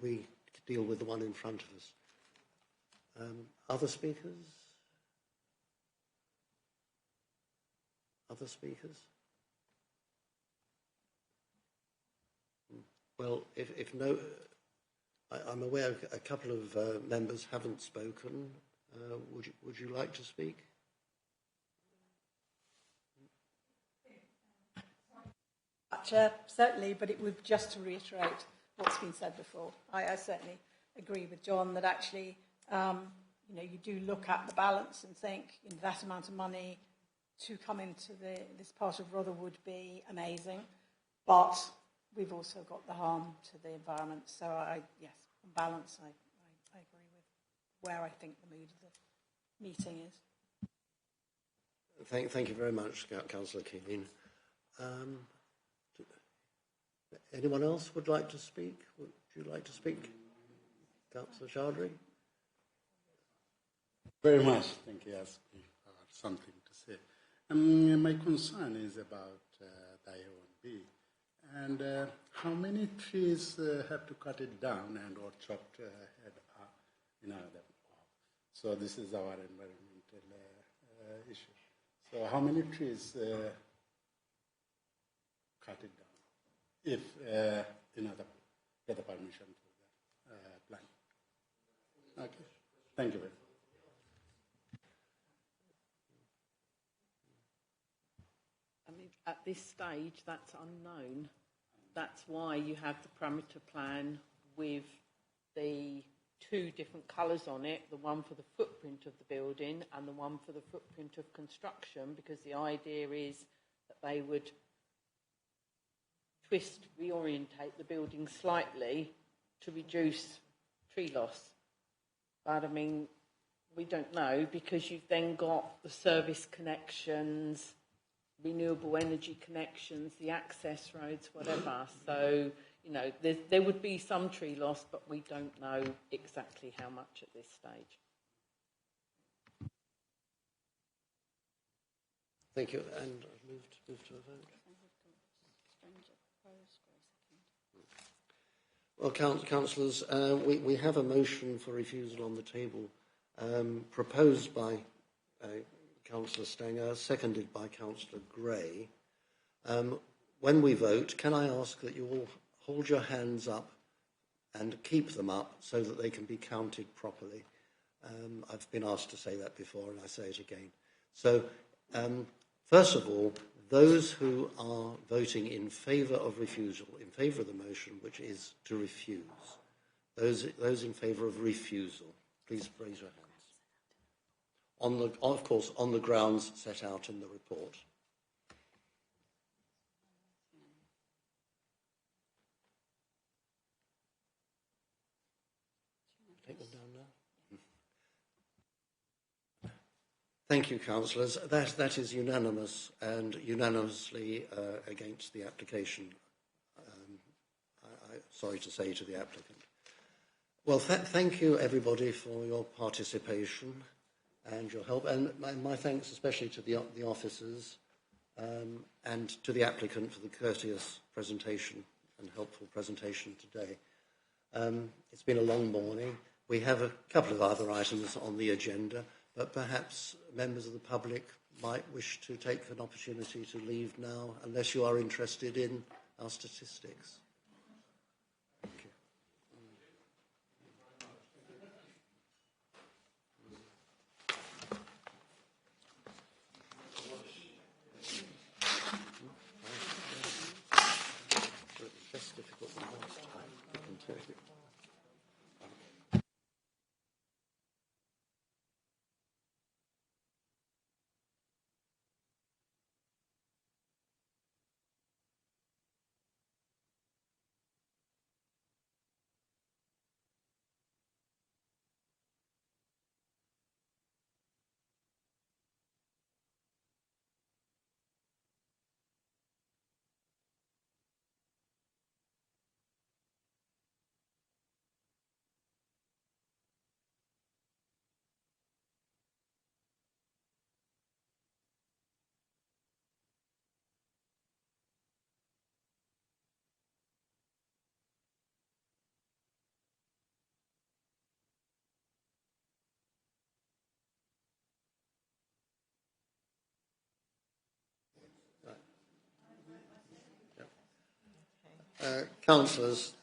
we deal with the one in front of us. Other speakers? Other speakers? Well, if no, I'm aware a couple of members haven't spoken. Would you like to speak? Certainly, but it would just to reiterate what's been said before. I certainly agree with John that actually, you do look at the balance and think that amount of money to come into this part of Rotherham would be amazing, but we've also got the harm to the environment. So yes, on balance, I agree with where I think the mood of the meeting is. Thank you very much, Councillor Keane. Anyone else would like to speak? Would you like to speak? Councillor Chowdhury? Very much. Thank you. Asked me something to say. My concern is about the A1B and how many trees have to cut it down and or chopped head up, So this is our environmental issue. So how many trees cut it down if get the permission for the plan? Okay. Thank you very much. I mean, at this stage, that's unknown. That's why you have the parameter plan with the two different colours on it, the one for the footprint of the building and the one for the footprint of construction, because the idea is that they would reorientate the building slightly to reduce tree loss. But I mean, we don't know, because you've then got the service connections, renewable energy connections, the access roads, whatever. So, there would be some tree loss, but we don't know exactly how much at this stage. Thank you. And move to a vote. Well, councillors, we have a motion for refusal on the table proposed by Councillor Stanger, seconded by Councillor Gray. When we vote, can I ask that you all hold your hands up and keep them up so that they can be counted properly? I've been asked to say that before, and I say it again. So, first of all, those who are voting in favour of refusal, in favour of the motion, which is to refuse, those in favour of refusal, please raise your hands. Of course, on the grounds set out in the report. Take them down now. Thank you, councillors. That is unanimous and unanimously against the application. Sorry to say to the applicant. Well, thank you, everybody, for your participation and your help. And my thanks especially to the officers and to the applicant for the courteous presentation and helpful presentation today. It's been a long morning. We have a couple of other items on the agenda, but perhaps members of the public might wish to take an opportunity to leave now, unless you are interested in our statistics. Thank you. Less difficult than last time, I can tell you. Councillors,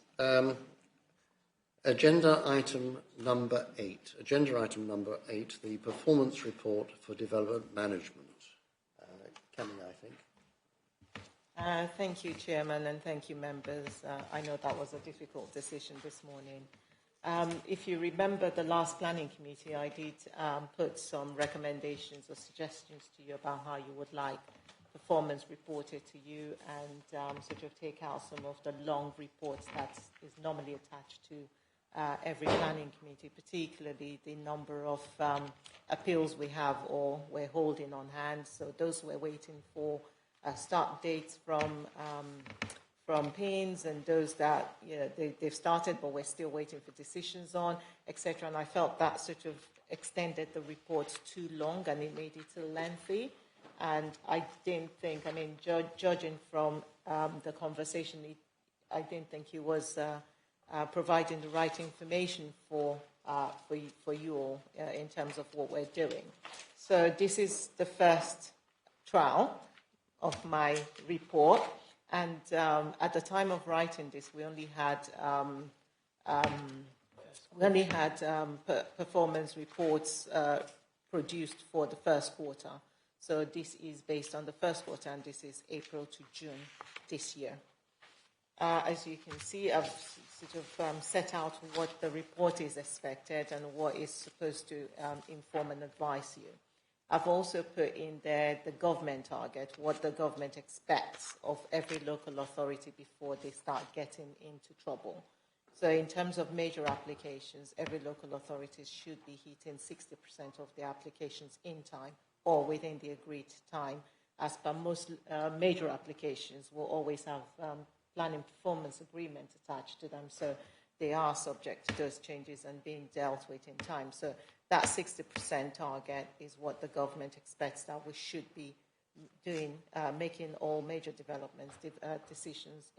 agenda item number 8. Agenda item number 8, the performance report for development management. Cammy, I think. Thank you, Chairman, and thank you, members. I know that was a difficult decision this morning. If you remember the last planning committee, I did put some recommendations or suggestions to you about how you would like performance reported to you, and sort of take out some of the long reports that is normally attached to every planning committee, particularly the number of appeals we have or we're holding on hand. So those we're waiting for start dates from PINs, and those that they've started but we're still waiting for decisions on, etc. And I felt that sort of extended the reports too long and it made it too lengthy. And I didn't think, judging from the conversation, I didn't think he was providing the right information for you all in terms of what we're doing. So this is the first trial of my report, and at the time of writing this, we only had performance reports produced for the first quarter. So this is based on the first quarter, and this is April to June this year. As you can see, I've sort of set out what the report is expected and what is supposed to inform and advise you. I've also put in there the government target, what the government expects of every local authority before they start getting into trouble. So in terms of major applications, every local authority should be hitting 60% of the applications in time or within the agreed time. As per most major applications will always have planning performance agreement attached to them, so they are subject to those changes and being dealt with in time. So that 60% target is what the government expects that we should be doing, making all major developments decisions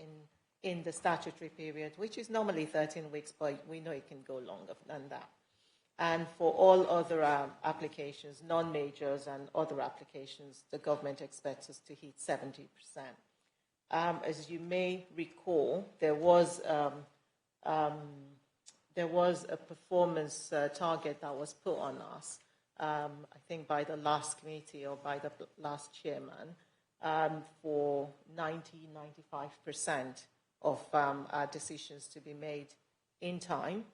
in the statutory period, which is normally 13 weeks, but we know it can go longer than that. And for all other applications, non-majors and other applications, the government expects us to hit 70%. As you may recall, there was a performance target that was put on us, I think by the last committee or by the last chairman, for 95% of our decisions to be made in time.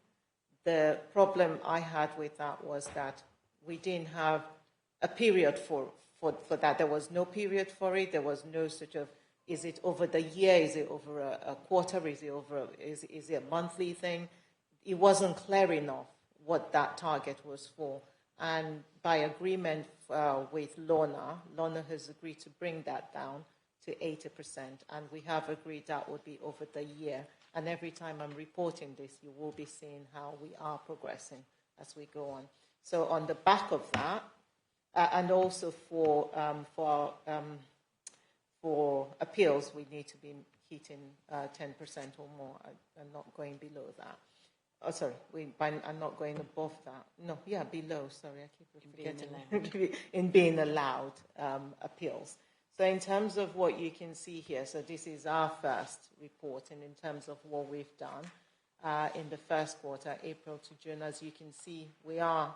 The problem I had with that was that we didn't have a period for that. There was no period for it. There was no sort of, is it over the year? Is it over a quarter? Is it a monthly thing? It wasn't clear enough what that target was for. And by agreement with Lorna has agreed to bring that down to 80%. And we have agreed that would be over the year. And every time I'm reporting this, you will be seeing how we are progressing as we go on. So on the back of that, and also for appeals, we need to be hitting 10% or more and not going below that. Oh, sorry, I'm not going above that. No, yeah, below, sorry, I keep forgetting. In being allowed appeals. So in terms of what you can see here, so this is our first report, and in terms of what we've done in the first quarter, April to June, as you can see, we are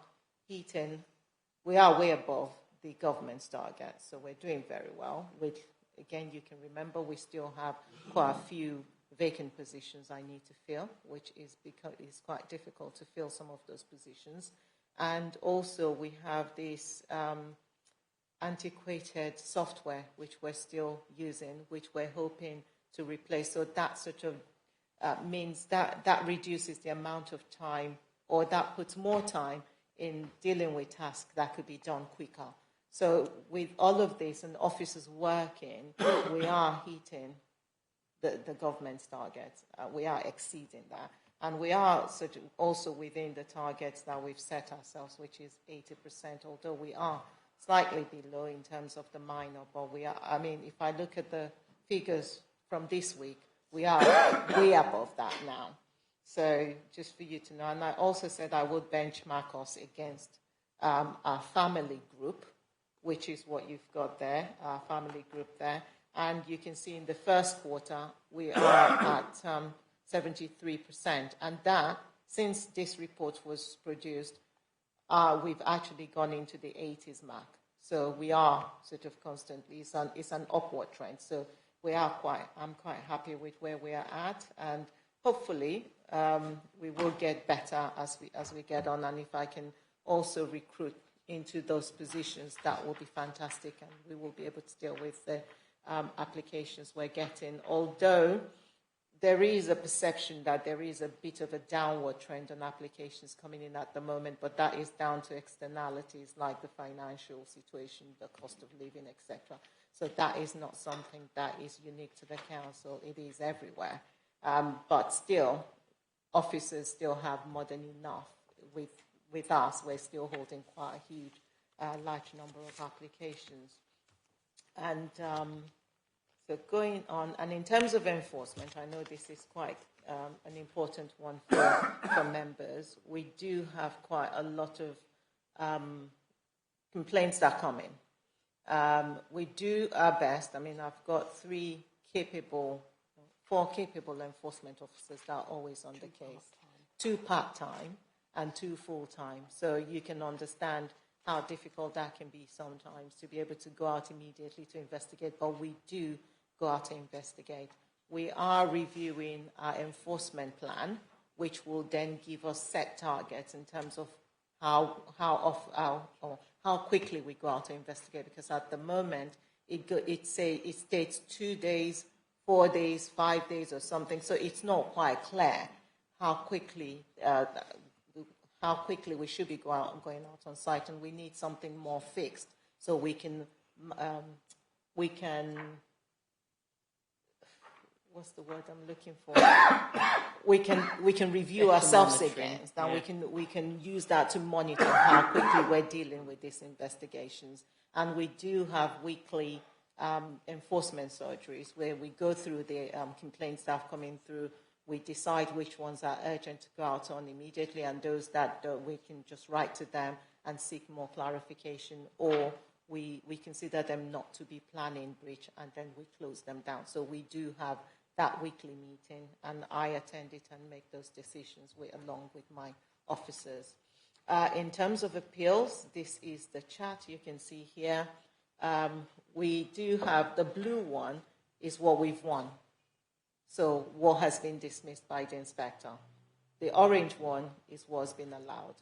way above the government's target. So we're doing very well, which, again, you can remember we still have quite a few vacant positions I need to fill, which is because it's quite difficult to fill some of those positions. And also we have this antiquated software which we're still using, which we're hoping to replace. So that sort of means that reduces the amount of time, or that puts more time in dealing with tasks that could be done quicker. So with all of this and officers working, we are hitting the government's targets. We are exceeding that. And we are sort of also within the targets that we've set ourselves, which is 80%, although we are slightly below in terms of the minor, but we are, if I look at the figures from this week, we are way above that now. So just for you to know, and I also said I would benchmark us against our family group, which is what you've got there, our family group there. And you can see in the first quarter, we are at 73%. And that, since this report was produced, we've actually gone into the 80s mark. So we are sort of constantly, it's an upward trend. So I'm quite happy with where we are at. And hopefully, we will get better as we get on. And if I can also recruit into those positions, that will be fantastic. And we will be able to deal with the applications we're getting. Although there is a perception that there is a bit of a downward trend on applications coming in at the moment, but that is down to externalities like the financial situation, the cost of living, etc. So that is not something that is unique to the council. It is everywhere. But still, officers still have more than enough. With us, we're still holding quite a huge, large number of applications. And so going on, and in terms of enforcement, I know this is quite an important one for members. We do have quite a lot of complaints that come in. We do our best. I mean, I've got 4 capable enforcement officers that are always on the case. 2 part-time and 2 full-time. So you can understand how difficult that can be sometimes to be able to go out immediately to investigate, but we do go out to investigate. We are reviewing our enforcement plan, which will then give us set targets in terms of how quickly we go out to investigate, because at the moment it states 2 days, 4 days, 5 days or something, so it's not quite clear how quickly we should be going out on site, and we need something more fixed so we can what's the word I'm looking for? we can review ourselves against, and we can use that to monitor how quickly we're dealing with these investigations. And we do have weekly enforcement surgeries where we go through the complaints that have coming through. We decide which ones are urgent to go out on immediately, and those that we can just write to them and seek more clarification, or we consider them not to be planning breach, and then we close them down. So we do have that weekly meeting, and I attend it and make those decisions along with my officers. In terms of appeals, this is the chart you can see here. We do have the blue one is what we've won. So what has been dismissed by the inspector. The orange one is what's been allowed.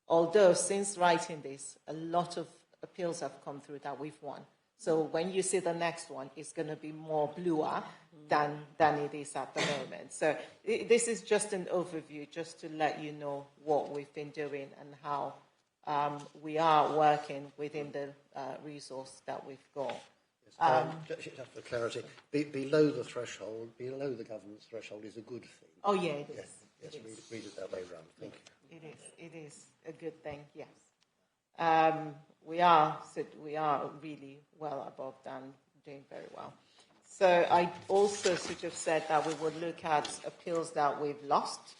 Although since writing this, a lot of appeals have come through that we've won. So when you see the next one, it's going to be more bluer than it is at the moment. So this is just an overview, just to let you know what we've been doing and how we are working within the resource that we've got. Just for clarity, below the threshold, below the government's threshold is a good thing. Oh, yeah, it is. Yes, read it that way round. Thank you. It is a good thing, yes. We are really well above that, doing very well. So I also sort of said that we would look at appeals that we've lost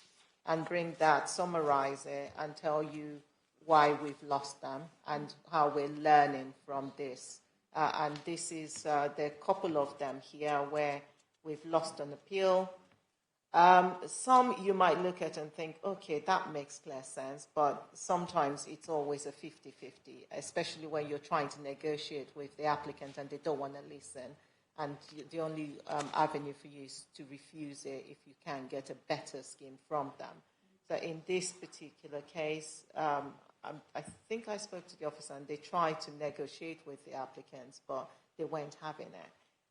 and bring that, summarize it, and tell you why we've lost them and how we're learning from this. And this is, there are a couple of them here where we've lost an appeal. Some you might look at and think, okay, that makes clear sense, but sometimes it's always a 50-50, especially when you're trying to negotiate with the applicant and they don't want to listen. And the only avenue for you is to refuse it if you can get a better scheme from them. So in this particular case, I think I spoke to the officer and they tried to negotiate with the applicants, but they weren't having it.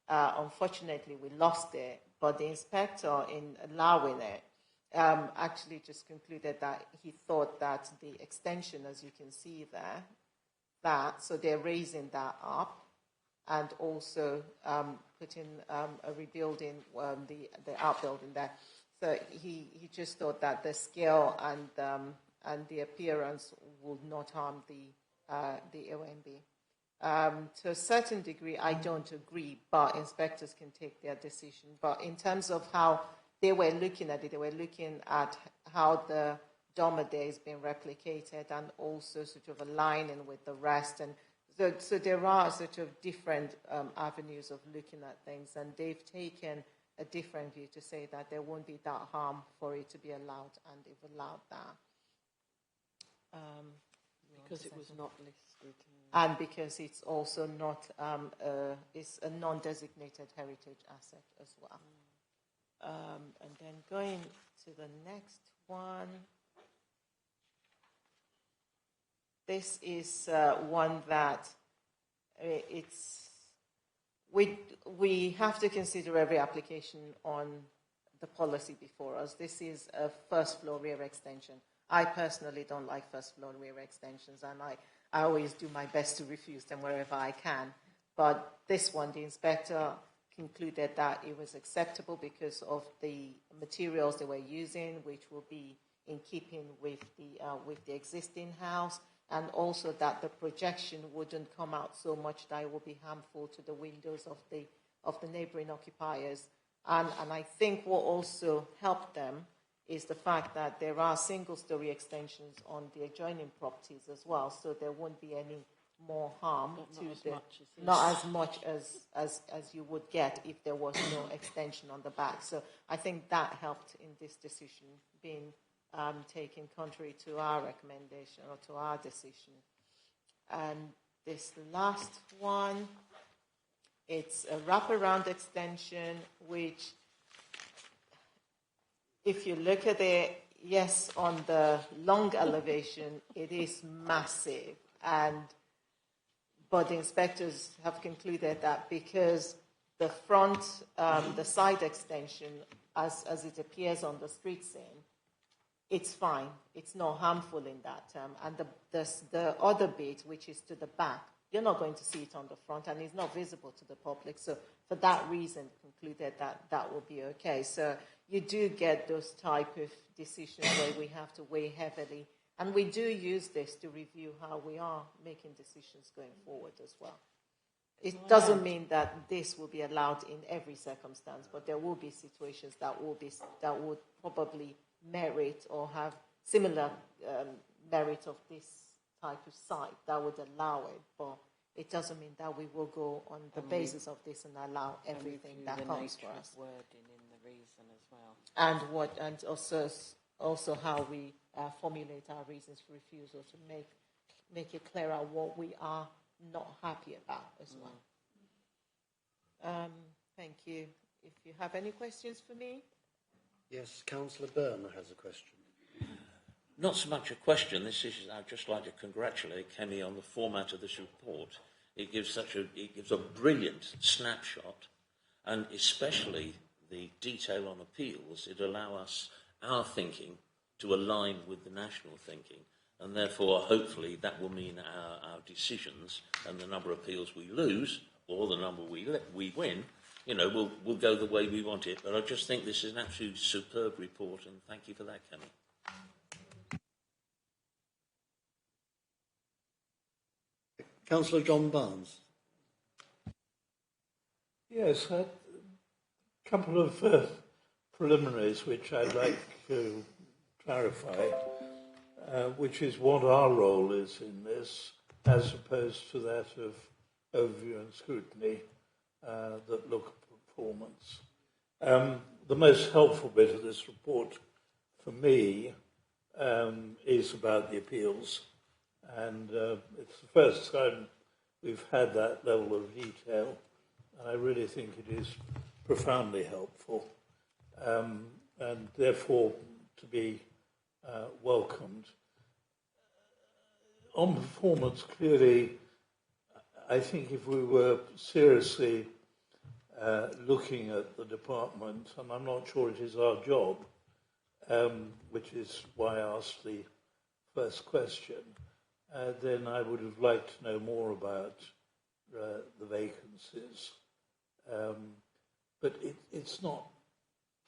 Unfortunately, we lost it, but the inspector, in allowing it, actually just concluded that he thought that the extension, as you can see there, so they're raising that up and also putting a rebuilding, the outbuilding there. So he just thought that the scale and the appearance would not harm the OMB. To a certain degree, I don't agree, but inspectors can take their decision. But in terms of how they were looking at it, they were looking at how the dormer there is being replicated and also sort of aligning with the rest. And So there are sort of different avenues of looking at things, and they've taken a different view to say that there won't be that harm for it to be allowed, and they've allowed that. Because it was not listed. And because it's also not, it's a non-designated heritage asset as well. And then going to the next one. This is one that we have to consider every application on the policy before us. This is a first floor rear extension. I personally don't like first floor rear extensions, and I always do my best to refuse them wherever I can. But this one, the inspector concluded that it was acceptable because of the materials they were using, which will be in keeping with the existing house, and also that the projection wouldn't come out so much that it will be harmful to the windows of the neighbouring occupiers. And I think what also helped them is the fact that there are single-story extensions on the adjoining properties as well, so there won't be any more harm not as much as you would get if there was no extension on the back. So I think that helped in this decision being taken contrary to our recommendation or to our decision. And this last one, it's a wraparound extension, which, if you look at it, yes, on the long elevation, it is massive. But the inspectors have concluded that because the front, the side extension, as it appears on the street scene, it's fine. It's not harmful in that term. And the other bit, which is to the back, you're not going to see it on the front, and it's not visible to the public. So for that reason, concluded that that will be okay. So you do get those type of decisions where we have to weigh heavily. And we do use this to review how we are making decisions going forward as well. It doesn't mean that this will be allowed in every circumstance, but there will be situations that would probably merit or have similar merit of this type of site that would allow it. But it doesn't mean that we will go on the basis of this and allow everything that comes for us. Wording in the reason as well. And also how we formulate our reasons for refusal to make it clearer what we are not happy about as well. Thank you. If you have any questions for me? Yes, Councillor Byrne has a question. Not so much a question. I'd just like to congratulate Kemi on the format of this report. It gives a brilliant snapshot, and especially the detail on appeals. It allows our thinking to align with the national thinking, and therefore, hopefully, that will mean our decisions and the number of appeals we lose or the number we win, will go the way we want it. But I just think this is an absolutely superb report, and thank you for that, Kemi. Councillor John Barnes. Yes, a couple of preliminaries which I'd like to clarify, which is what our role is in this, as opposed to that of overview and scrutiny that look at performance. The most helpful bit of this report for me is about the appeals, and it's the first time we've had that level of detail, and I really think it is profoundly helpful, and therefore to be welcomed. On performance, clearly, I think if we were seriously looking at the department, and I'm not sure it is our job, which is why I asked the first question, then I would have liked to know more about the vacancies. But it's not,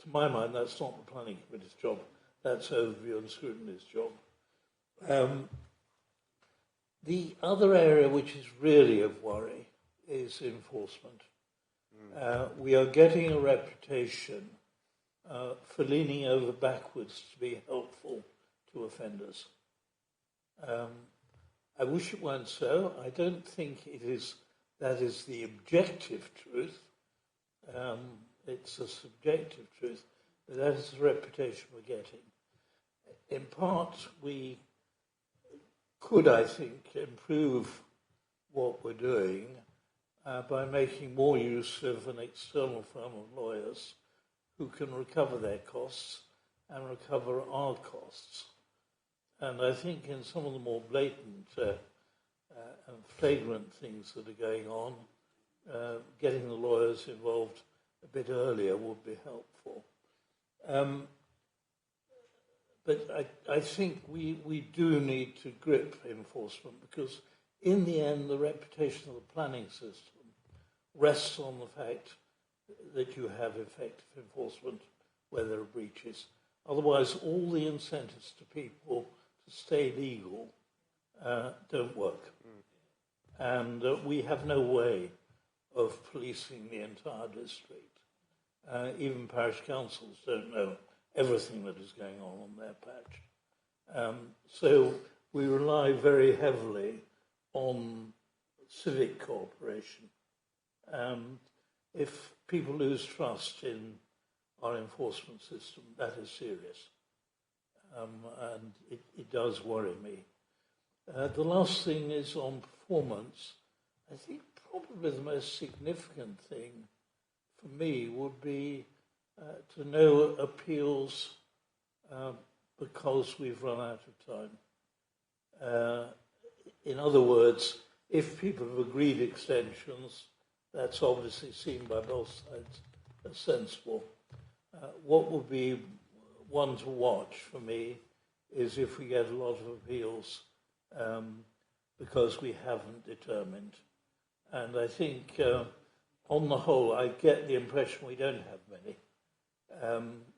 to my mind, that's not the planning committee's job. That's overview and scrutiny's job. The other area which is really of worry is enforcement. We are getting a reputation for leaning over backwards to be helpful to offenders. I wish it weren't so. I don't think that is the objective truth. It's a subjective truth, but that is the reputation we're getting. In part, we could, I think, improve what we're doing by making more use of an external firm of lawyers who can recover their costs and recover our costs. And I think in some of the more blatant and flagrant things that are going on, getting the lawyers involved a bit earlier would be helpful. But I think we do need to grip enforcement, because in the end the reputation of the planning system rests on the fact that you have effective enforcement where there are breaches. Otherwise, all the incentives to people to stay legal don't work. And we have no way of policing the entire district. Even parish councils don't know everything that is going on their patch. So we rely very heavily on civic cooperation. If people lose trust in our enforcement system, that is serious. And it does worry me. The last thing is on performance. I think probably the most significant thing for me would be to know appeals because we've run out of time. In other words, if people have agreed extensions, that's obviously seen by both sides as sensible. What would be one to watch for me is if we get a lot of appeals because we haven't determined. And I think on the whole, I get the impression we don't have many,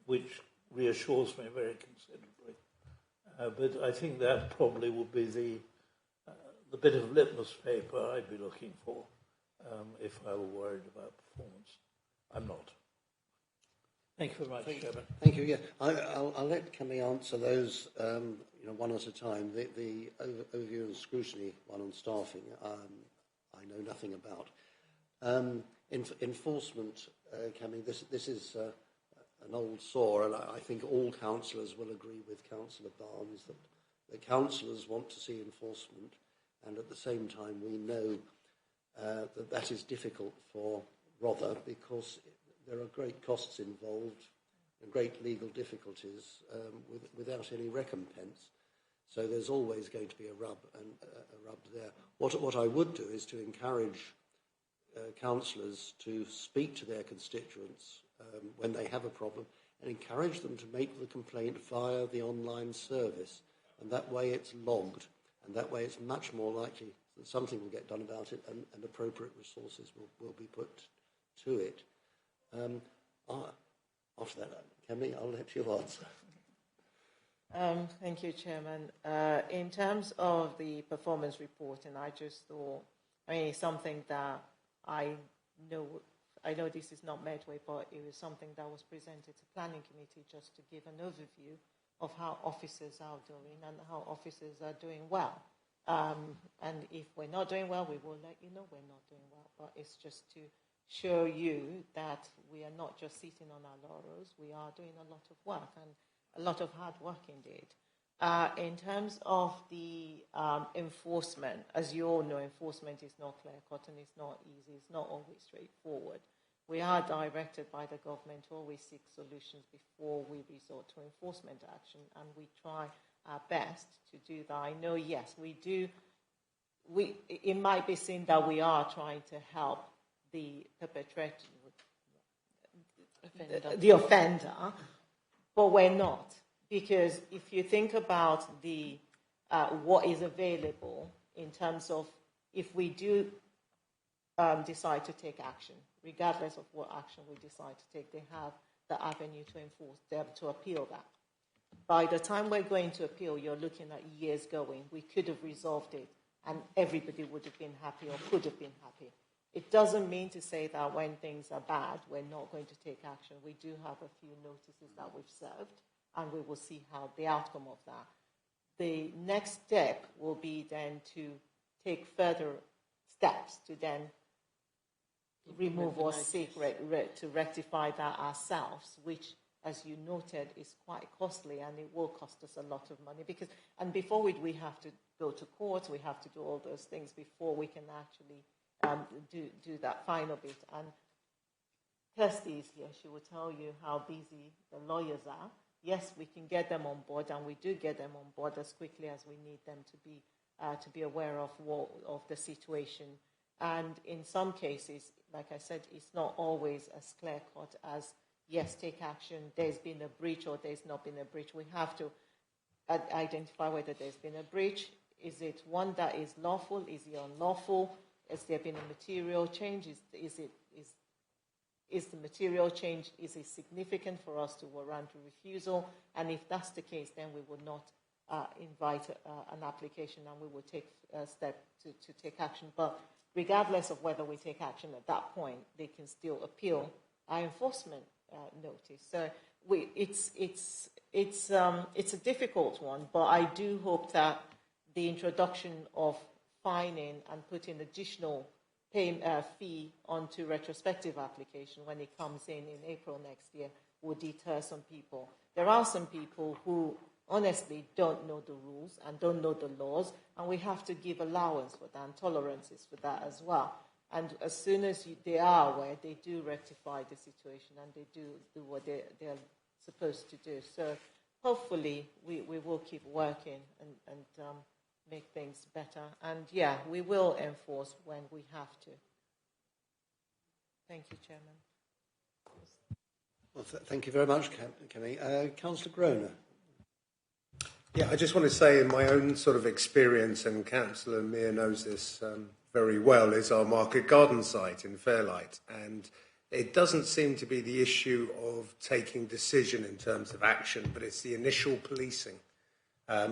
which reassures me very considerably. But I think that probably would be the bit of litmus paper I'd be looking for if I were worried about performance. I'm not. Thank you very much, Chairman. Thank you. Yeah, I'll let Camille answer those one at a time. The overview and scrutiny one on staffing, I know nothing about. Enforcement, Camille, this is an old sore, and I think all councillors will agree with Councillor Barnes that the councillors want to see enforcement, and at the same time we know that is difficult for Rother because there are great costs involved and great legal difficulties without any recompense. So there's always going to be a rub there. What I would do is to encourage councillors to speak to their constituents when they have a problem and encourage them to make the complaint via the online service. And that way it's logged, and that way it's much more likely that something will get done about it and appropriate resources will be put to it. After that, Camille, I'll let you answer. Thank you, Chairman. In terms of the performance report, and I just thought, it's something that I know this is not Medway, but it was something that was presented to Planning Committee just to give an overview of how officers are doing and how officers are doing well. And if we're not doing well, we will let you know we're not doing well. But it's just to show you that we are not just sitting on our laurels. We are doing a lot of work, and a lot of hard work indeed. In terms of the enforcement, as you all know, enforcement is not clear-cut and it's not easy. It's not always straightforward. We are directed by the government to always seek solutions before we resort to enforcement action, and we try our best to do that. I know, yes, we do. It might be seen that we are trying to help the perpetrator, the offender, but we're not. Because if you think about what is available in terms of if we do decide to take action, regardless of what action we decide to take, they have the avenue to enforce, to appeal that. By the time we're going to appeal, you're looking at years going. We could have resolved it and everybody would have been happy or could have been happy. It doesn't mean to say that when things are bad, we're not going to take action. We do have a few notices that we've served, and we will see how the outcome of that. the next step will be then to take further steps to then remove or seek to rectify that ourselves, which, as you noted, is quite costly, and it will cost us a lot of money. And before we have to go to court, we have to do all those things before we can actually do that final bit. And Kirsty is here. She will tell you how busy the lawyers are. Yes, we can get them on board, and we do get them on board as quickly as we need them to be aware of the situation. And in some cases, like I said, it's not always as clear-cut as, yes, take action, there's been a breach or there's not been a breach. We have to identify whether there's been a breach. Is it one that is lawful? Is it unlawful? Has there been a material change? Is the material change, is it significant for us to warrant a refusal? And if that's the case, then we would not invite an application, and we would take a step to take action. But regardless of whether we take action at that point, they can still appeal our enforcement notice. So it's a difficult one, but I do hope that the introduction of fining and putting additional fee onto retrospective application when it comes in April next year will deter some people. There are some people who honestly don't know the rules and don't know the laws, and we have to give allowance for that and tolerances for that as well. And as soon as they are aware, they do rectify the situation and they do what they're supposed to do. So hopefully we will keep working and make things better. And yeah, we will enforce when we have to. Thank you, Chairman. Well, thank you very much, Kemi. Councillor Groner. Yeah, I just want to say in my own sort of experience, and Councillor Meir knows this very well, is our Market Garden site in Fairlight. And it doesn't seem to be the issue of taking decision in terms of action, but it's the initial policing.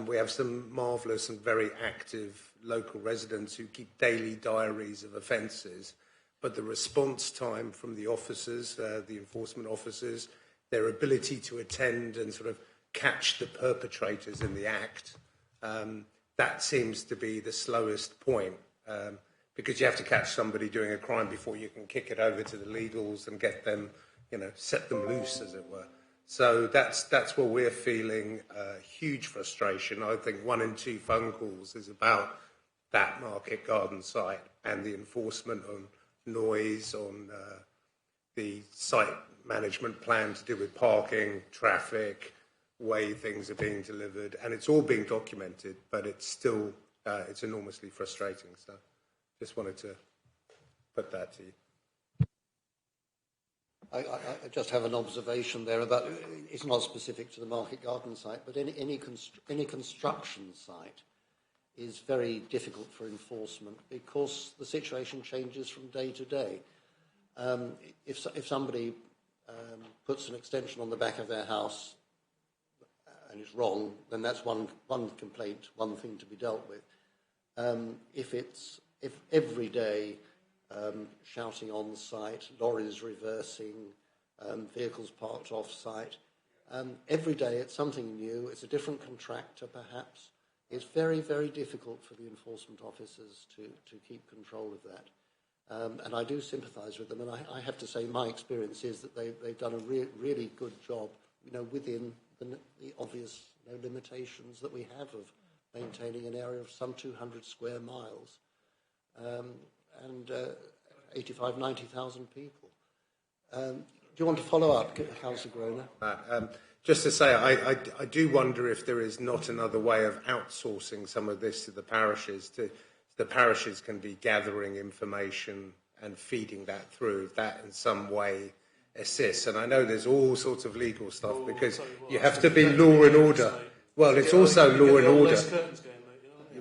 We have some marvellous and very active local residents who keep daily diaries of offences, but the response time from the officers, the enforcement officers, their ability to attend and sort of catch the perpetrators in the act, that seems to be the slowest point, because you have to catch somebody doing a crime before you can kick it over to the legals and get them, set them loose, as it were. So that's where we're feeling huge frustration. I think 1 in 2 phone calls is about that Market Garden site and the enforcement on noise, on the site management plan to do with parking, traffic, way things are being delivered, and it's all being documented, but it's still it's enormously frustrating. So just wanted to put that to you. I just have an observation there about, it's not specific to the Market Garden site, but any construction site is very difficult for enforcement because the situation changes from day to day. If somebody puts an extension on the back of their house and it's wrong, then that's one complaint, one thing to be dealt with. If every day shouting on site, lorries reversing, vehicles parked off site, every day it's something new, it's a different contractor perhaps. It's very, very difficult for the enforcement officers to keep control of that. And I do sympathise with them, and I have to say my experience is that they've done a really good job, within the obvious limitations that we have of maintaining an area of some 200 square miles and 85,000, 90,000 people. Do you want to follow up, Councillor Groner? Just to say, I do wonder if there is not another way of outsourcing some of this to the parishes. The parishes can be gathering information and feeding that through, if that in some way assists. And I know there's all sorts of legal stuff because you have to be law and order. Well, it's also law and order.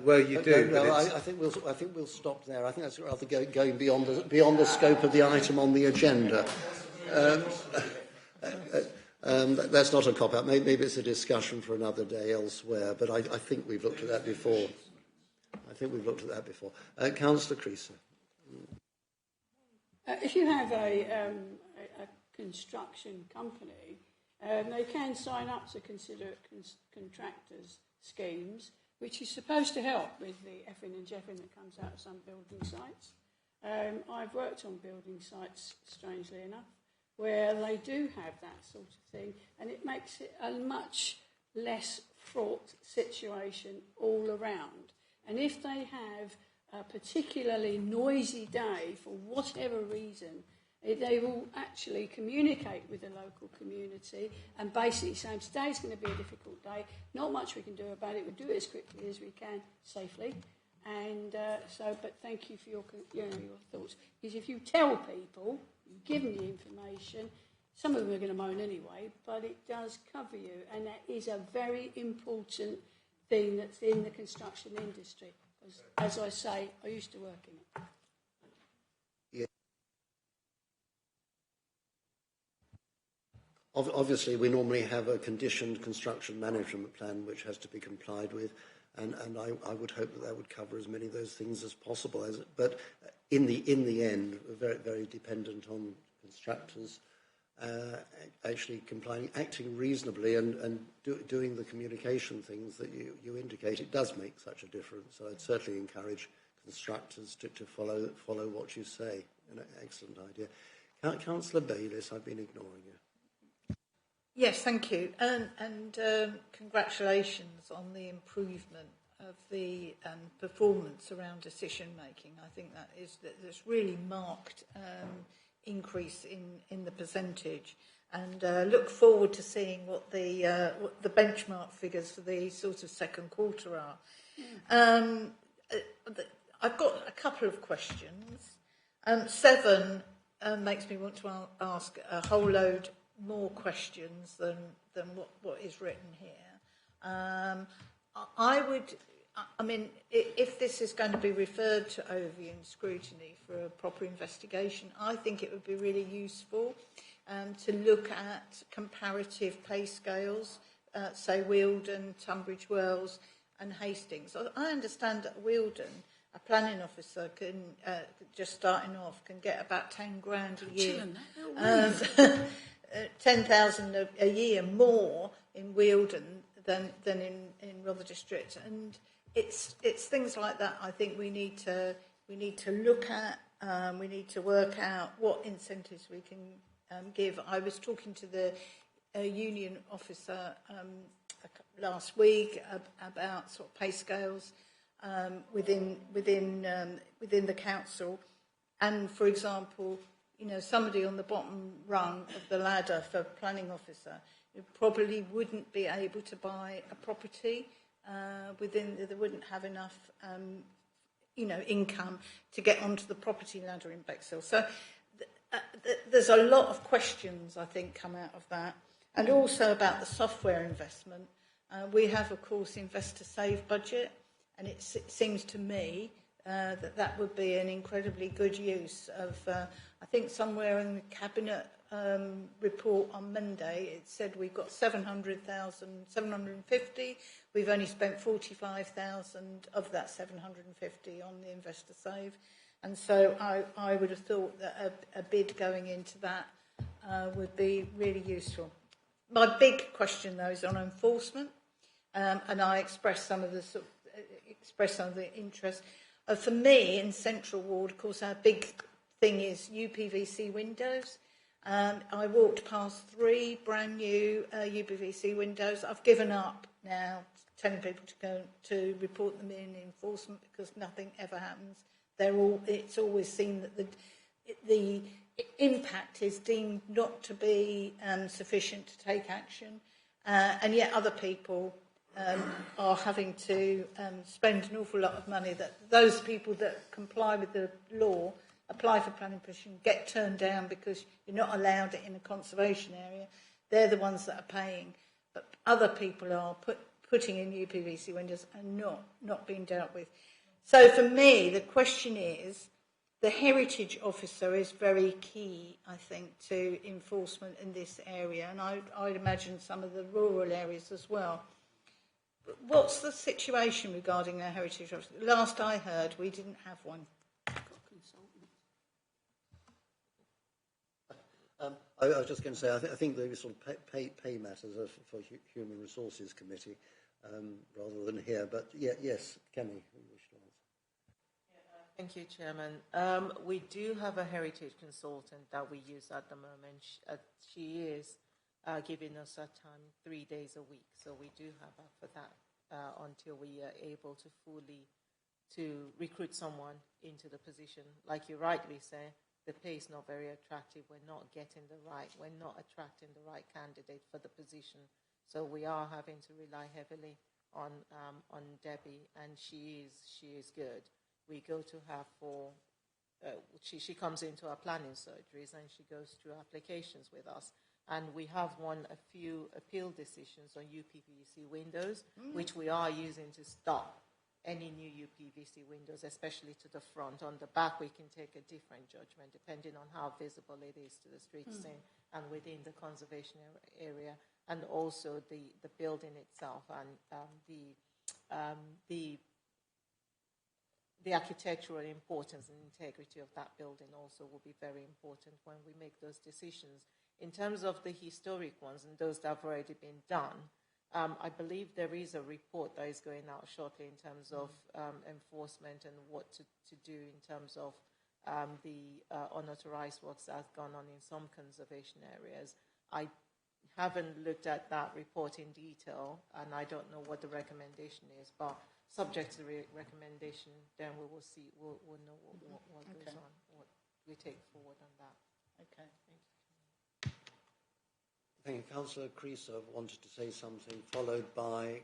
Well, you do. No, I think we'll stop there. I think that's rather going beyond the scope of the item on the agenda. That's not a cop-out. Maybe it's a discussion for another day elsewhere, but I think we've looked at that before. Councillor Creaser. If you have a construction company, they can sign up to consider contractors schemes, which is supposed to help with the effing and jeffing that comes out of some building sites. I've worked on building sites, strangely enough, where they do have that sort of thing, and it makes it a much less fraught situation all around. And if they have a particularly noisy day for whatever reason, they will actually communicate with the local community and basically say, today's going to be a difficult day, not much we can do about it, we'll do it as quickly as we can, safely. And but thank you for your thoughts. Because if you tell people, you give them the information, some of them are going to moan anyway, but it does cover you. And that is a very important thing that's in the construction industry. As I say, I used to work in it. Obviously, we normally have a conditioned construction management plan which has to be complied with, and I would hope that would cover as many of those things as possible. But in the end, we're very, very dependent on constructors actually complying, acting reasonably, and doing the communication things that you indicate. It does make such a difference. So I'd certainly encourage constructors to follow what you say. An excellent idea. Councillor Bayliss, I've been ignoring you. Yes, thank you. And congratulations on the improvement of the performance around decision making. I think there's really marked increase in the percentage, and look forward to seeing what the benchmark figures for the sort of second quarter are. I've got a couple of questions. 7 makes me want to ask a whole load more questions than what is written here. If this is going to be referred to Overview and scrutiny for a proper investigation, I think it would be really useful to look at comparative pay scales, say Wealdon, Tunbridge Wells and Hastings. I understand that Wealdon, a planning officer can, just starting off, can get about 10 grand a year. 10,000 a year more in Wealdon than in Rother District, and it's things like that. I think we need to look at. We need to work out what incentives we can give. I was talking to the union officer last week about sort of pay scales within the council, and for example, somebody on the bottom rung of the ladder for planning officer who probably wouldn't be able to buy a property they wouldn't have enough, income to get onto the property ladder in Bexhill. So there's a lot of questions, I think, come out of that. And also about the software investment. We have, of course, Investor Save budget, and it seems to me that would be an incredibly good use of, I think somewhere in the Cabinet report on Monday, it said we've got 750. We've only spent 45,000 of that 750 on the Investor Save. And so I would have thought that a bid going into that would be really useful. My big question, though, is on enforcement, and I expressed some of the interest. For me, in Central Ward, of course, our big thing is UPVC windows. I walked past 3 brand new UPVC windows. I've given up now telling people to go to report them in enforcement because nothing ever happens. It's always seen that the impact is deemed not to be sufficient to take action, and yet other people are having to spend an awful lot of money. That those people that comply with the law, apply for planning permission, get turned down because you're not allowed it in a conservation area. They're the ones that are paying, but other people are putting in UPVC windows and not being dealt with. So for me, the question is, the heritage officer is very key, I think, to enforcement in this area, and I'd imagine some of the rural areas as well. What's the situation regarding our heritage officer? Last I heard, we didn't have one. I was just going to say, I think the sort of pay matters are for Human Resources Committee. rather than here. But yes, Kemi, you wish to answer. Thank you, Chairman. We do have a heritage consultant that we use at the moment. She is giving us a time 3 days a week, so we do have her for that until we are able to fully recruit someone into the position. Like you rightly say, the pay is not very attractive. We're not attracting the right candidate for the position. So we are having to rely heavily on Debbie, and she is good. We go to her for she comes into our planning surgeries and she goes through applications with us. And we have won a few appeal decisions on UPVC windows, which we are using to stop any new UPVC windows, especially to the front. On the back, we can take a different judgment depending on how visible it is to the street scene and within the conservation area, and also the building itself and the architectural importance and integrity of that building also will be very important when we make those decisions. In terms of the historic ones and those that have already been done, I believe there is a report that is going out shortly in terms of enforcement and what to do in terms of the unauthorized works that have gone on in some conservation areas. I haven't looked at that report in detail, and I don't know what the recommendation is, but subject to the recommendation, then we will see, we'll know what goes on, what we take forward on that. Okay. Thank you. I think Councillor Creaser wanted to say something, followed by...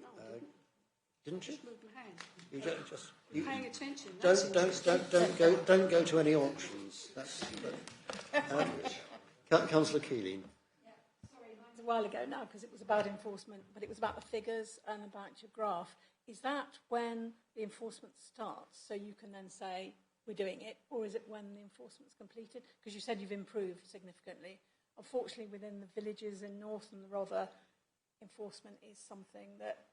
didn't you? Just moved my hand. You just... I'm paying attention. Don't go to any auctions. Councillor Keeling. Sorry, mine's a while ago now because it was about enforcement, but it was about the figures and about your graph. Is that when the enforcement starts, so you can then say, we're doing it, or is it when the enforcement's completed? Because you said you've improved significantly. Unfortunately, within the villages in North and the Rother, enforcement is something that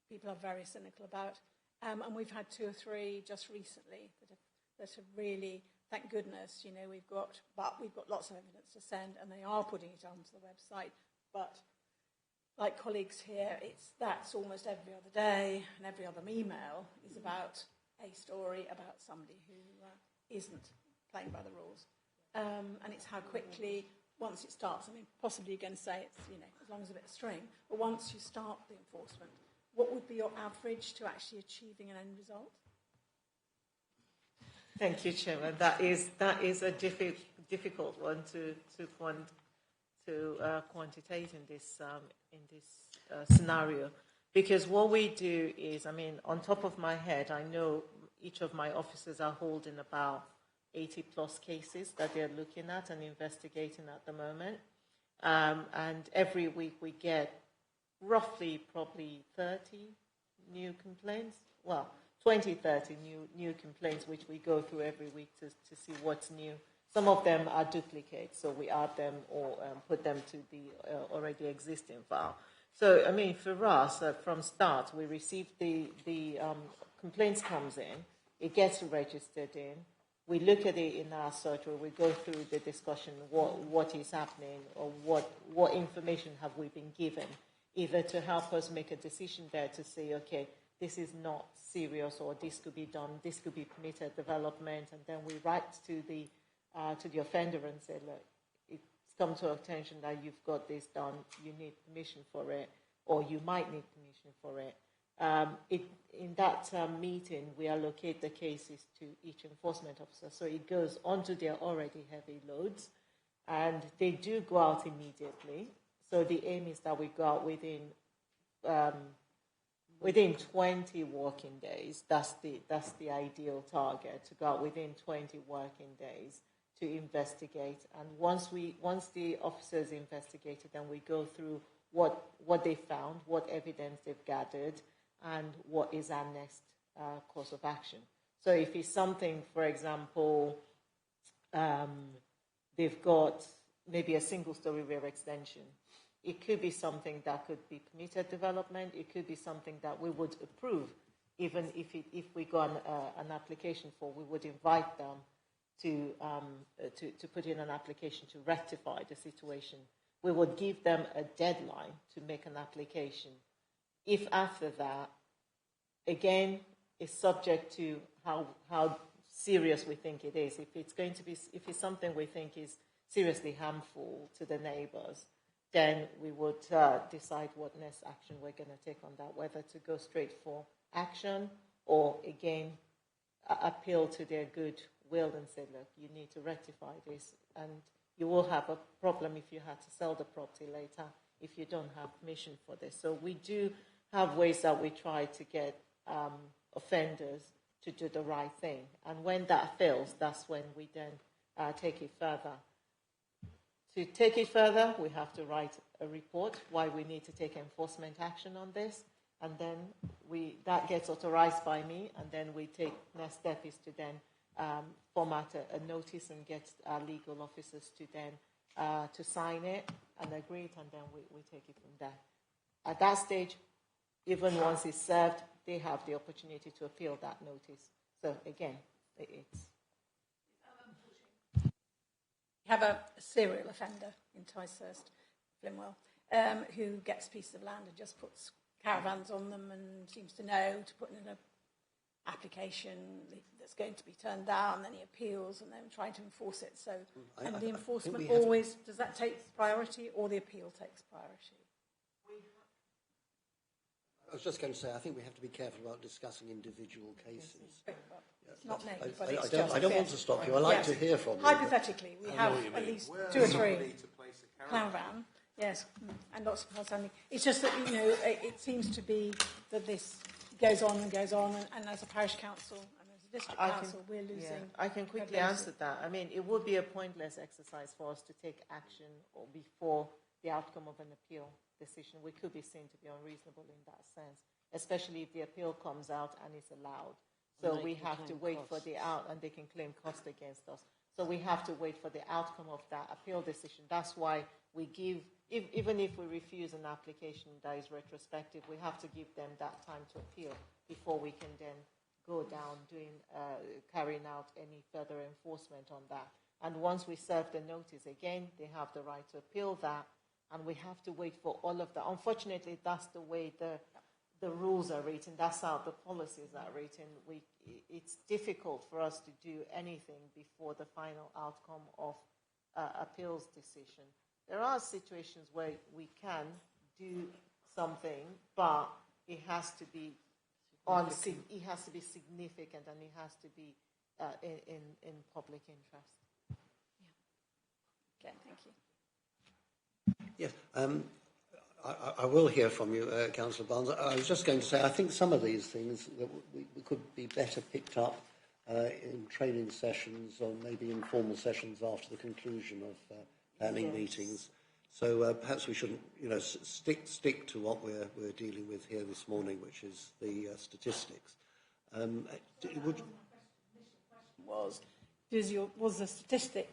people are very cynical about. And we've had 2 or 3 just recently that have really, thank goodness, we've got lots of evidence to send, and they are putting it onto the website. But like colleagues here, that's almost every other day, and every other email is about a story about somebody who isn't playing by the rules. And it's how quickly, once it starts, I mean, possibly you're going to say it's, as long as a bit of string, but once you start the enforcement, what would be your average to actually achieving an end result? Thank you, Chairman. That is a difficult one to quantitate in this scenario, because what we do is, I mean, on top of my head, I know each of my officers are holding about 80 plus cases that they're looking at and investigating at the moment, and every week we get roughly probably 30 new complaints. Well, 20, 30 new complaints, which we go through every week to see what's new. Some of them are duplicates, so we add them or put them to the already existing file. So, I mean, for us, from start, we receive the complaints comes in, it gets registered in, we look at it in our surgery, we go through the discussion, what is happening, or what information have we been given, either to help us make a decision there to say, okay, this is not serious, or this could be done, this could be permitted development, and then we write to the offender and say, look, it's come to our attention that you've got this done, you need permission for it, or you might need permission for it. In that meeting, we allocate the cases to each enforcement officer, so it goes onto their already heavy loads, and they do go out immediately. So the aim is that we go out within 20 working days. That's the ideal target, to go out within 20 working days to investigate. And once the officers investigated, then we go through what they found, what evidence they've gathered, and what is our next course of action. So if it's something, for example, they've got maybe a single-story rear extension, it could be something that could be permitted development. It could be something that we would approve, even if we got an application for. We would invite them to put in an application to rectify the situation. We would give them a deadline to make an application If after that, again, it's subject to how serious we think it is. If it's something we think is seriously harmful to the neighbours, then we would decide what next action we're going to take on that, whether to go straight for action or, again, appeal to their good will and say, look, you need to rectify this, and you will have a problem if you had to sell the property later if you don't have permission for this. So we do have ways that we try to get offenders to do the right thing. And when that fails, that's when we then take it further. To take it further, we have to write a report why we need to take enforcement action on this. And then that gets authorized by me, and then we take, next step is to then format a notice and get our legal officers to then to sign it and agree it, and then we take it from there. At that stage, even once it's served, they have the opportunity to appeal that notice. So again, it's... We have a serial offender in Ticehurst, Flimwell, who gets pieces of land and just puts caravans on them and seems to know to put in an application that's going to be turned down, then he appeals and then trying to enforce it. So, and the enforcement always, does that take priority or the appeal takes priority? I was just going to say, I think we have to be careful about discussing individual cases. It's not me, but I don't want to stop you. I like to hear from you. Hypothetically, we have at least 2 or 3 caravan. Yes, and lots of house. It's just that, you know, it seems to be that this goes on, and as a parish council and as a district council, we're losing. Yeah, I can quickly answer that. I mean, it would be a pointless exercise for us to take action or before the outcome of an appeal decision. We could be seen to be unreasonable in that sense, especially if the appeal comes out and is allowed. So we have to wait for the and they can claim cost against us. So we have to wait for the outcome of that appeal decision. That's why we give, even if we refuse an application that is retrospective, we have to give them that time to appeal before we can then go down carrying out any further enforcement on that. And once we serve the notice, again, they have the right to appeal that, and we have to wait for all of that. Unfortunately, that's the way the rules are written. That's how the policies are written. It's difficult for us to do anything before the final outcome of appeals decision. There are situations where we can do something, but it has to be significant, and it has to be in public interest. Yeah. Okay, thank you. Yes, I will hear from you, Councillor Barnes. I was just going to say, I think some of these things that we could be better picked up in training sessions or maybe informal sessions after the conclusion of planning meetings. So perhaps we shouldn't, stick to what we're dealing with here this morning, which is the statistics. Was the statistic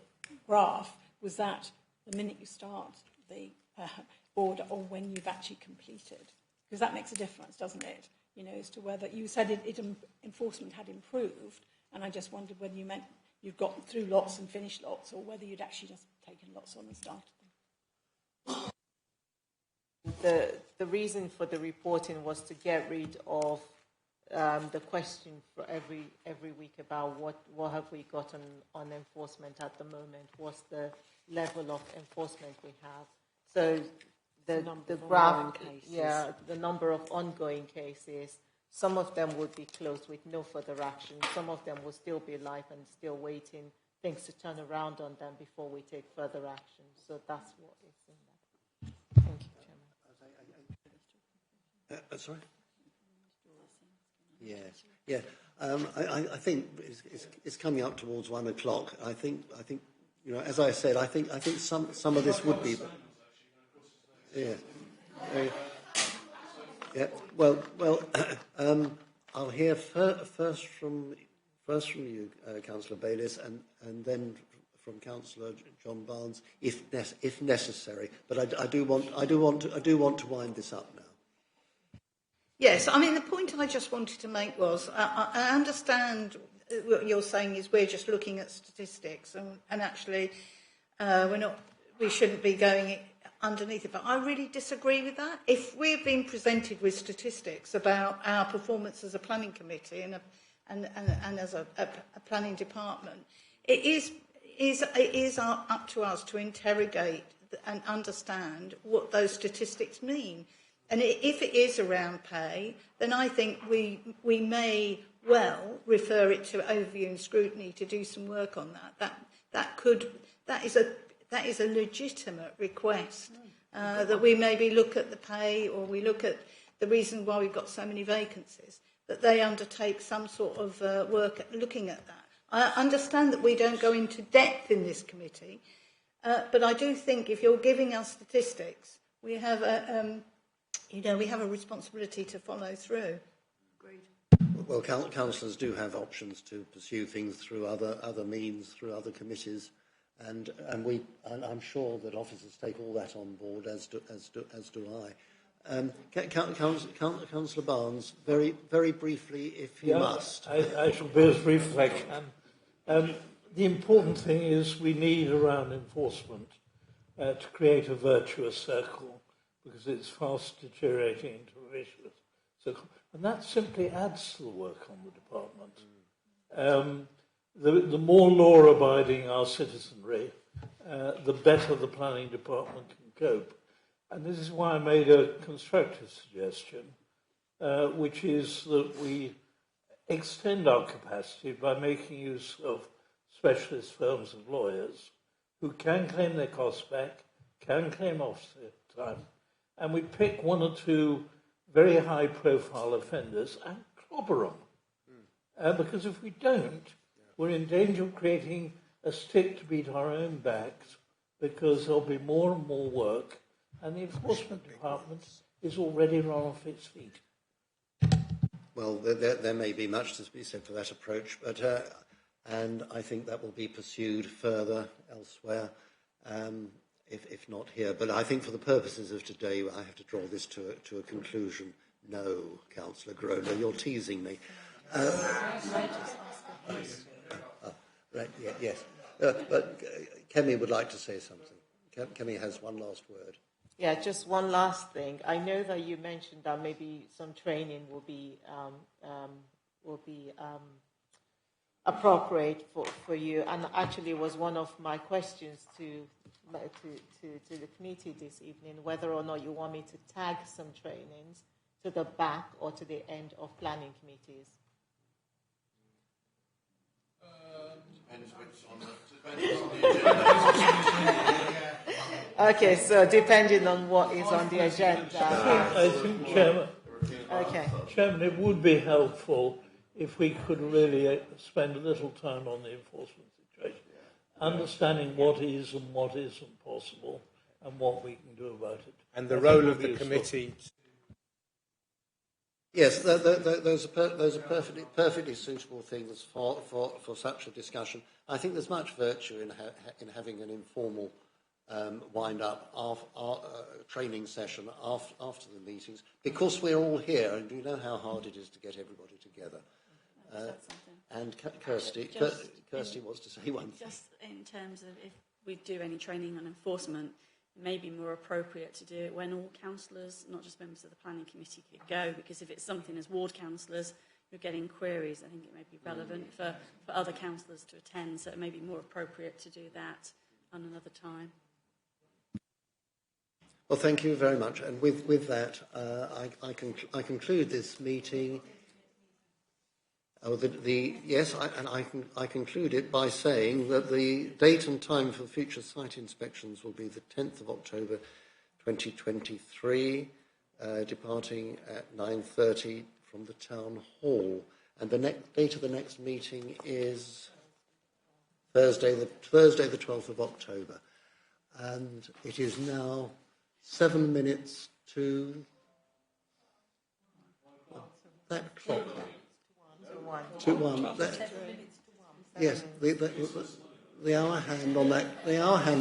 graph, was that the minute you start the order or when you've actually completed? Because that makes a difference, doesn't it? As to whether you said enforcement had improved, and I just wondered whether you meant you'd gotten through lots and finished lots, or whether you'd actually just taken lots on and started them. The reason for the reporting was to get rid of the question for every week about what have we got on enforcement at the moment, what's the level of enforcement we have. So the graph, the number of ongoing cases, some of them would be closed with no further action. Some of them will still be live and still waiting things to turn around on them before we take further action. So that's what is in there. Thank you, Chairman. Sorry? Yes. Yeah. I think it's coming up towards 1 o'clock. I think as I said, I think some of this would be. Yeah. Yeah. Well. I'll hear first from you, Councillor Bayliss, and then from Councillor John Barnes, if necessary. But I do want to wind this up now. Yes, I mean, the point I just wanted to make was, I understand what you're saying is we're just looking at statistics, and actually we shouldn't be going underneath it. But I really disagree with that. If we're being presented with statistics about our performance as a planning committee and as a planning department, it is up to us to interrogate and understand what those statistics mean. And if it is around pay, then I think we may well refer it to overview and scrutiny to do some work on that. That is a legitimate request, that we maybe look at the pay, or we look at the reason why we've got so many vacancies, that they undertake some sort of work at looking at that. I understand that we don't go into depth in this committee, but I do think if you're giving us statistics, we have a responsibility to follow through. Agreed. Well, councillors do have options to pursue things through other means, through other committees, and I'm sure that officers take all that on board, as do I. Councillor Barnes, very briefly, if you must. I shall be as brief as I can. The important thing is we need around enforcement to create a virtuous circle, because it's fast deteriorating into a vicious circle. And that simply adds to the work on the department. The more law-abiding our citizenry, the better the planning department can cope. And this is why I made a constructive suggestion, which is that we extend our capacity by making use of specialist firms of lawyers who can claim their costs back, can claim officer time, and we pick one or two very high-profile offenders and clobber them. Because if we don't, we're in danger of creating a stick to beat our own backs, because there'll be more and more work, and the enforcement department is already run off its feet. Well, there may be much to be said for that approach, but and I think that will be pursued further elsewhere, if not here. But I think for the purposes of today, I have to draw this to a conclusion. No, Councillor Groner, you're teasing me. Right, yes. But Kemi would like to say something. Kemi has one last word. Yeah, just one last thing. I know that you mentioned that maybe some training will be appropriate for you, and actually was one of my questions to the committee this evening, whether or not you want me to tag some trainings to the back or to the end of planning committees. Okay, so depending on what is on the agenda. I think, Chairman, Chairman, it would be helpful if we could really spend a little time on the enforcement situation, understanding what is and what isn't possible and what we can do about it. And the role of the committee. Yes, those are perfectly suitable things for such a discussion. I think there's much virtue in having an informal wind-up training session after the meetings, because we're all here and you know how hard it is to get everybody together. And Kirsty wants to say one thing. Just in terms of if we do any training on enforcement, it may be more appropriate to do it when all councillors, not just members of the planning committee, could go, because if it's something as ward councillors, you're getting queries, I think it may be relevant for other councillors to attend, so it may be more appropriate to do that on another time. Well, thank you very much. And with that, I conclude this meeting. I conclude it by saying that the date and time for future site inspections will be the 10th of October 2023, departing at 9:30 from the Town Hall. And the date of the next meeting is Thursday the 12th of October. And it is now 7 minutes to that clock. To one. Yes, the hour hand on that. The hour hand.